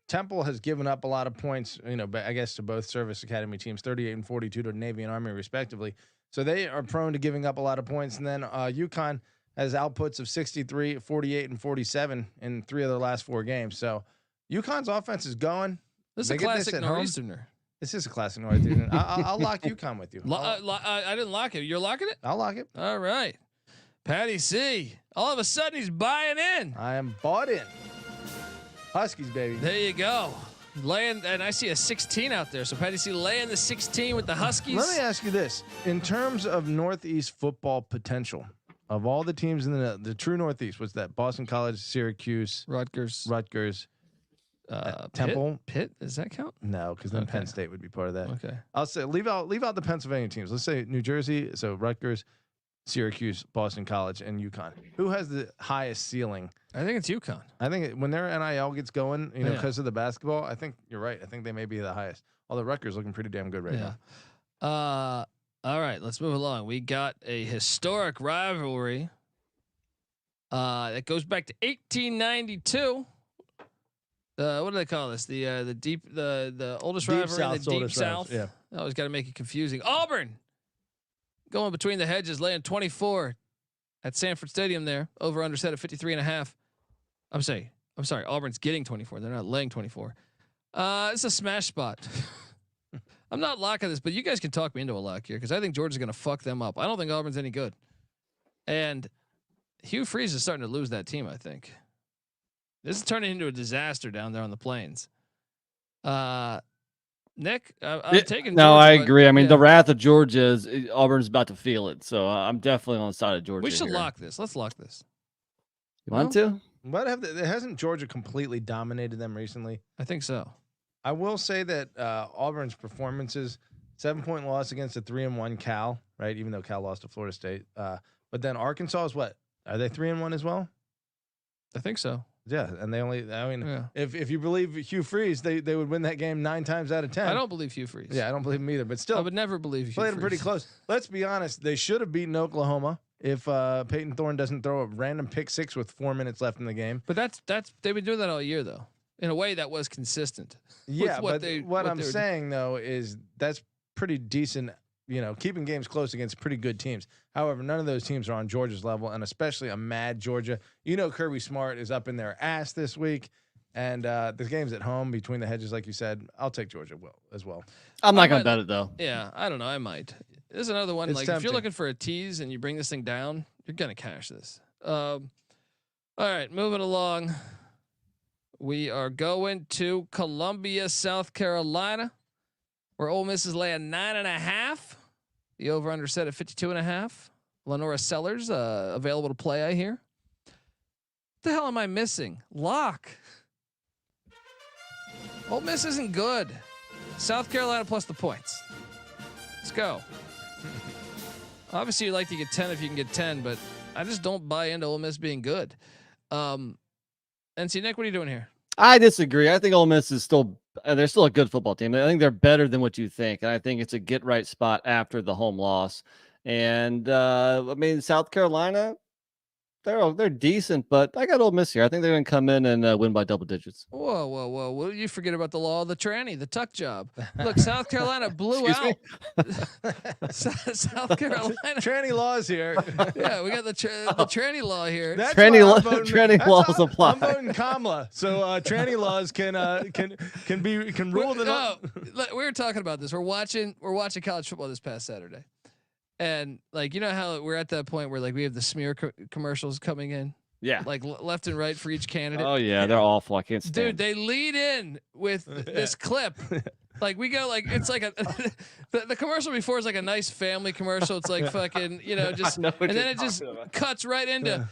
Temple has given up a lot of points, I guess to both service academy teams, 38 and 42 to Navy and Army respectively. So they are prone to giving up a lot of points. And then UConn has outputs of 63, 48, and 47 in 3 of their last 4 games. So UConn's offense is going. This is a classic Northeasterner. This is a classic Northeastern. I'll lock UConn with you. I didn't lock it. You're locking it? I'll lock it. All right. Patty C. All of a sudden, he's buying in. I am bought in. Huskies, baby. There you go. Laying, and I see a 16 out there. So Patty C laying the 16 with the Huskies. Let me ask you this: in terms of Northeast football potential, of all the teams in the true Northeast, what's that? Boston College, Syracuse, Rutgers, Temple, Pitt. Does that count? No, because then Penn State would be part of that. Okay. I'll say leave out the Pennsylvania teams. Let's say New Jersey, so Rutgers, Syracuse, Boston College, and UConn. Who has the highest ceiling? I think it's UConn. I think when their NIL gets going, because of the basketball, I think you're right. I think they may be the highest. Although Rutgers looking pretty damn good right now. All right, let's move along. We got a historic rivalry that goes back to 1892. What do they call this? The oldest Deep rivalry in the Deep oldest South. rivals, I always got to make it confusing. Auburn going between the hedges, laying 24 at Sanford Stadium there. Over under set at 53.5. I'm sorry. Auburn's getting 24. They're not laying 24. It's a smash spot. I'm not locking this, but you guys can talk me into a lock here because I think Georgia's going to fuck them up. I don't think Auburn's any good. And Hugh Freeze is starting to lose that team, I think. This is turning into a disaster down there on the plains. Nick, I'm taking. No, Georgia, I agree. I mean, the wrath of Georgia is Auburn's about to feel it. So I'm definitely on the side of Georgia. We should here. lock this. Let's lock this. You want to? What hasn't Georgia completely dominated them recently? I think so. I will say that Auburn's performances, 7-point loss against a 3-1 Cal, right? Even though Cal lost to Florida State. But then Arkansas is what? Are they 3-1 as well? I think so. Yeah, and if you believe Hugh Freeze, they would win that game 9 times out of 10. I don't believe Hugh Freeze. Yeah, I don't believe him either. But still, I would never believe Hugh played them pretty Freeze. close. Let's be honest; they should have beaten Oklahoma if Peyton Thorne doesn't throw a random pick 6 with 4 minutes left in the game. But that's they've been doing that all year though. In a way, that was consistent. Yeah, but what I'm saying though is that's pretty decent. Keeping games close against pretty good teams. However, none of those teams are on Georgia's level, and especially a mad Georgia. Kirby Smart is up in their ass this week, and the game's at home between the hedges, like you said. I'll take Georgia as well. I'm not going to bet it though. Yeah, I don't know. I might. This is another one. It's If tempting. you're looking for a tease and you bring this thing down, you're gonna cash this. All right, moving along. We are going to Columbia, South Carolina, where Ole Miss is laying 9.5. The over/under set at 52.5. Lenora Sellers available to play. I hear. What the hell am I missing? Lock. Ole Miss isn't good. South Carolina plus the points. Let's go. Obviously, you'd like to get 10 if you can get 10, but I just don't buy into Ole Miss being good. NC Nick, what are you doing here? I disagree. I think Ole Miss is they're still a good football team. I think they're better than what you think. And I think it's a get right spot after the home loss. And South Carolina, they're decent, but I got Ole Miss here. I think they're going to come in and win by double digits. Whoa. Well, you forget about the law of the tranny, the tuck job. Look, South Carolina blew out. South Carolina. Tranny laws here. Yeah, we got the tranny law here. That's tranny laws apply. I'm voting Kamala, so tranny laws can rule the. We were talking about this. We're watching college football this past Saturday, and like, you know how we're at that point where like we have the smear commercials coming in. Yeah, like left and right for each candidate. Oh yeah, they're awful. I can't stand. Dude, they lead in with this clip. Like we go like it's like the commercial before is like a nice family commercial. It's like fucking, just and then it just cuts right into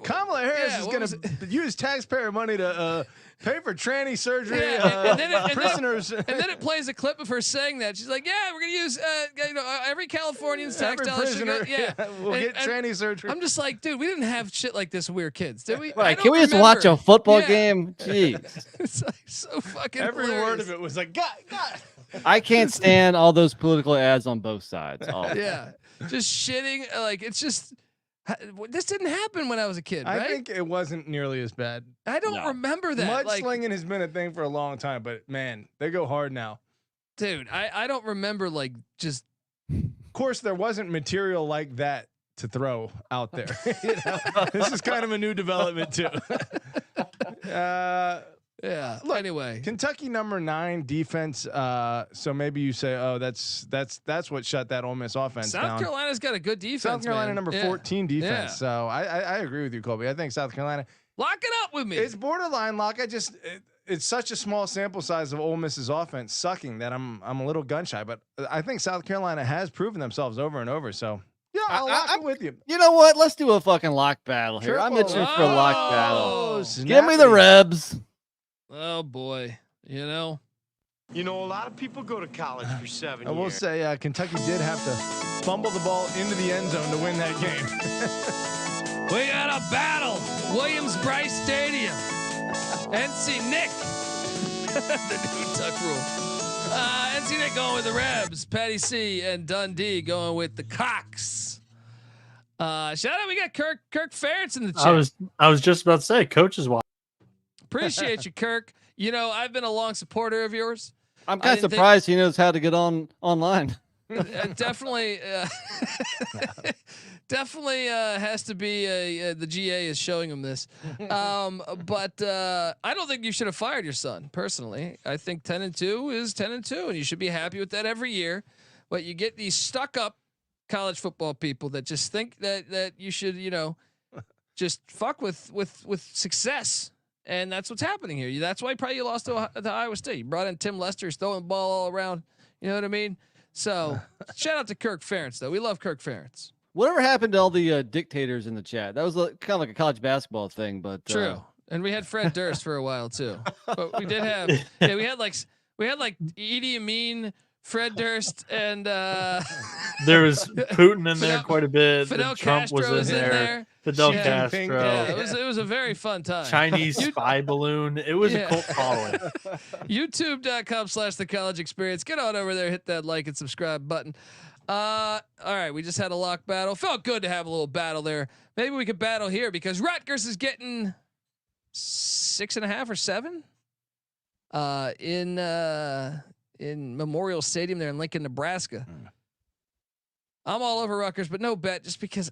Kamala Harris is going to use taxpayer money to pay for tranny surgery. Prisoners. And then it plays a clip of her saying that. She's like, "Yeah, we're going to use every Californian's tax dollars. We'll get tranny surgery." I'm just like, dude, we didn't have shit like this when we were kids, did we? Right? Can we just watch a football game? Jeez, it's like so fucking. Every hilarious. word of it was like, God. I can't stand all those political ads on both sides. Yeah, just shitting. Like it's just. This didn't happen when I was a kid, right? I think it wasn't nearly as bad. I don't remember that. Mudslinging has been a thing for a long time, but man, they go hard now. Dude, I don't remember like just. Of course, there wasn't material like that to throw out there. This is kind of a new development too. Yeah. Look, anyway, Kentucky #9 defense. So maybe you say, oh, that's what shut that Ole Miss offense down. South Carolina's got a good defense. South Carolina man. #14 defense. Yeah. So I agree with you, Colby. I think South Carolina. Lock it up with me. It's borderline lock. It's such a small sample size of Ole Miss's offense sucking that I'm a little gun shy. But I think South Carolina has proven themselves over and over. So yeah, I'll lock it with you. You know what? Let's do a fucking lock battle here. I'm itching for a lock battle. Snappy. Give me the Rebs. Oh boy, You know, a lot of people go to college for 7 years. I will say Kentucky did have to fumble the ball into the end zone to win that game. We got a battle. Williams-Brice Stadium. NC Nick. The new tuck rule. NC Nick going with the Rebs. Patty C and Dundee going with the Cox. Shout out, we got Kirk Ferentz in the chat. I was just about to say, coach is watching. Appreciate you, Kirk. You know, I've been a long supporter of yours. I'm kind of surprised he knows how to get online. Definitely has to be the GA is showing him this. But I don't think you should have fired your son personally. I think 10-2 is 10-2, and you should be happy with that every year. But you get these stuck up college football people that just think that you should, just fuck with success. And that's what's happening here. That's why probably you lost to Iowa State. You brought in Tim Lester, throwing the ball all around. You know what I mean? So shout out to Kirk Ferentz, though. We love Kirk Ferentz. Whatever happened to all the dictators in the chat? That was kind of like a college basketball thing, but true. And we had Fred Durst for a while too. But we did have we had like Idi Amin, Fred Durst, and there was Putin in there quite a bit. Fidel Trump Castro was in there. Fidel Castro. Yeah, it was a very fun time. Chinese spy balloon. It was a cult following. YouTube.com/The College Experience. Get on over there, hit that like and subscribe button. All right, we just had a lock battle. Felt good to have a little battle there. Maybe we could battle here because Rutgers is getting 6.5 or 7 in Memorial Stadium there in Lincoln, Nebraska. I'm all over Rutgers, but no bet just because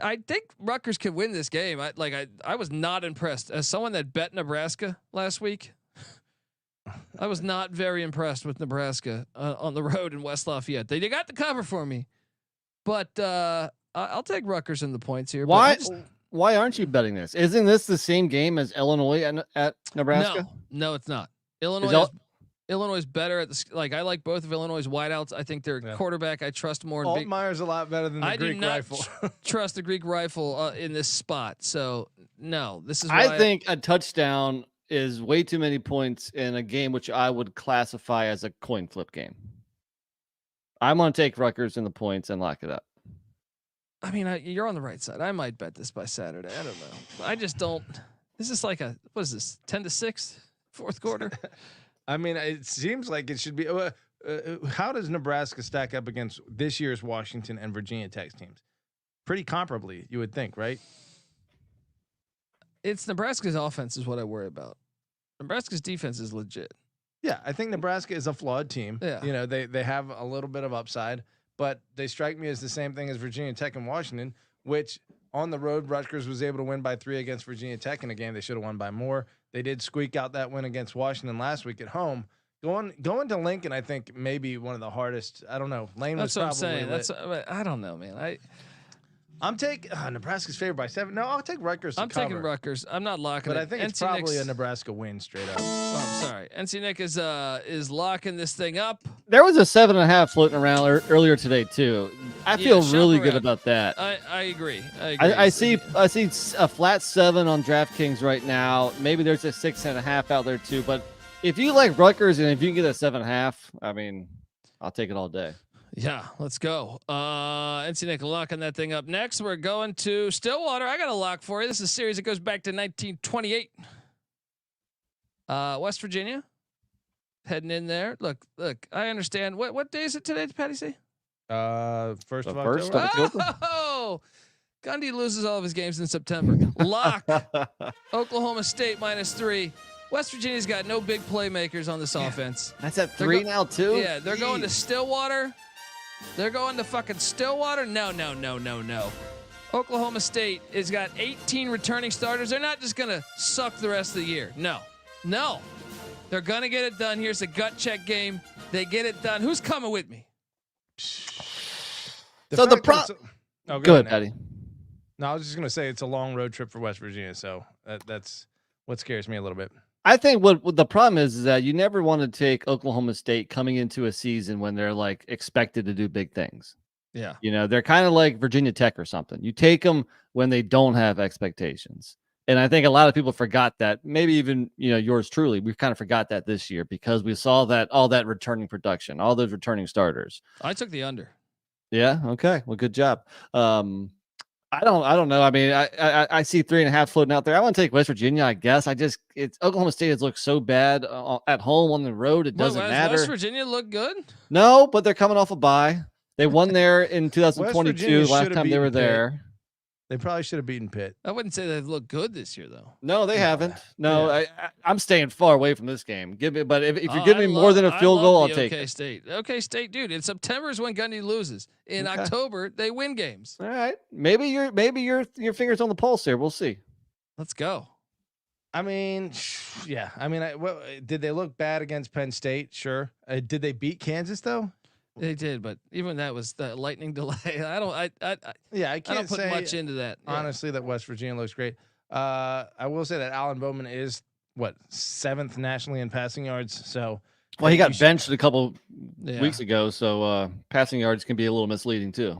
I think Rutgers could win this game. I was not impressed as someone that bet Nebraska last week. I was not very impressed with Nebraska on the road in West Lafayette. They got the cover for me, but I'll take Rutgers in the points here. Why aren't you betting this? Isn't this the same game as Illinois at Nebraska? No, it's not. Illinois is better at the I like both of Illinois' wideouts. I think their quarterback I trust more. Altmaier's a lot better than the Greek rifle. Trust the Greek rifle in this spot. So no, this is. I think a touchdown is way too many points in a game which I would classify as a coin flip game. I'm going to take Rutgers in the points and lock it up. I mean, you're on the right side. I might bet this by Saturday. I don't know. I just don't. This is like what is this? 10-6, fourth quarter. I mean, it seems like it should be. how does Nebraska stack up against this year's Washington and Virginia Tech teams? Pretty comparably, you would think, right? It's Nebraska's offense is what I worry about. Nebraska's defense is legit. Yeah, I think Nebraska is a flawed team. Yeah. You know, they have a little bit of upside, but they strike me as the same thing as Virginia Tech and Washington, which on the road, Rutgers was able to win by 3 against Virginia Tech in a game they should have won by more. They did squeak out that win against Washington last week at home. Going to Lincoln, I think maybe one of the hardest. I don't know. Lane That's was what I'm probably. saying. I don't know, man. I'm taking Nebraska's favored by 7. No, I'll take Rutgers. I'm taking Rutgers. I'm not locking but it. I think it's NC probably Nick's, a Nebraska win straight up. Oh, I'm sorry. NC Nick is locking this thing up. There was a 7.5 floating around earlier today too. I feel really good about that. I agree. I see a flat 7 on DraftKings right now. Maybe there's a 6.5 out there too. But if you like Rutgers and if you can get a 7.5, I mean, I'll take it all day. Yeah, let's go. NC Nick locking that thing up. Next, we're going to Stillwater. I got a lock for you. This is a series that goes back to 1928. West Virginia heading in there. Look. I understand. What day is it today, Patty C? First of October. Oh, Gundy loses all of his games in September. Lock. Oklahoma State -3. West Virginia's got no big playmakers on this offense. That's at 3 now too. Yeah, they're going to Stillwater. They're going to fucking Stillwater. No. Oklahoma State has got 18 returning starters. They're not just gonna suck the rest of the year. No. They're gonna get it done. Here's a gut check game. They get it done. Who's coming with me? Go ahead, Patty. No, I was just gonna say it's a long road trip for West Virginia, so that's what scares me a little bit. I think what the problem is that you never want to take Oklahoma State coming into a season when they're like expected to do big things. Yeah. You know, they're kind of like Virginia Tech or something. You take them when they don't have expectations. And I think a lot of people forgot that. Maybe even, yours truly, we kind of forgot that this year because we saw that all that returning production, all those returning starters. I took the under. Yeah. Okay. Well, good job. I don't know. I mean, I see 3.5 floating out there. I want to take West Virginia, I guess. It's Oklahoma State has looked so bad at home on the road. It doesn't matter. West Virginia look good? No, but they're coming off a bye. They won there in 2022 last time they were there. They probably should have beaten Pitt. I wouldn't say they've looked good this year, though. No, they haven't. No, Yeah. I'm staying far away from this game. But if you're giving me more than a field goal, I'll take it. OK State, dude. In September is when Gundy loses. In October, they win games. All right, maybe your fingers on the pulse here. We'll see. Let's go. I mean, yeah. I mean, did they look bad against Penn State? Sure. Did they beat Kansas though? They did, but even that was the lightning delay. I can't put much into that. Honestly, that West Virginia looks great. I will say that Alan Bowman is 7th nationally in passing yards. So, well, he got benched a couple weeks ago, so passing yards can be a little misleading too.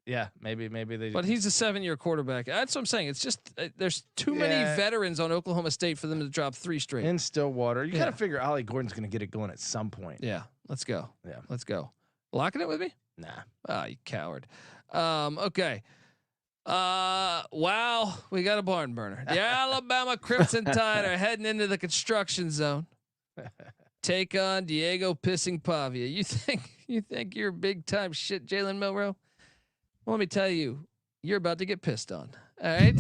Yeah, maybe they. But he's a 7-year quarterback. That's what I'm saying. It's just there's too many veterans on Oklahoma State for them to drop 3 straight in Stillwater. You got to figure Ollie Gordon's going to get it going at some point. Yeah, let's go. Yeah, let's go. Locking it with me? Nah. Ah, you coward. Okay. Wow, we got a barn burner. The Alabama Crimson Tide are heading into the construction zone. Take on Diego Pissing Pavia. You think you're big time shit, Jalen Milroe? Well, let me tell you, you're about to get pissed on. All right,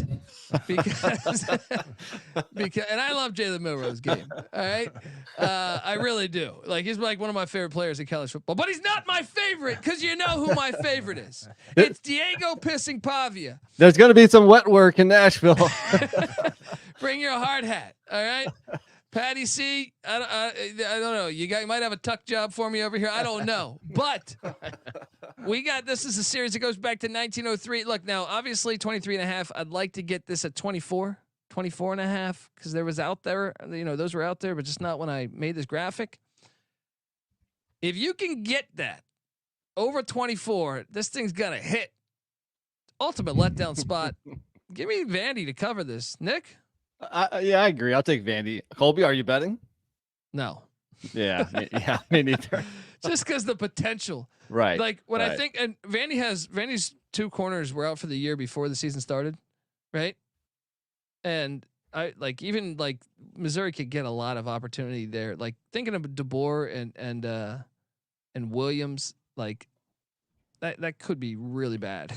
because and I love Jalen Milroe's game. All right, I really do. Like he's like one of my favorite players in college football, but he's not my favorite because you know who my favorite is. It's Diego Pissing Pavia. There's going to be some wet work in Nashville. Bring your hard hat. All right. Patty C, I don't know. You might have a tuck job for me over here. I don't know. But we got this is a series that goes back to 1903. Look, now, obviously 23.5. I'd like to get this at 24 and a half because there was out there. Those were out there, but just not when I made this graphic. If you can get that over 24, this thing's going to hit. Ultimate letdown spot. Give me Vandy to cover this. Nick? Yeah, I agree. I'll take Vandy. Colby, are you betting? No. Yeah, me neither. Just because the potential, right? Like when I think, and Vandy's 2 corners were out for the year before the season started, right? And I even Missouri could get a lot of opportunity there. Like thinking of DeBoer and and Williams, like that could be really bad.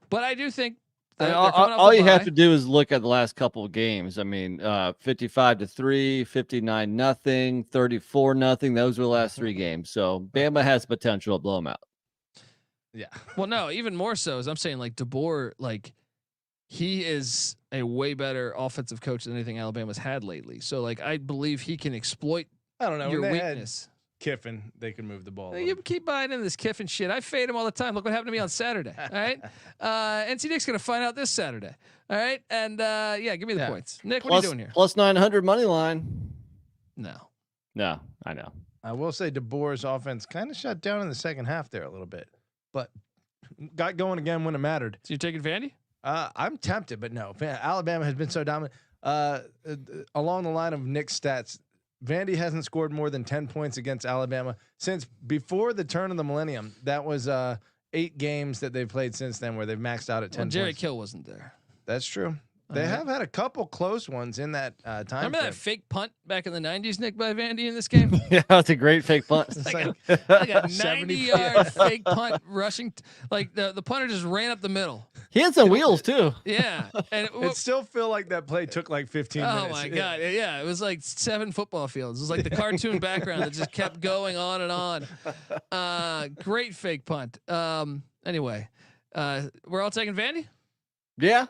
But I do think all you have to do is look at the last couple of games. I mean, 55-3, 59-0, 34-0. Those were the last 3 games. So Bama has potential to blow them out. Yeah. Well, no, even more so as I'm saying, like DeBoer, like he is a way better offensive coach than anything Alabama's had lately. So like I believe he can exploit your weakness. Kiffin, they can move the ball. You keep buying into this Kiffin shit. I fade him all the time. Look what happened to me on Saturday. All right. NC Nick's going to find out this Saturday. All right. And yeah, give me the points. Nick, what are you doing here? Plus 900 money line. No, I know. I will say DeBoer's offense kind of shut down in the second half there a little bit, but got going again when it mattered. So you're taking Vandy? I'm tempted, but no. Alabama has been so dominant. Along the line of Nick's stats, Vandy hasn't scored more than 10 points against Alabama since before the turn of the millennium. That was 8 games that they've played since then where they've maxed out at 10 Jerry points. Kill wasn't there. That's true. They have had a couple close ones in that time. Remember that fake punt back in the 90s, Nick, by Vandy in this game? Yeah, that's a great fake punt. It's like a 90-yard fake punt rushing. Like the punter just ran up the middle. He had some wheels too. Yeah. And it still feel like that play took like 15 minutes. Oh my God. Yeah. It was like 7 football fields. It was like the cartoon background that just kept going on and on. Great fake punt. Anyway, we're all taking Vandy? Yeah.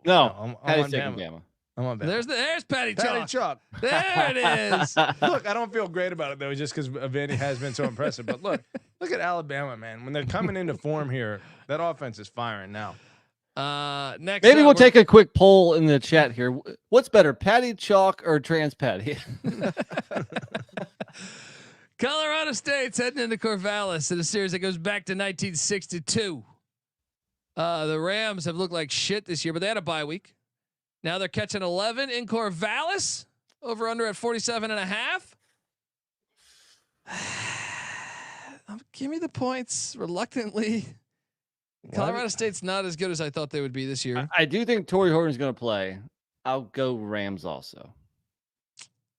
No. I'm on taking Bama. Bama. I'm on Bama. There's Patty Patty Chalk. Chalk. There it is. Look, I don't feel great about it though, just because Vandy has been so impressive. But look at Alabama, man. When they're coming into form here, that offense is firing now. Next, maybe we'll take a quick poll in the chat here. What's better, Patty Chalk or Trans Patty? Colorado State's heading into Corvallis in a series that goes back to 1962. The Rams have looked like shit this year, but they had a bye week. Now they're catching 11 in Corvallis. Over under at 47.5. Give me the points reluctantly. Colorado State's not as good as I thought they would be this year. I do think Torrey Horton's going to play. I'll go Rams also.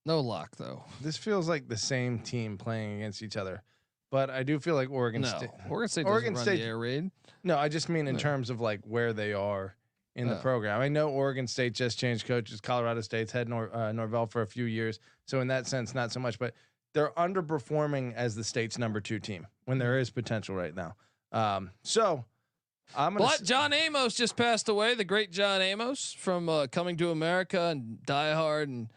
No lock though. This feels like the same team playing against each other, but I do feel like Oregon State. Oregon State the air raid. No, I just mean in terms of like where they are in the program. I know Oregon State just changed coaches. Colorado State's had Norvell for a few years, so in that sense, not so much. But they're underperforming as the state's number 2 team when there is potential right now. So I'm gonna. But John Amos just passed away. The great John Amos from Coming to America and Die Hard and.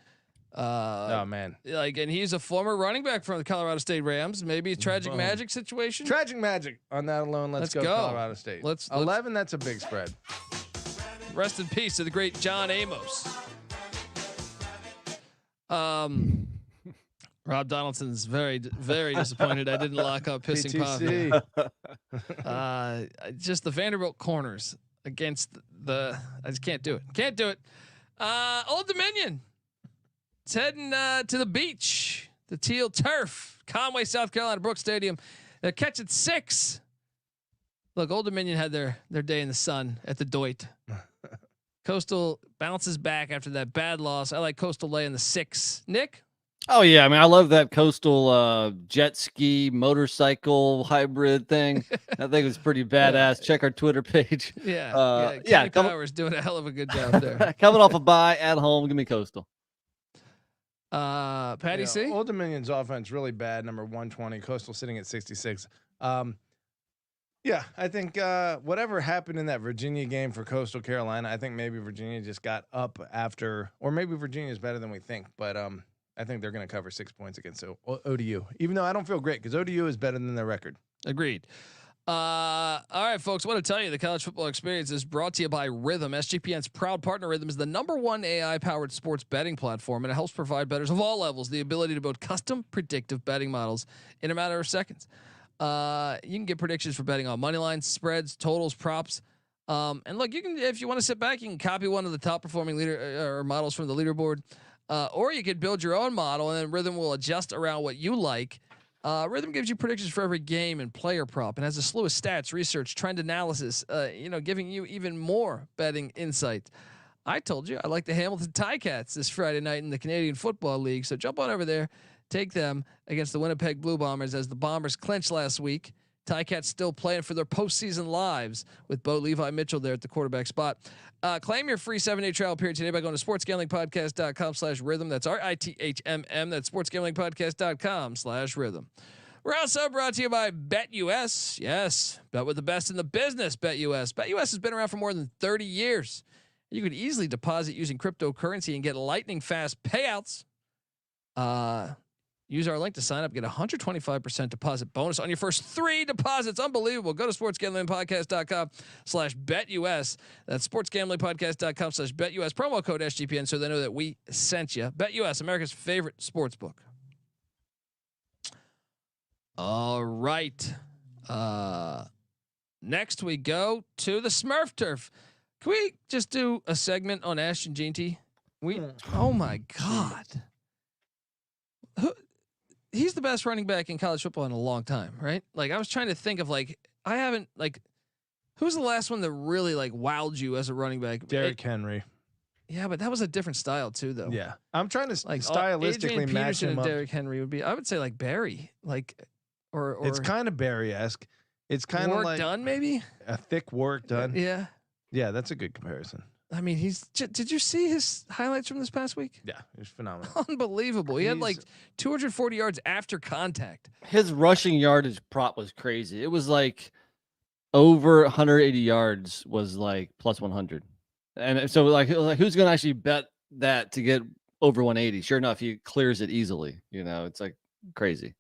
Oh man! And he's a former running back from the Colorado State Rams. Maybe a tragic magic situation. Tragic magic on that alone. Let's go Colorado State. Let's 11. That's a big spread. Rest in peace to the great John Amos. Rob Donaldson's very, very disappointed. I didn't lock up pissing coffee. Just the Vanderbilt corners against I just can't do it. Can't do it. Old Dominion. It's heading to the beach, the teal turf, Conway, South Carolina, Brooks Stadium. They're catching 6. Look, Old Dominion had their day in the sun at the Doit. Coastal bounces back after that bad loss. I like Coastal laying the 6. Nick? Oh yeah, I mean I love that Coastal jet ski motorcycle hybrid thing. I think it's pretty badass. Check our Twitter page. Yeah. Kenny Powers doing a hell of a good job there. Coming off a bye at home, give me Coastal. Patty C. Old Dominion's offense really bad. Number 120. Coastal sitting at 66. Yeah, I think whatever happened in that Virginia game for Coastal Carolina, I think maybe Virginia just got up after, or maybe Virginia is better than we think. But I think they're going to cover 6 points against ODU, even though I don't feel great because ODU is better than their record. Agreed. All right, folks. I want to tell you the college football experience is brought to you by Rhythm. SGPN's proud partner. Rhythm is the #1 AI-powered sports betting platform, and it helps provide bettors of all levels the ability to build custom predictive betting models in a matter of seconds. You can get predictions for betting on money lines, spreads, totals, props. And look, you can, if you want to sit back, you can copy one of the top performing leader or models from the leaderboard, or you could build your own model, and then Rhythm will adjust around what you like. Rhythm gives you predictions for every game and player prop and has a slew of stats, research, trend analysis, giving you even more betting insight. I told you I like the Hamilton Ticats this Friday night in the Canadian Football League. So jump on over there, Take them against the Winnipeg Blue Bombers as the Bombers clinched last week. Ticats still playing for their postseason lives with Bo Levi Mitchell there at the quarterback spot. Claim your free 7-day trial period today by going to sportsgamblingpodcast.com/rhythm. That's RITHMM. That's sportsgamblingpodcast.com/rhythm. We're also brought to you by BetUS. Yes, bet with the best in the business. BetUS. BetUS has been around for more than 30 years. You could easily deposit using cryptocurrency and get lightning fast payouts. Use our link to sign up. Get a 125% deposit bonus on your first 3 deposits. Unbelievable. Go to sportsgamblingpodcast.com/BetUS. That's sportsgamblingpodcast.com/BetUS. Promo code SGPN so they know that we sent you. BetUS, America's favorite sports book. All right. Next we go to the Smurf Turf. Can we just do a segment on Ashton Jeanty? Oh my God. He's the best running back in college football in a long time, right? Like I was trying to think of who's the last one that really wowed you as a running back? Derrick Henry. Yeah, but that was a different style too, though. Yeah, I'm trying to stylistically match him and up. Derrick Henry would be. I would say Barry, or it's kind of Barry-esque. It's kind of like done, maybe a thick work done. Yeah, that's a good comparison. I mean, did you see his highlights from this past week? Yeah, it was phenomenal. Unbelievable. He had 240 yards after contact. His rushing yardage prop was crazy. It was over 180 yards was plus 100. And so who's going to actually bet that to get over 180? Sure enough, he clears it easily. It's crazy.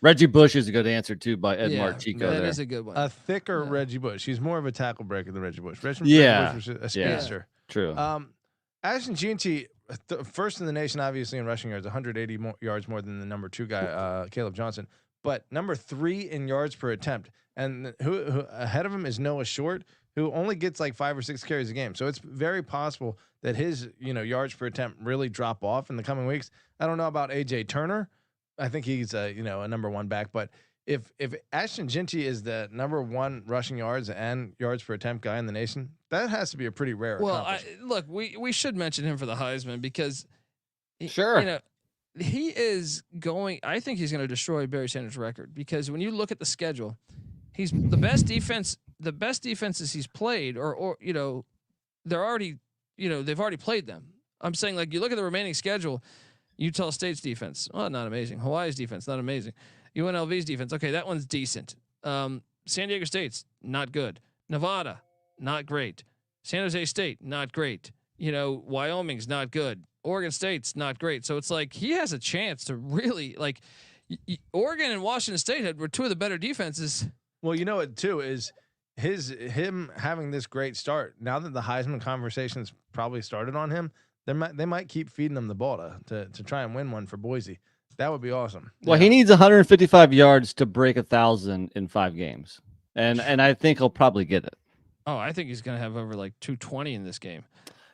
Reggie Bush is a good answer too by Ed Marchico. That is a good one. A thicker Reggie Bush. He's more of a tackle breaker than Reggie Bush. Reggie Bush was a speedster. True. Ashton Jeanty, first in the nation, obviously in rushing yards, 180 yards more than the number 2 guy, Caleb Johnson, but number 3 in yards per attempt. And who ahead of him is Noah Short, who only gets 5 or 6 carries a game. So it's very possible that his yards per attempt really drop off in the coming weeks. I don't know about AJ Turner. I think he's a number 1 back, but if Ashton Jeanty is the number 1 rushing yards and yards per attempt guy in the nation, that has to be a pretty rare. Well, we should mention him for the Heisman because he is going. I think he's going to destroy Barry Sanders' record because when you look at the schedule, he's the best defense. The best defenses he's played, or they're already they've already played them. I'm saying you look at the remaining schedule. Utah State's defense, not amazing. Hawaii's defense, not amazing. UNLV's defense, okay, that one's decent. San Diego State's not good. Nevada, not great. San Jose State, not great. Wyoming's not good. Oregon State's not great. So it's he has a chance to really Oregon and Washington State were 2 of the better defenses. Well, what too is him having this great start. Now that the Heisman conversation's probably started on him, they might keep feeding him the ball to try and win one for Boise. That would be awesome. Well, he needs 155 yards to break 1,000 in 5 games, and I think he'll probably get it. Oh, I think he's going to have over 220 in this game.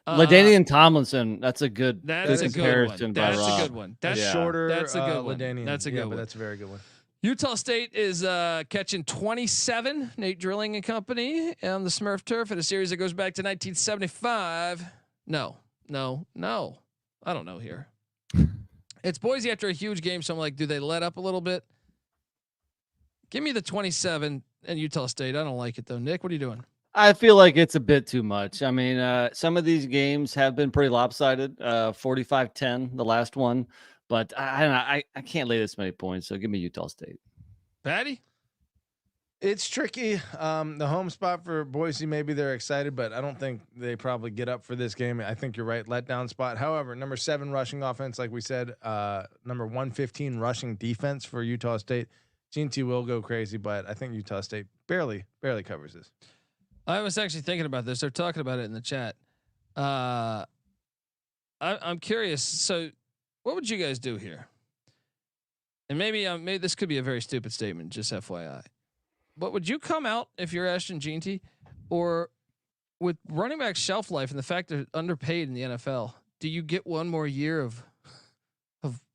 LaDainian Tomlinson, that's a good comparison. That's a good one. That's shorter. That's a good one. LaDainian. That's a good one. That's a very good one. Utah State is catching 27. Nate Drilling and company on the Smurf Turf in a series that goes back to 1975. No. I don't know here. It's Boise after a huge game, so I'm do they let up a little bit? Give me the 27 and Utah State. I don't like it though. Nick, what are you doing? I feel like it's a bit too much. I mean, some of these games have been pretty lopsided. 45-10, the last one, but I can't lay this many points. So give me Utah State. Patty? It's tricky. The home spot for Boise, maybe they're excited, but I don't think they probably get up for this game. I think you're right. Letdown spot. However, number 7 rushing offense, like we said, number 115 rushing defense for Utah State. Jeanty will go crazy, but I think Utah State barely covers this. I was actually thinking about this. They're talking about it in the chat. I'm curious. So what would you guys do here? And maybe this could be a very stupid statement, just FYI. But would you come out if you're Ashton Jeanty, or with running back shelf life and the fact they're underpaid in the NFL, do you get one more year of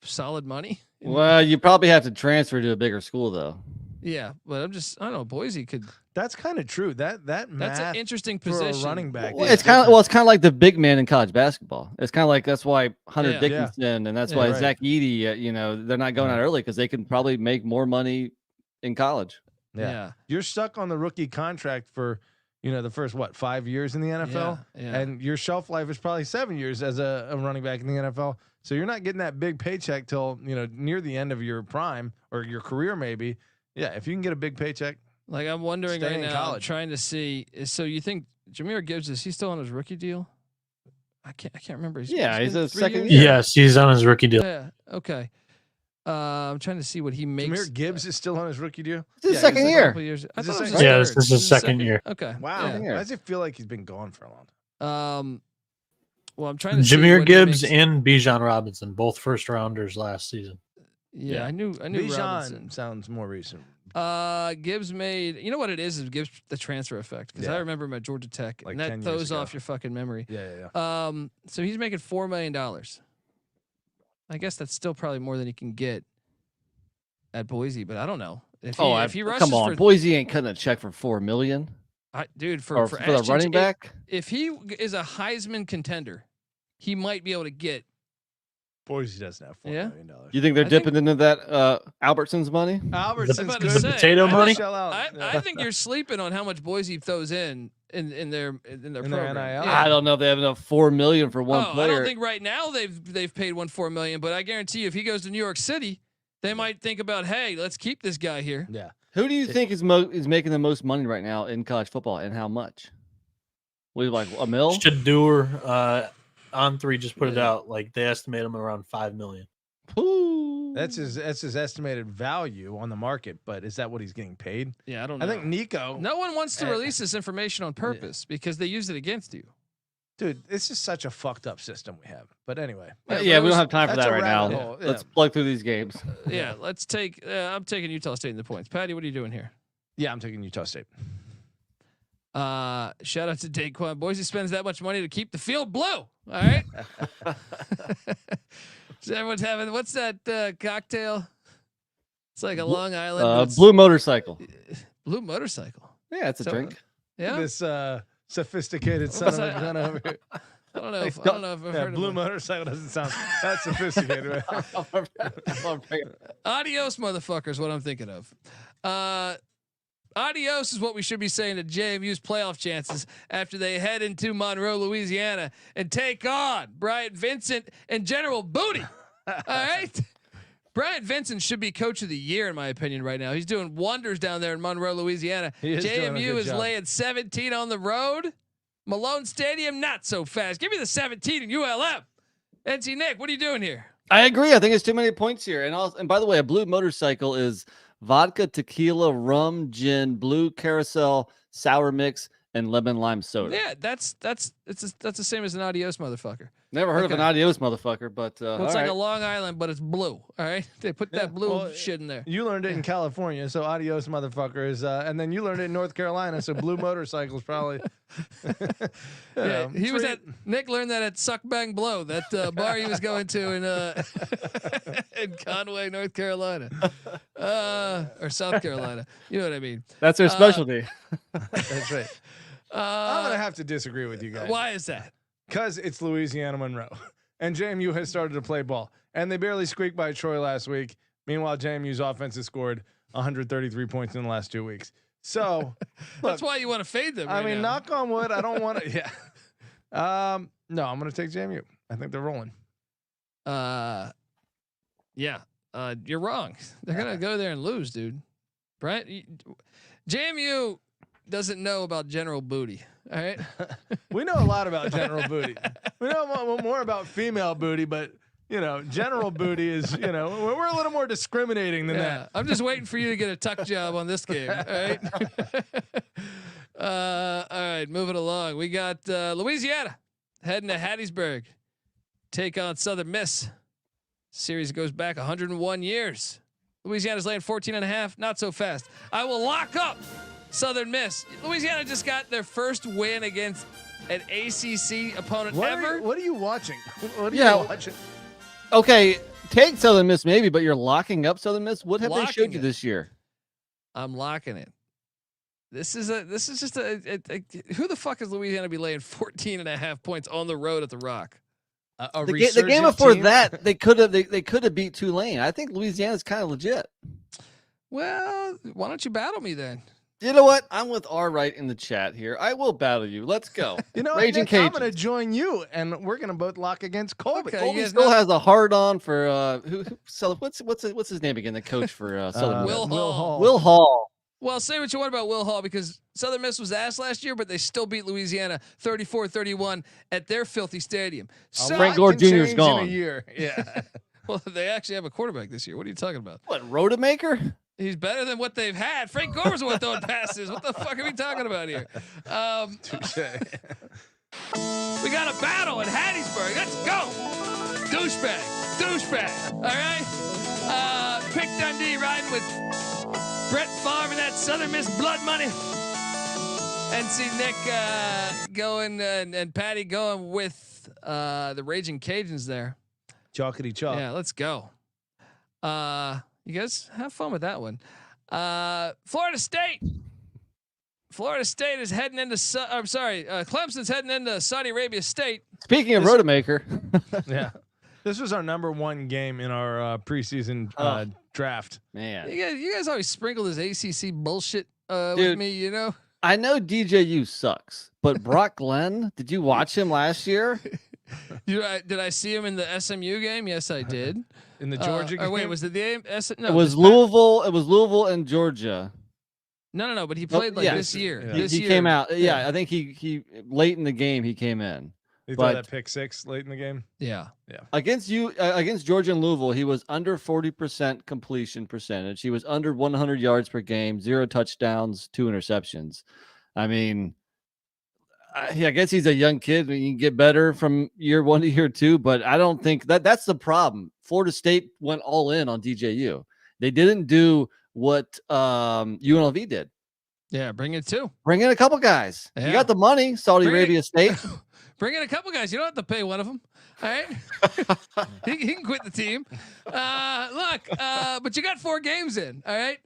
solid money? Well, you probably have to transfer to a bigger school though. Yeah, but I don't know. Boise could. That's kind of true. That's an interesting for position. a running back. Well, it's kind of like the big man in college basketball. It's kind of like that's why Hunter Yeah. Dickinson and that's Yeah, why right. Zach Edey, they're not going out early because they can probably make more money in college. Yeah. You're stuck on the rookie contract for, the first 5 years in the NFL, Yeah. and your shelf life is probably 7 years as a running back in the NFL. So you're not getting that big paycheck till near the end of your prime or your career, maybe. Yeah, if you can get a big paycheck. Like I'm wondering Stay right in now, college. I'm trying to see. So you think Jahmyr Gibbs, is he still on his rookie deal? I can't remember. He's been a 3 second years? year. Yes, he's on his rookie deal. Yeah. Okay. I'm trying to see what he makes. Jahmyr Gibbs is still on his rookie deal. It's his second year. Years. I Is thought this it was second- his Yeah, third. this is his second year. Okay. Wow. Yeah. Why does it feel like he's been gone for a long time? Well, I'm trying to see Jameer what he Gibbs makes. and Bijan Robinson, both first rounders last season. Yeah, I knew Bijan Robinson. sounds more recent. Gibbs made. You know what it is Gibbs the transfer effect because I Yeah. remember him at Georgia Tech, Like and 10 that years throws ago. off your fucking memory. Yeah. So he's making $4 million. I guess that's still probably more than he can get at Boise, but I don't know. If he rushes come on, for, Boise ain't cutting a check for $4 million dude, or for the SGG running back. If he is a Heisman contender, he might be able to get. Boise doesn't have $4 million. You think they're I think- dipping into that Albertsons money? Albertson's about good. to say, potato I money? Shell out. I think you're sleeping on how much Boise throws in their program. NIL? Yeah. I don't know if they have enough $4 million for one I player. don't think right now they've paid $4 million, but I guarantee you, if he goes to New York City, they might think about, hey, let's keep this guy here. Yeah. Who do you think is making the most money right now in college football, and how much? We like a mil? Shadur on 3 just put it out. Like they estimate him around $5 million. Ooh. That's his estimated value on the market, but is that what he's getting paid? Yeah, I don't know. I think Nico. No one wants to release this information on purpose because they use it against you. Dude, this is such a fucked up system we have. But anyway. Yeah, we don't have time for that's that a right now. rabbit hole. Let's plug through these games. Yeah, let's take. I'm taking Utah State in the points. Patty, what are you doing here? Yeah, I'm taking Utah State. Shout out to Daquan. Boise spends that much money to keep the field blue. All right. So everyone's having what's that cocktail? It's like a Long Island. but it's Blue motorcycle. blue motorcycle. Yeah, it's a So- drink. Yeah. This sophisticated son of a gun over here. I don't know. If I've Yeah, heard blue of it. motorcycle doesn't sound that sophisticated, right? Adios, motherfuckers. What I'm thinking of. Adios is what we should be saying to JMU's playoff chances after they head into Monroe, Louisiana, and take on Bryant Vincent and General Booty. All right. Bryant Vincent should be coach of the year, in my opinion, right now. He's doing wonders down there in Monroe, Louisiana. He is doing a JMU good is job. laying 17 on the road. Malone Stadium, not so fast. Give me the 17 in ULM. NC Nick, what are you doing here? I agree. I think it's too many points here. And by the way, a blue motorcycle is vodka, tequila, rum, gin, blue carousel, sour mix, and lemon lime soda. Yeah, that's the same as an adios motherfucker. Never heard of an adios motherfucker, but Well, it's all like right. a Long Island, but it's blue. All right, they put that blue well, shit in there. You learned it in California, so adios, motherfuckers. And then you learned it in North Carolina, so blue motorcycles probably. Yeah, he was at Nick learned that at Suck Bang Blow, that bar he was going to in Conway, North Carolina, or South Carolina. You know what I mean? That's their specialty. That's right. I'm gonna have to disagree with you guys. Why is that? Because it's Louisiana Monroe, and JMU has started to play ball, and they barely squeaked by Troy last week. Meanwhile, JMU's offense has scored 133 points in the last 2 weeks. So That's why you want to fade them. I right mean, now. knock on wood. I don't want to. Yeah. No, I'm gonna take JMU. I think they're rolling. Yeah, you're wrong. They're gonna go there and lose, dude. Right? JMU doesn't know about General Booty. All right. We know a lot about General Booty. We know more about female booty, but General Booty is, we're a little more discriminating than that. I'm just waiting for you to get a tuck job on this game. All right. All right. Moving along. We got Louisiana heading to Hattiesburg. Take on Southern Miss. Series goes back 101 years. Louisiana's laying 14.5. Not so fast. I will lock up Southern Miss. Louisiana just got their first win against an ACC opponent ever. What are you watching? What are Yeah. you watching? Okay, take Southern Miss maybe, but you're locking up Southern Miss. What have they Locking showed you it. this year? I'm locking it. This is just a who the fuck is Louisiana be laying 14.5 points on the road at the Rock? The game before that, they could have beat Tulane. I think Louisiana's kind of legit. Well, why don't you battle me then? You know what? I'm with R right in the chat here. I will battle you. Let's go. You know, Raging Nick, I'm Cajuns. going to join you, and we're going to both lock against Colby. Okay, Colby still has a hard on for what's his name again? The coach for Southern Miss. Will Hall. Will Hall. Well, say what you want about Will Hall because Southern Miss was ass last year, but they still beat Louisiana 34-31 at their filthy stadium. So Frank Gore Jr. is In gone. a year. Yeah. well, they actually have a quarterback this year. What are you talking about? What, Rodemaker? He's better than what they've had. Frank Gore was the one throwing passes. What the fuck are we talking about here? We got a battle in Hattiesburg. Let's go. Douchebag. All right. Pick Dundee riding with Brett Favre and that Southern Miss blood money. And see Nick going and Patty going with the Raging Cajuns there. Chalkity chalk. Yeah, let's go. You guys have fun with that one. Florida State. Florida State is heading into. Clemson's heading into Saudi Arabia State. Speaking of Rodemaker, Yeah. This was our number one game in our preseason draft. man, You guys always sprinkle this ACC bullshit with Dude. me, you know. I know DJU sucks, but Brock Glenn, did you watch him last year? Did I see him in the SMU game? Yes, I did. In the Georgia game? Or wait, was it the game? No, It was Louisville. It was Louisville and Georgia. No. But he played this year. Yeah. This He year. came out. Yeah, I think he late in the game he came in. He But- threw that pick six late in the game. Yeah. Against Georgia and Louisville, he was under 40% completion percentage. He was under 100 yards per game, 0 touchdowns, 2 interceptions. I mean, I guess he's a young kid. He can get better from year 1 to year 2, but I don't think that's the problem. Florida State went all in on DJU. They didn't do what UNLV did. Yeah, bring it too. Bring in a couple guys. Yeah. You got the money, Saudi Bring it- Arabia State. Bring in a couple guys. You don't have to pay one of them. All right. he can quit the team. But you got 4 games in. All right.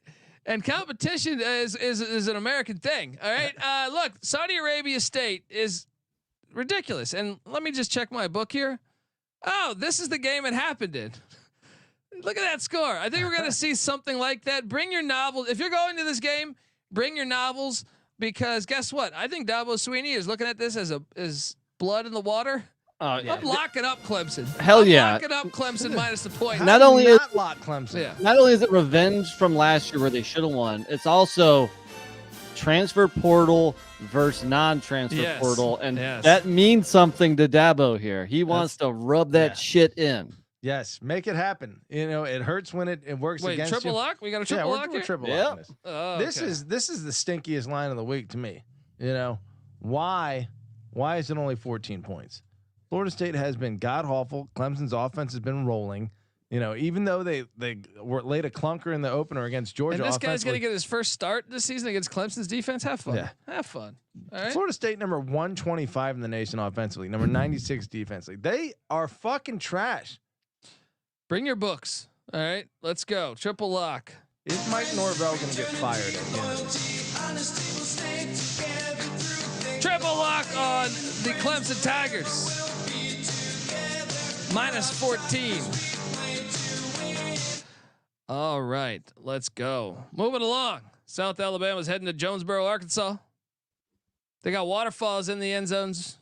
And competition is an American thing. All right. Look, Saudi Arabia State is ridiculous. And let me just check my book here. Oh, this is the game it happened in. Look at that score. I think we're going to see something like that. Bring your novels. If you're going to this game, bring your novels because guess what? I think Dabo Swinney is looking at this as blood in the water. Oh, yeah. I'm locking up Clemson. Hell yeah. Locking up Clemson minus the point. Not only is lock Clemson. Yeah. Not only is it revenge from last year where they should have won, it's also transfer portal versus non-transfer Yes. portal, and Yes. that means something to Dabo here. He wants to rub that shit in. Yes, make it happen. You know, it hurts when it works Wait, against triple you. lock? We got a triple yeah, lock we're here? triple Yep. locking this. Oh, This okay. is the stinkiest line of the week to me. You know, why is it only 14 points? Florida State has been god awful. Clemson's offense has been rolling. You know, even though they were laid a clunker in the opener against Georgia. And this guy's going to offensively. get his first start this season against Clemson's defense. Have fun. Yeah. Have fun. All right. Florida State number 125 in the nation offensively, number 96 defensively. They are fucking trash. Bring your books. All right. Let's go. Triple lock. Is Mike Norvell going to get fired at the end of this? Triple lock on the Clemson Tigers. Minus 14. All right, let's go. Moving along. South Alabama's heading to Jonesboro, Arkansas. They got waterfalls in the end zones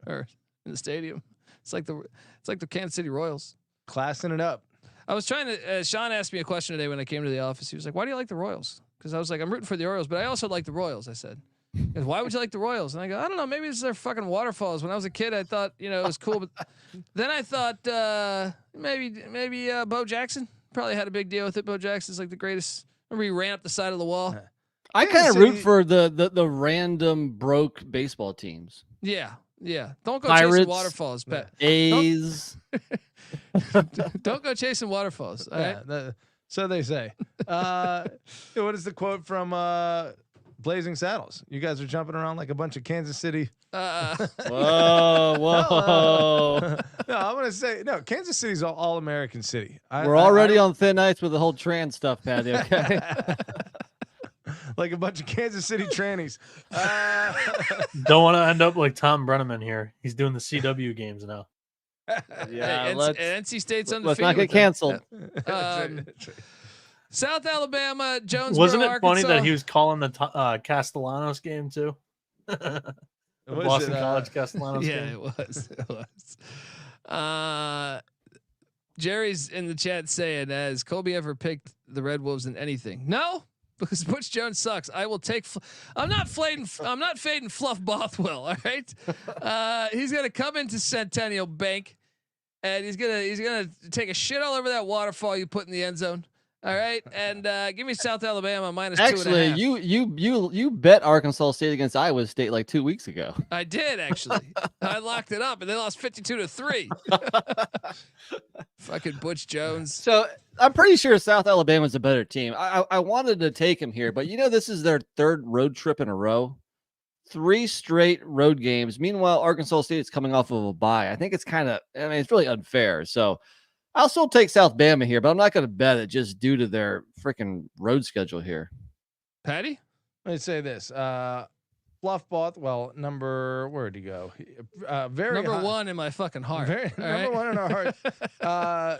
or in the stadium. It's like the Kansas City Royals. Classing it up. I was trying to. Sean asked me a question today when I came to the office. He was like, "Why do you like the Royals?" Because I was like, "I'm rooting for the Orioles, but I also like the Royals." I said, He goes, "Why would you like the Royals?" And I go, "I don't know. Maybe it's their fucking waterfalls." When I was a kid, I thought it was cool, but then I thought maybe Bo Jackson probably had a big deal with it. Bo Jackson's like the greatest. Remember he ran up the side of the wall. I kind of root for the random broke baseball teams. Yeah. Don't go Pirates, chasing waterfalls, Pat. A's. Don't go chasing waterfalls. All right. So they say. What is the quote from Blazing Saddles? You guys are jumping around like a bunch of Kansas City. Whoa. No, I'm gonna say no. Kansas City's all American city. We're already on thin ice with the whole trans stuff, Patty. Okay. like a bunch of Kansas City trannies. Don't want to end up like Tom Brenneman here. He's doing the CW games now. Yeah, NC State's undefeated. let's not get canceled. That's right. South Alabama, Jonesboro, Wasn't it Arkansas. funny that he was calling the Castellanos game too? The Boston College Castellanos Yeah, game. it was. It was. Jerry's in the chat saying, "Has Colby ever picked the Red Wolves in anything?" No, because Butch Jones sucks. I will take. I'm not fading Fluff Bothwell. All right, he's gonna come into Centennial Bank, and he's gonna take a shit all over that waterfall you put in the end zone. All right, and give me South Alabama minus Actually, 2.5. you bet Arkansas State against Iowa State like 2 weeks ago. I did actually. I locked it up, and they lost 52-3. Fucking Butch Jones. So I'm pretty sure South Alabama's a better team. I wanted to take him here, but this is their third road trip in a row. 3 straight road games. Meanwhile, Arkansas State is coming off of a bye. I think it's it's really unfair. So I'll still take South Bama here, but I'm not going to bet it just due to their freaking road schedule here. Patty? Let me say this. Fluff Bothwell, where'd he go? Very number high, 1 in my fucking heart. Number 1 in our heart.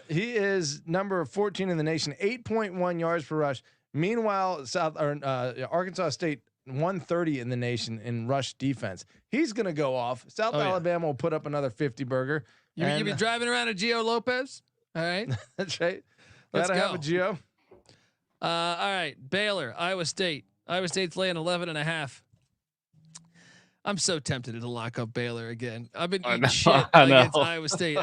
He is number 14 in the nation, 8.1 yards per rush. Meanwhile, Arkansas State 130 in the nation in rush defense. He's going to go off. South Alabama will put up another 50 burger. You be driving around a Gio Lopez? All right. That's right. Let's Gotta go. have a Gio. All right. Baylor, Iowa State. Iowa State's laying 11.5. I'm so tempted to lock up Baylor again. I've been eating shit against Iowa State.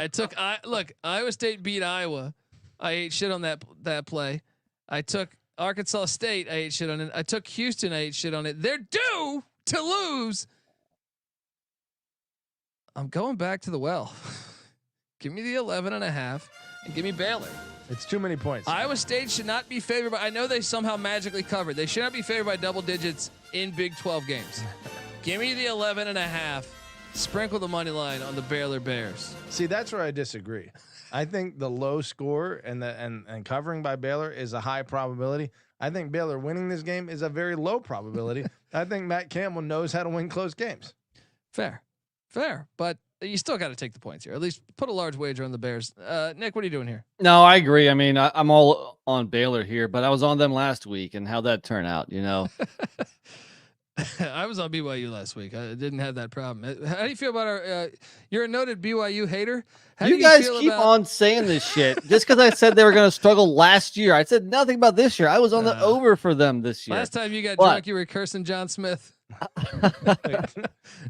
Iowa State beat Iowa. I ate shit on that play. I took Arkansas State. I ate shit on it. I took Houston. I ate shit on it. They're due to lose. I'm going back to the well. Give me the 11.5 and give me Baylor. It's too many points. Iowa State should not be favored by. I know they somehow magically covered. They should not be favored by double digits in Big 12 games. Give me the 11.5. Sprinkle the money line on the Baylor Bears. See, that's where I disagree. I think the low score and covering by Baylor is a high probability. I think Baylor winning this game is a very low probability. I think Matt Campbell knows how to win close games. Fair, but you still got to take the points here. At least put a large wager on the Bears. Nick, what are you doing here? No, I agree. I mean, I'm all on Baylor here, but I was on them last week, and how'd that turn out? I was on BYU last week. I didn't have that problem. How do you feel about our? You're a noted BYU hater. How You do guys feel keep about, on saying this shit just because I said they were going to struggle last year. I said nothing about this year. I was on the over for them this year. Last time you got drunk, you were cursing John Smith.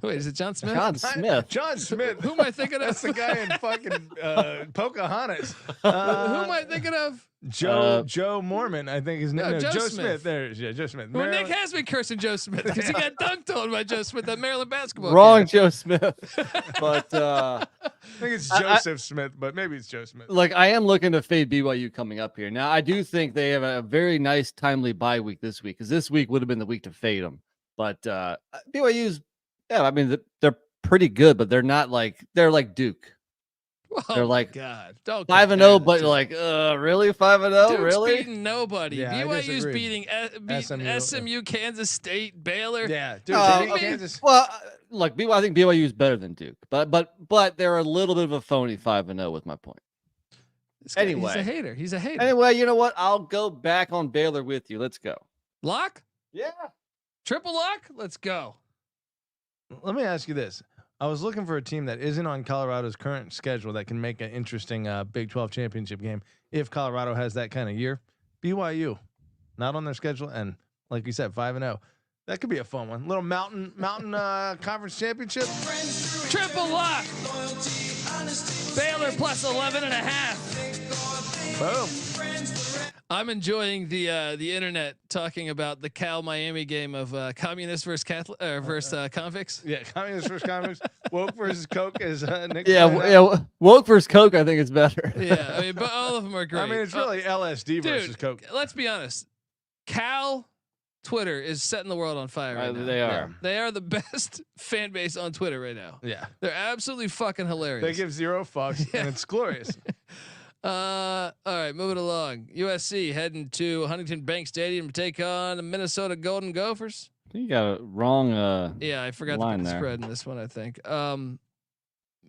Wait, is it John Smith? John Smith. John Smith. Who am I thinking of? That's the guy in fucking Pocahontas. Who am I thinking of? Joe Mormon, I think his name. No, is Joe Joe Smith. There it is. Yeah, Joe Smith. Well, Nick has been cursing Joe Smith because he got dunked on by Joe Smith at Maryland basketball. Wrong, game. Joe Smith. But I think it's Joseph Smith, but maybe it's Joe Smith. look, I am looking to fade BYU coming up here. Now, I do think they have a very nice, timely bye week this week because this week would have been the week to fade them. But BYU's, I mean, they're pretty good, but they're not they're like Duke. Oh, they're like God, 5-0, but really 5-0, Duke's really? beating nobody. Yeah, BYU's beating SMU, Kansas State, Baylor. Yeah, dude. Kansas. Well, look, I think BYU is better than Duke, but they're a little bit of a phony 5-0 with my point. Anyway, he's a hater. He's a hater. Anyway, you know what? I'll go back on Baylor with you. Let's go. Lock? Yeah. Triple lock? Let's go. Let me ask you this. I was looking for a team that isn't on Colorado's current schedule that can make an interesting Big 12 championship game if Colorado has that kind of year. BYU, not on their schedule, and like you said, 5-0. That could be a fun one. Little mountain conference championship. Triple lock. Baylor plus 11.5. Boom. I'm enjoying the internet talking about the Cal Miami game of communists versus Catholic versus convicts. Yeah, communists versus convicts. Woke versus Coke is Nick. Woke versus Coke. I think it's better. Yeah, I mean, but all of them are great. I mean, it's really LSD versus Coke. Let's be honest. Cal Twitter is setting the world on fire right now. They are. They are the best fan base on Twitter right now. Yeah, they're absolutely fucking hilarious. They give zero fucks, and it's glorious. All right, moving along. USC heading to Huntington Bank Stadium to take on the Minnesota Golden Gophers. You got a wrong. Yeah, I forgot to line put the there. spread in this one. I think.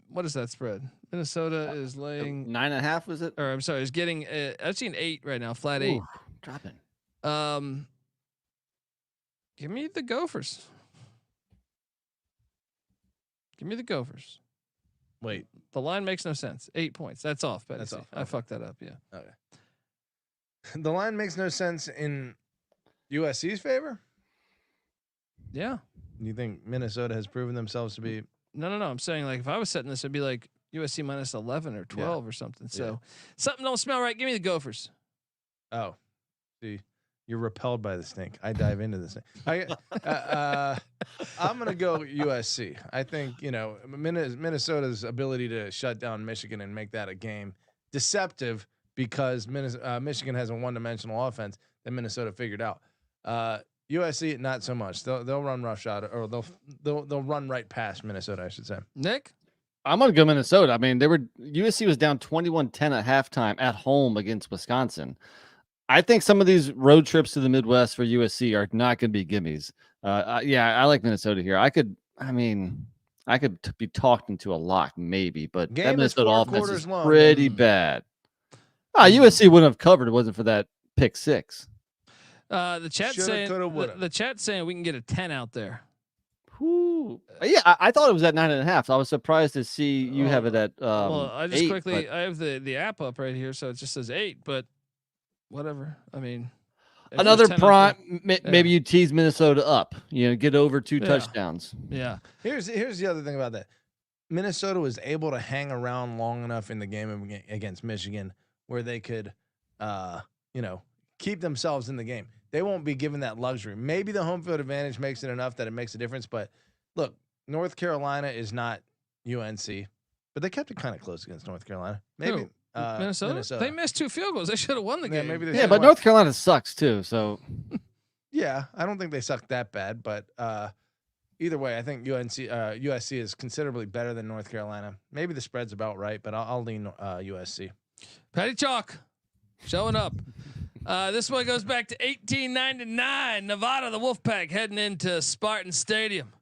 What is that spread? Minnesota is laying 9.5. Was it? Or I'm sorry, is getting. I've seen 8 right now, flat 8. Dropping. Give me the Gophers. Give me the Gophers. Wait, the line makes no sense. 8 points. That's off. Betty. That's off. I fucked that up. Yeah. Okay. The line makes no sense in USC's favor. Yeah. You think Minnesota has proven themselves to be? No. I'm saying like if I was setting this, it'd be like USC minus 11 or 12 or something. So Yeah. something don't smell right. Give me the Gophers. Oh, see, you're repelled by the stink. I dive into this thing. I'm gonna go USC. I think Minnesota's ability to shut down Michigan and make that a game deceptive because Michigan has a one-dimensional offense that Minnesota figured out. USC not so much. They'll run roughshod or they'll run right past Minnesota, I should say. Nick, I'm gonna go Minnesota. I mean, USC was down 21-10 at halftime at home against Wisconsin. I think some of these road trips to the Midwest for USC are not going to be gimmies. Yeah, I like Minnesota here. I could be talked into a lock maybe, but Game that Minnesota offense is long, pretty bad. USC wouldn't have covered if it wasn't for that pick 6. The chat Shoulda, saying coulda, woulda. the chat saying we can get a 10 out there. Whew. Yeah, I thought it was at 9.5. So I was surprised to see you have it at Well, I just 8, quickly I have the app up right here, so it just says 8, but whatever. I mean, if another there's 10 out prime. there- Maybe you tease Minnesota up. Get over 2 touchdowns. Yeah. Here's the other thing about that. Minnesota was able to hang around long enough in the game against Michigan where they could, keep themselves in the game. They won't be given that luxury. Maybe the home field advantage makes it enough that it makes a difference. But look, North Carolina is not UNC, but they kept it kind of close against North Carolina. Maybe Who? Minnesota? They missed 2 field goals. They should have won the game. Maybe they Yeah, should've but won. North Carolina sucks too. So Yeah, I don't think they suck that bad, but either way, I think USC is considerably better than North Carolina. Maybe the spread's about right, but I'll lean USC. Patty Chalk showing up. This one goes back to 1899. Nevada, the Wolfpack heading into Spartan Stadium.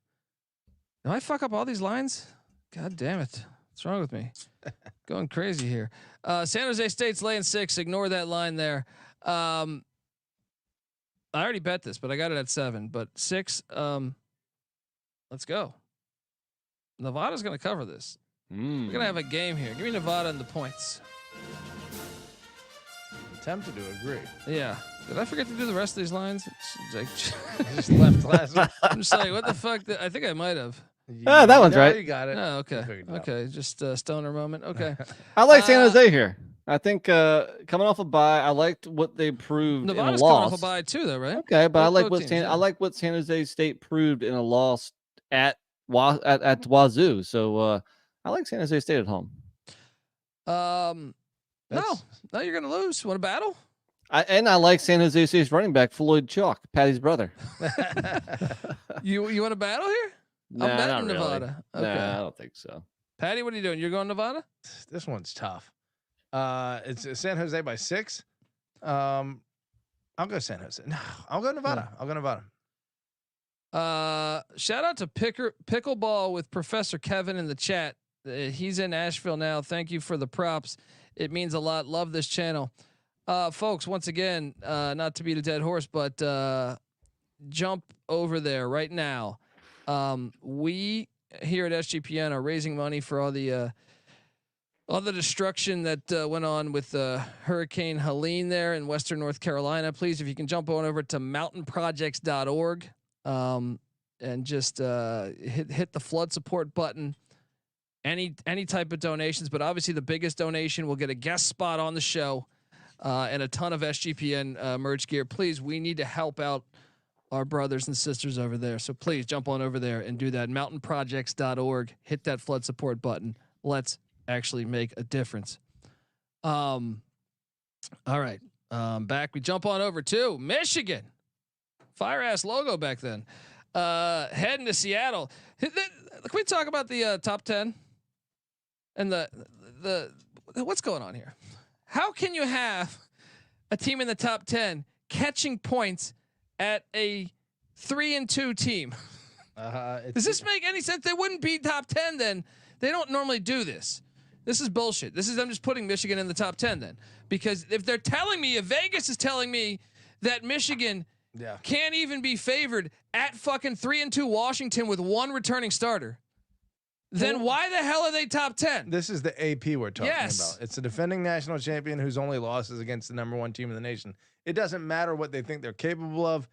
Do I fuck up all these lines? God damn it. What's wrong with me? Going crazy here. San Jose State's laying 6. Ignore that line there. I already bet this, but I got it at 7. But 6. Let's go. Nevada's going to cover this. We're going to have a game here. Give me Nevada and the points. Tempted to agree. Yeah. Did I forget to do the rest of these lines? Just left last one. I'm just like, what the fuck? I think I might have. that one's No, right. You got it. Oh, okay. I figured it out. Okay. Just a stoner moment. Okay. I like San Jose here. I think coming off a bye, I liked what they proved Nevada's in a coming loss. off a bye too, though, right? Okay, but I like Both what teams, San yeah. I like what San Jose State proved in a loss at Wazoo. So I like San Jose State at home. No, you're gonna lose. Want a battle? I like San Jose State's running back Floyd Chalk, Patty's brother. You want a battle here? Nah, I'm betting not really. Nevada. Okay. Nah, I don't think so. Patty, what are you doing? You're going Nevada? This one's tough. It's San Jose by 6. I'll go San Jose. No, I'll go Nevada. I'll go Nevada. Shout out to Pickleball with Professor Kevin in the chat. He's in Asheville now. Thank you for the props. It means a lot. Love this channel. Folks, once again, not to beat a dead horse, but jump over there right now. We here at SGPN are raising money for all the destruction that went on with Hurricane Helene there in Western North Carolina. Please, if you can jump on over to mountainprojects.org and just hit the flood support button. Any type of donations, but obviously the biggest donation will get a guest spot on the show and a ton of SGPN merch gear. Please, we need to help out our brothers and sisters over there. So please jump on over there and do that. Mountainprojects.org. Hit that flood support button. Let's actually make a difference. All right. Back. We jump on over to Michigan. Fire ass logo back then. Heading to Seattle. Can we talk about the top 10 and the what's going on here? How can you have a team in the top 10 catching points at a 3-2 team? Does this make any sense? They wouldn't be top 10 then. They don't normally do this. This is bullshit. This is them just putting Michigan in the top 10 then. Because if they're telling me, if Vegas is telling me that Michigan can't even be favored at fucking 3-2 Washington with one returning starter, then why the hell are they top 10? This is the AP we're talking about. It's a defending national champion whose only loss is against the number 1 team in the nation. It doesn't matter what they think they're capable of.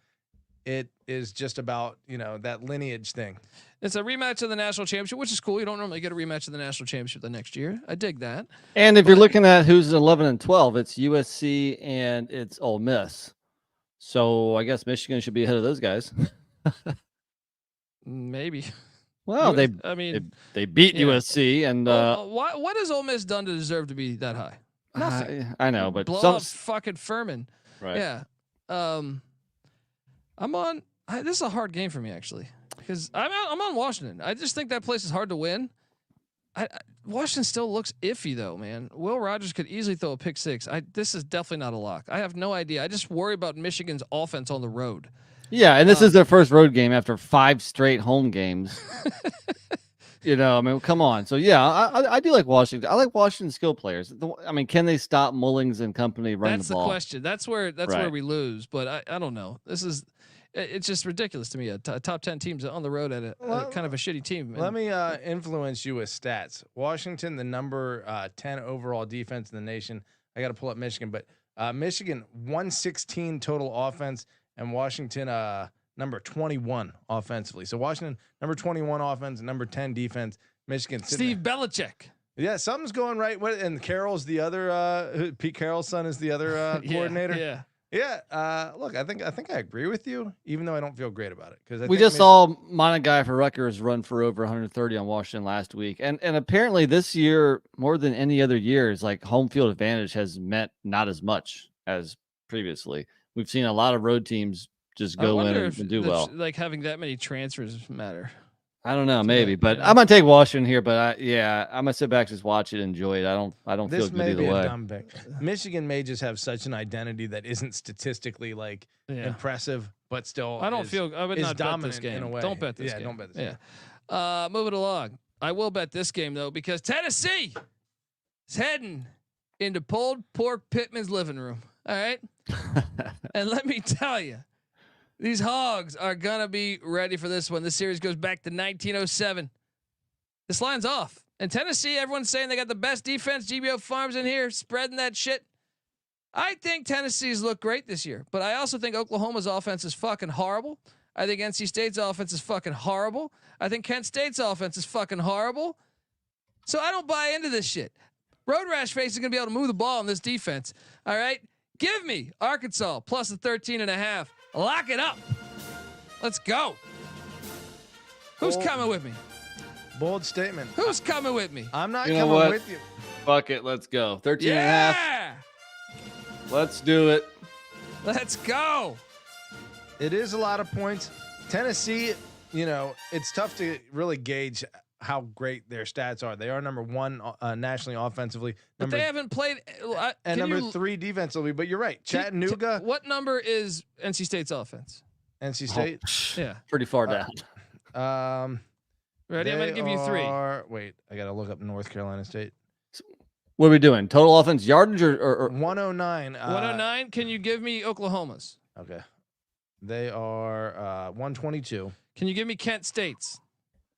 It is just about, that lineage thing. It's a rematch of the national championship, which is cool. You don't normally get a rematch of the national championship the next year. I dig that. And if you're looking at who's 11 and 12, it's USC and it's Ole Miss. So I guess Michigan should be ahead of those guys. Maybe. Well, they beat USC and what has Ole Miss done to deserve to be that high? Nothing. I know, but blow up fucking Furman. Right. Yeah. I'm on. This is a hard game for me actually because I'm on Washington. I just think that place is hard to win. Washington still looks iffy though, man. Will Rogers could easily throw a pick 6. This is definitely not a lock. I have no idea. I just worry about Michigan's offense on the road. Yeah, and this is their first road game after 5 straight home games. Come on. So yeah, I do like Washington. I like Washington skill players. Can they stop Mullings and company running the ball? That's the question. That's where we lose. But I don't know. It's just ridiculous to me. A top 10 teams on the road at a kind of a shitty team. Let me influence you with stats. Washington, the number 10 overall defense in the nation. I got to pull up Michigan, but Michigan 116 total offense, and Washington number 21 offensively. So Washington number 21 offense, number 10 defense. Michigan. Steve Belichick. Yeah, something's going right. And Carroll's the other. Pete Carroll's son is the other coordinator. Yeah. Yeah, look, I think I agree with you, even though I don't feel great about it because we just saw Monagai for Rutgers run for over 130 on Washington last week, and apparently this year more than any other year is like home field advantage has meant not as much as previously. We've seen a lot of road teams just go in and do well. Like having that many transfers matter. I don't know, maybe, but I'm gonna take Washington here. But I'm gonna sit back, just watch it, enjoy it. I don't feel good either way. Dumb pick. Michigan may just have such an identity that isn't statistically impressive, but still. I don't feel. I would not bet this game. In a way. Don't bet this game. Don't bet this game. Moving along. I will bet this game though because Tennessee is heading into pulled pork Pittman's living room. All right, and let me tell you. These Hogs are going to be ready for this one. This series goes back to 1907. This line's off. And Tennessee, everyone's saying they got the best defense. GBO Farms in here spreading that shit. I think Tennessee's look great this year. But I also think Oklahoma's offense is fucking horrible. I think NC State's offense is fucking horrible. I think Kent State's offense is fucking horrible. So I don't buy into this shit. Road Rash Face is going to be able to move the ball on this defense. All right? Give me Arkansas plus the 13.5. Lock it up. Let's go. Who's coming with me? Bold statement. Who's coming with me? I'm not coming with you. Fuck it. Let's go. 13.5. Let's do it. Let's go. It is a lot of points. Tennessee, it's tough to really gauge how great their stats are. They are number 1 nationally offensively. But they haven't played. And number 3 defensively. But you're right. Chattanooga. What number is NC State's offense? NC State? Yeah. Pretty far down. Ready? I'm going to give you 3. Wait, I got to look up North Carolina State. What are we doing? Total offense yardage or 109. 109. Can you give me Oklahoma's? Okay. They are 122. Can you give me Kent State's?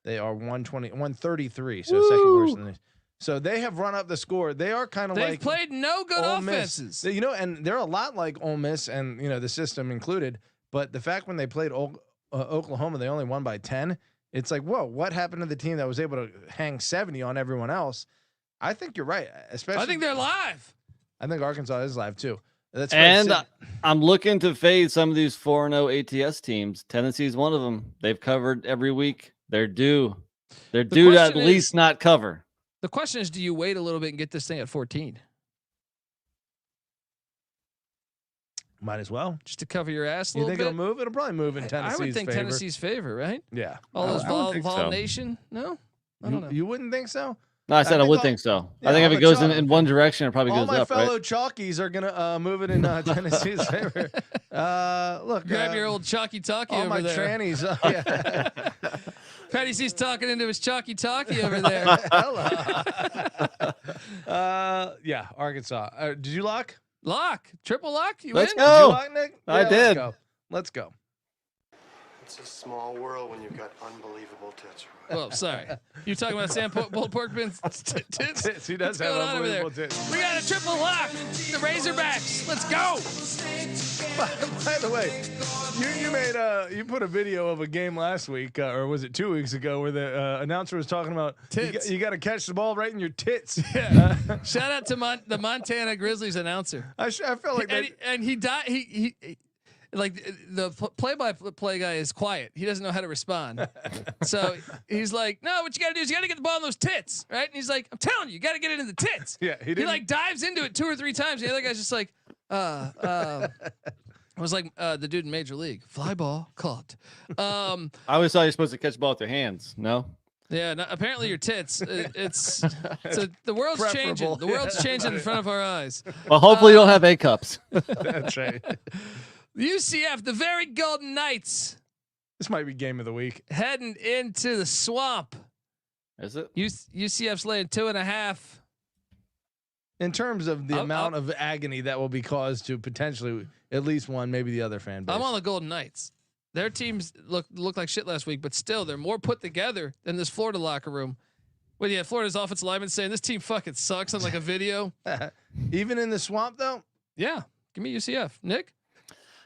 They are 133, so second worst than this. So they have run up the score. They are kind of They've played no good Ole offenses. Miss. And they're a lot like Ole Miss and, the system included. But the fact when they played Oklahoma, they only won by 10. It's like, whoa, what happened to the team that was able to hang 70 on everyone else? I think you're right. Especially, I think they're live. I think Arkansas is live too. I'm looking to fade some of these 4-0 ATS teams. Tennessee's one of them. They've covered every week. They're due. They're due to at least not cover. The question is, do you wait a little bit and get this thing at 14? Might as well. Just to cover your ass a little bit. You think it'll move? It'll probably move in Tennessee's favor. I would think Tennessee's favor, right? Yeah. All those Vol Nation? No? I don't know. You wouldn't think so? No, I said I would think so. Yeah, I think if I'm it a goes chalk- in one direction, it probably all goes my up, fellow right? chalkies are gonna move it in Tennessee's favor. Look, Grab your old chalky talkie all over my there. trannies. Yeah. Patty C's talking into his chalky talkie over there. Hello. Yeah, Arkansas. Did you lock? Lock. Triple lock? You Let's in? go. Did you lock, Nick? I Yeah, did. Let's go. It's a small world when you've got unbelievable tits. Well, sorry. You talking about Sam Porkman's tits? He does What's have going on over there? unbelievable tits. We got a triple lock. The Razorbacks. Let's go. By the way, you put a video of a game last week, or was it 2 weeks ago, where the announcer was talking about Tits. you got to catch the ball right in your tits. Yeah. Shout out to the Montana Grizzlies announcer. I felt like And he died. He like the play-by-play guy is quiet. He doesn't know how to respond. So he's like, "No, what you got to do is you got to get the ball in those tits, right?" And he's like, "I'm telling you, you got to get it in the tits." Yeah, he like dives into it 2 or 3 times. The other guy's just like, I was like the dude in Major League, fly ball caught. I always thought you're supposed to catch the ball with your hands. No. Yeah, no, apparently your tits. The world's changing. Preferable. The world's changing in front of our eyes. Well, hopefully you don't have A cups. that's right. UCF, the very Golden Knights, This might be game of the week. heading into the swamp. Is it? UCF's laying 2.5. In terms of the amount of agony that will be caused to potentially at least one, maybe the other fan base. I'm on the Golden Knights. Their teams look like shit last week, but still, they're more put together than this Florida locker room. Well, yeah, Florida's offensive lineman saying this team fucking sucks on like a video. Even in the swamp, though? Yeah, give me UCF. Nick?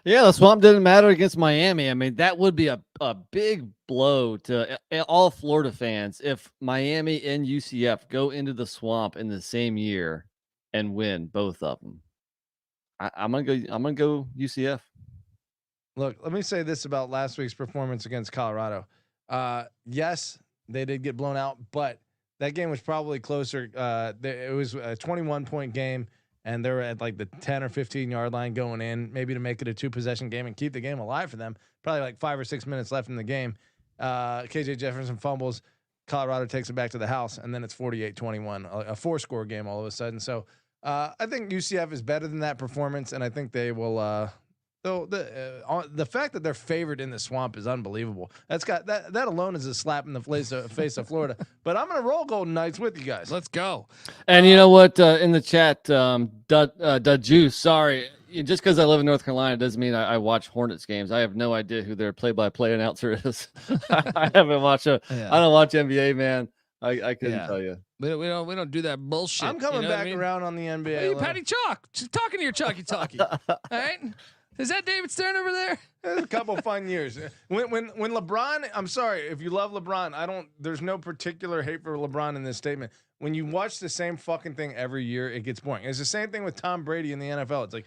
Yeah, the swamp didn't matter against Miami. I mean, that would be a big blow to all Florida fans if Miami and UCF go into the swamp in the same year and win both of them. I'm gonna go UCF. Look, let me say this about last week's performance against Colorado. Yes, they did get blown out, but that game was probably closer. It was a 21-point game, and they were at like the 10 or 15-yard line going in, maybe to make it a 2-possession game and keep the game alive for them. Probably like 5 or 6 minutes left in the game. KJ Jefferson fumbles. Colorado takes it back to the house, and then it's 48-21, a 4-score game all of a sudden. So I think UCF is better than that performance, and I think they will. The fact that they're favored in the swamp is unbelievable. That's got that alone is a slap in the face of Florida. But I'm gonna roll Golden Knights with you guys. Let's go. And you know what? In the chat, Juice. Sorry, just because I live in North Carolina doesn't mean I watch Hornets games. I have no idea who their play-by-play announcer is. I haven't watched I don't watch NBA, man. I couldn't tell you. We don't do that bullshit. I'm coming you know back around on the NBA. Hey, Patty Chalk, just talking to your chalky talkie. All right. Is that David Stern over there? There's a couple fun years. When LeBron, I'm sorry if you love LeBron. There's no particular hate for LeBron in this statement. When you watch the same fucking thing every year, it gets boring. It's the same thing with Tom Brady in the NFL. It's like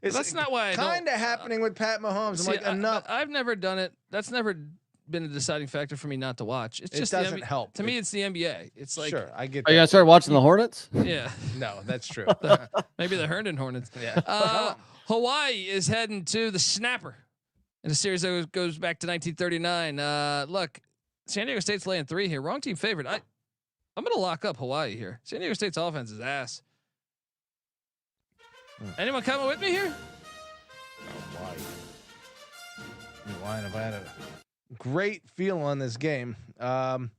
that's not why I kind of happening with Pat Mahomes. I'm like enough. I've never done it. That's never been a deciding factor for me not to watch. It's just doesn't help. To me, it's the NBA. It's like sure, I get. Are you gonna start watching the Hornets? Yeah. No, that's true. Maybe the Herndon Hornets. Yeah. Hawaii is heading to the Snapper in a series that goes back to 1939. Look, San Diego State's laying 3 here. Wrong team favorite. I'm going to lock up Hawaii here. San Diego State's offense is ass. Anyone coming with me here? Line if I had a great feel on this game. No,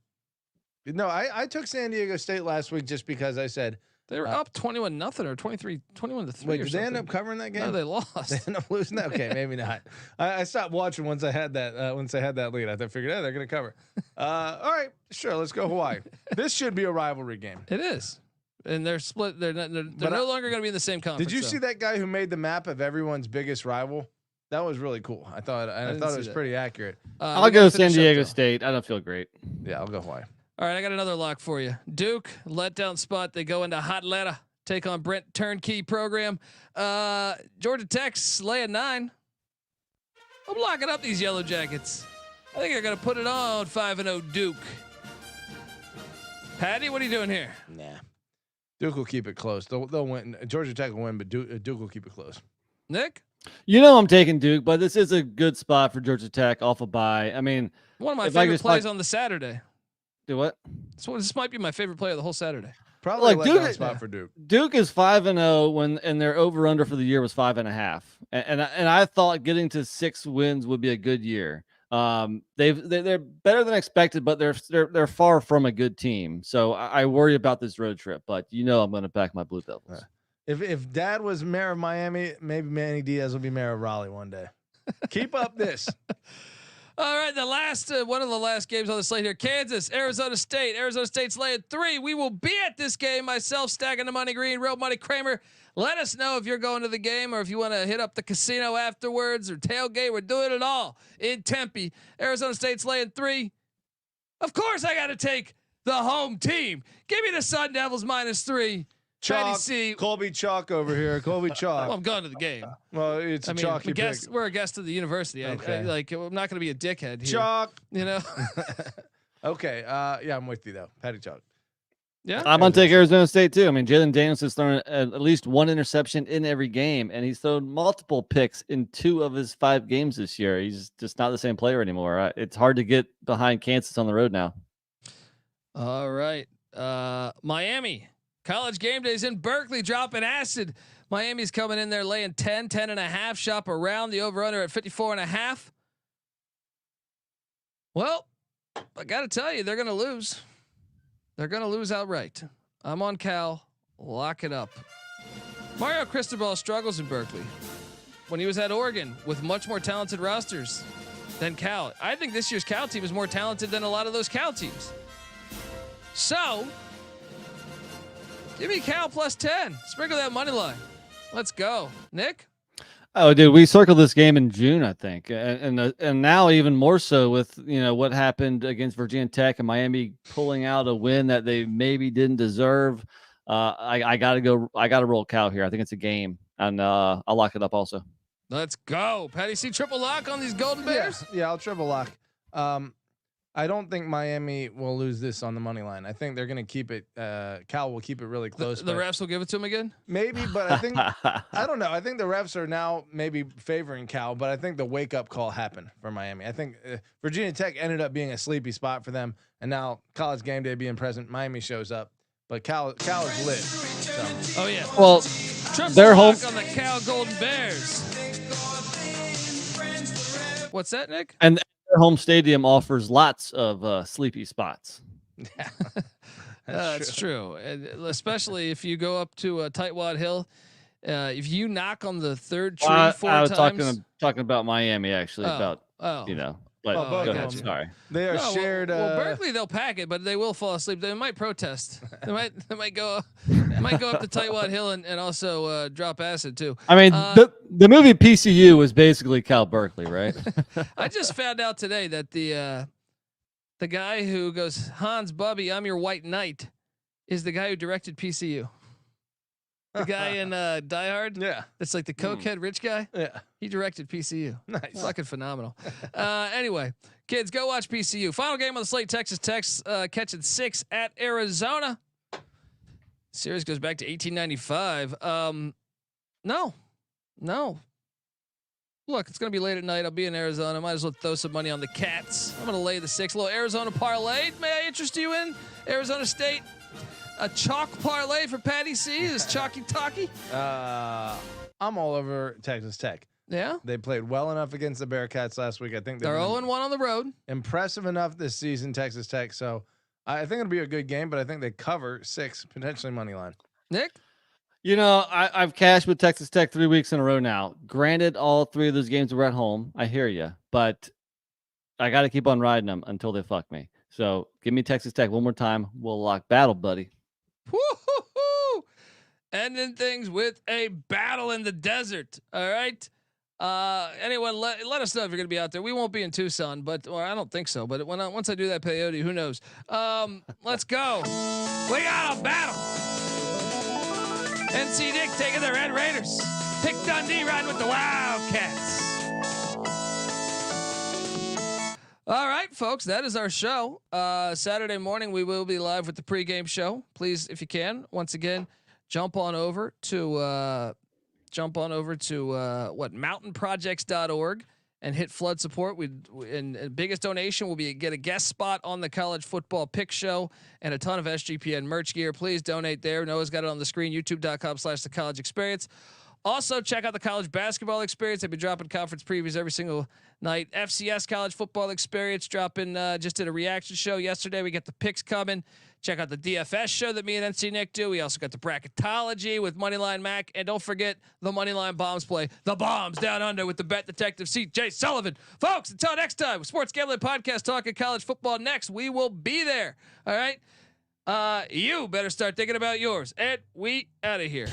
I took San Diego State last week just because I said they were up 21-0 or 21-3. Wait, did they end up covering that game? No, they lost. They ended up losing that. Okay, maybe not. I stopped watching once I had that. Once I had that lead, I figured, they're going to cover. All right, sure, let's go Hawaii. This should be a rivalry game. It is, and they're split. They're no longer going to be in the same conference. Did you see that guy who made the map of everyone's biggest rival? That was really cool. I thought it was pretty accurate. I'll go San Diego State. I don't feel great. Yeah, I'll go Hawaii. All right, I got another lock for you. Duke, letdown spot. They go into Hot Atlanta, take on Brent Turnkey program. Georgia Tech's laying 9. I'm locking up these Yellow Jackets. I think they're going to put it on 5-0 Duke. Patty, what are you doing here? Nah. Duke will keep it close. They'll win. Georgia Tech will win, but Duke will keep it close. Nick? You know I'm taking Duke, but this is a good spot for Georgia Tech off a bye. I mean, one of my favorite plays on the Saturday. Do what? So this might be my favorite play of the whole Saturday. Probably Like a letdown Duke- spot for Duke. Duke is 5-0 and their over under for the year was 5.5, and I thought getting to 6 wins would be a good year. They're better than expected, but they're far from a good team. So I worry about this road trip. But I'm going to back my Blue Devils. If Dad was mayor of Miami, maybe Manny Diaz will be mayor of Raleigh one day. Keep up this. All right, the last one of the last games on the slate here: Kansas, Arizona State. Arizona State's laying 3. We will be at this game. Myself, Stacking the Money Green, Real Money Kramer. Let us know if you're going to the game or if you want to hit up the casino afterwards or tailgate. We're doing it all in Tempe. Arizona State's laying 3. Of course, I got to take the home team. Give me the Sun Devils -3. Chalk, C. Colby Chalk over here. Colby Chalk. Well, I'm going to the game. Well, it's a chalky pick. We're a guest of the university. Okay. I'm not going to be a dickhead here. Chalk. Okay. Yeah, I'm with you though. Patty Chalk. Yeah. I'm going to take Arizona State too. I mean, Jalen Daniels has thrown at least 1 interception in every game, and he's thrown multiple picks in 2 of his 5 games this year. He's just not the same player anymore. It's hard to get behind Kansas on the road now. All right. Miami. College game days in Berkeley, dropping acid. Miami's coming in there laying 10.5. Shop around the over under at 54.5. Well, I got to tell you, they're going to lose. They're going to lose outright. I'm on Cal. Lock it up. Mario Cristobal struggles in Berkeley when he was at Oregon with much more talented rosters than Cal. I think this year's Cal team is more talented than a lot of those Cal teams. So, give me Cal +10. Sprinkle that money line. Let's go, Nick. Oh, dude, we circled this game in June, I think, and now even more so with what happened against Virginia Tech and Miami pulling out a win that they maybe didn't deserve. I gotta roll Cal here. I think it's a game, and I'll lock it up also. Let's go, Patty C. Triple lock on these Golden Bears. Yeah, I'll triple lock. I don't think Miami will lose this on the money line. I think they're going to keep it. Cal will keep it really close. The refs will give it to him again? Maybe, but I think I don't know. I think the refs are now maybe favoring Cal, but I think the wake up call happened for Miami. I think Virginia Tech ended up being a sleepy spot for them, and now college game day being present, Miami shows up, but Cal is lit. So. Oh yeah. Well, they're home on the Cal Golden Bears. What's that, Nick? And their home stadium offers lots of sleepy spots. Yeah, that's true. And especially if you go up to Tightwad Hill. If you knock on the third tree 4 I was times, talking about Miami actually. But both go of ahead. them. Sorry. They are shared. Well, Berkeley they'll pack it, but they will fall asleep. They might protest. They might go up to Tightwad Hill and also drop acid too. I mean, the movie PCU was basically Cal Berkeley, right? I just found out today that the guy who goes, Hans Bubby, I'm your white knight, is the guy who directed PCU. The guy in Die Hard, that's like the cokehead rich guy. Yeah, he directed PCU. Nice, fucking phenomenal. Anyway, kids, go watch PCU. Final game on the slate: Texas Tech catching 6 at Arizona. Series goes back to 1895. No. Look, it's gonna be late at night. I'll be in Arizona. Might as well throw some money on the Cats. I'm gonna lay the 6. A little Arizona parlay. May I interest you in Arizona State? A chalk parlay for Patty C. Is chalky talky? I'm all over Texas Tech. Yeah, they played well enough against the Bearcats last week. I think they're 0-1 on the road. Impressive enough this season, Texas Tech. So I think it'll be a good game, but I think they cover 6, potentially money line. Nick, I've cashed with Texas Tech 3 weeks in a row now. Granted, all 3 of those games were at home. I hear you, but I got to keep on riding them until they fuck me. So give me Texas Tech one more time. We'll lock battle, buddy. Woo-hoo-hoo. Ending things with a battle in the desert. All right. Anyone, let us know if you're gonna be out there. We won't be in Tucson, but I don't think so. But once I do that peyote, who knows? Let's go. We got a battle. NC Dick taking the Red Raiders. Pick Dundee riding with the Wildcats. All right, folks, that is our show. Saturday morning, we will be live with the pregame show. Please, if you can, once again, jump on over to mountainprojects.org and hit flood support. And biggest donation will be get a guest spot on the College Football Pick Show and a ton of SGPN merch gear. Please donate there. Noah's got it on the screen. YouTube.com/The College Experience. Also, check out the College Basketball Experience. They've been dropping conference previews every single night. FCS College Football Experience dropping. Just did a reaction show yesterday. We got the picks coming. Check out the DFS show that me and NC Nick do. We also got the bracketology with Moneyline Mac. And don't forget the Moneyline Bombs play. The Bombs Down Under with the bet detective CJ Sullivan. Folks, until next time, Sports Gambling Podcast talking college football next. We will be there. All right. You better start thinking about yours. And we out of here.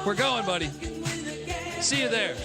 We're going, buddy. See you there.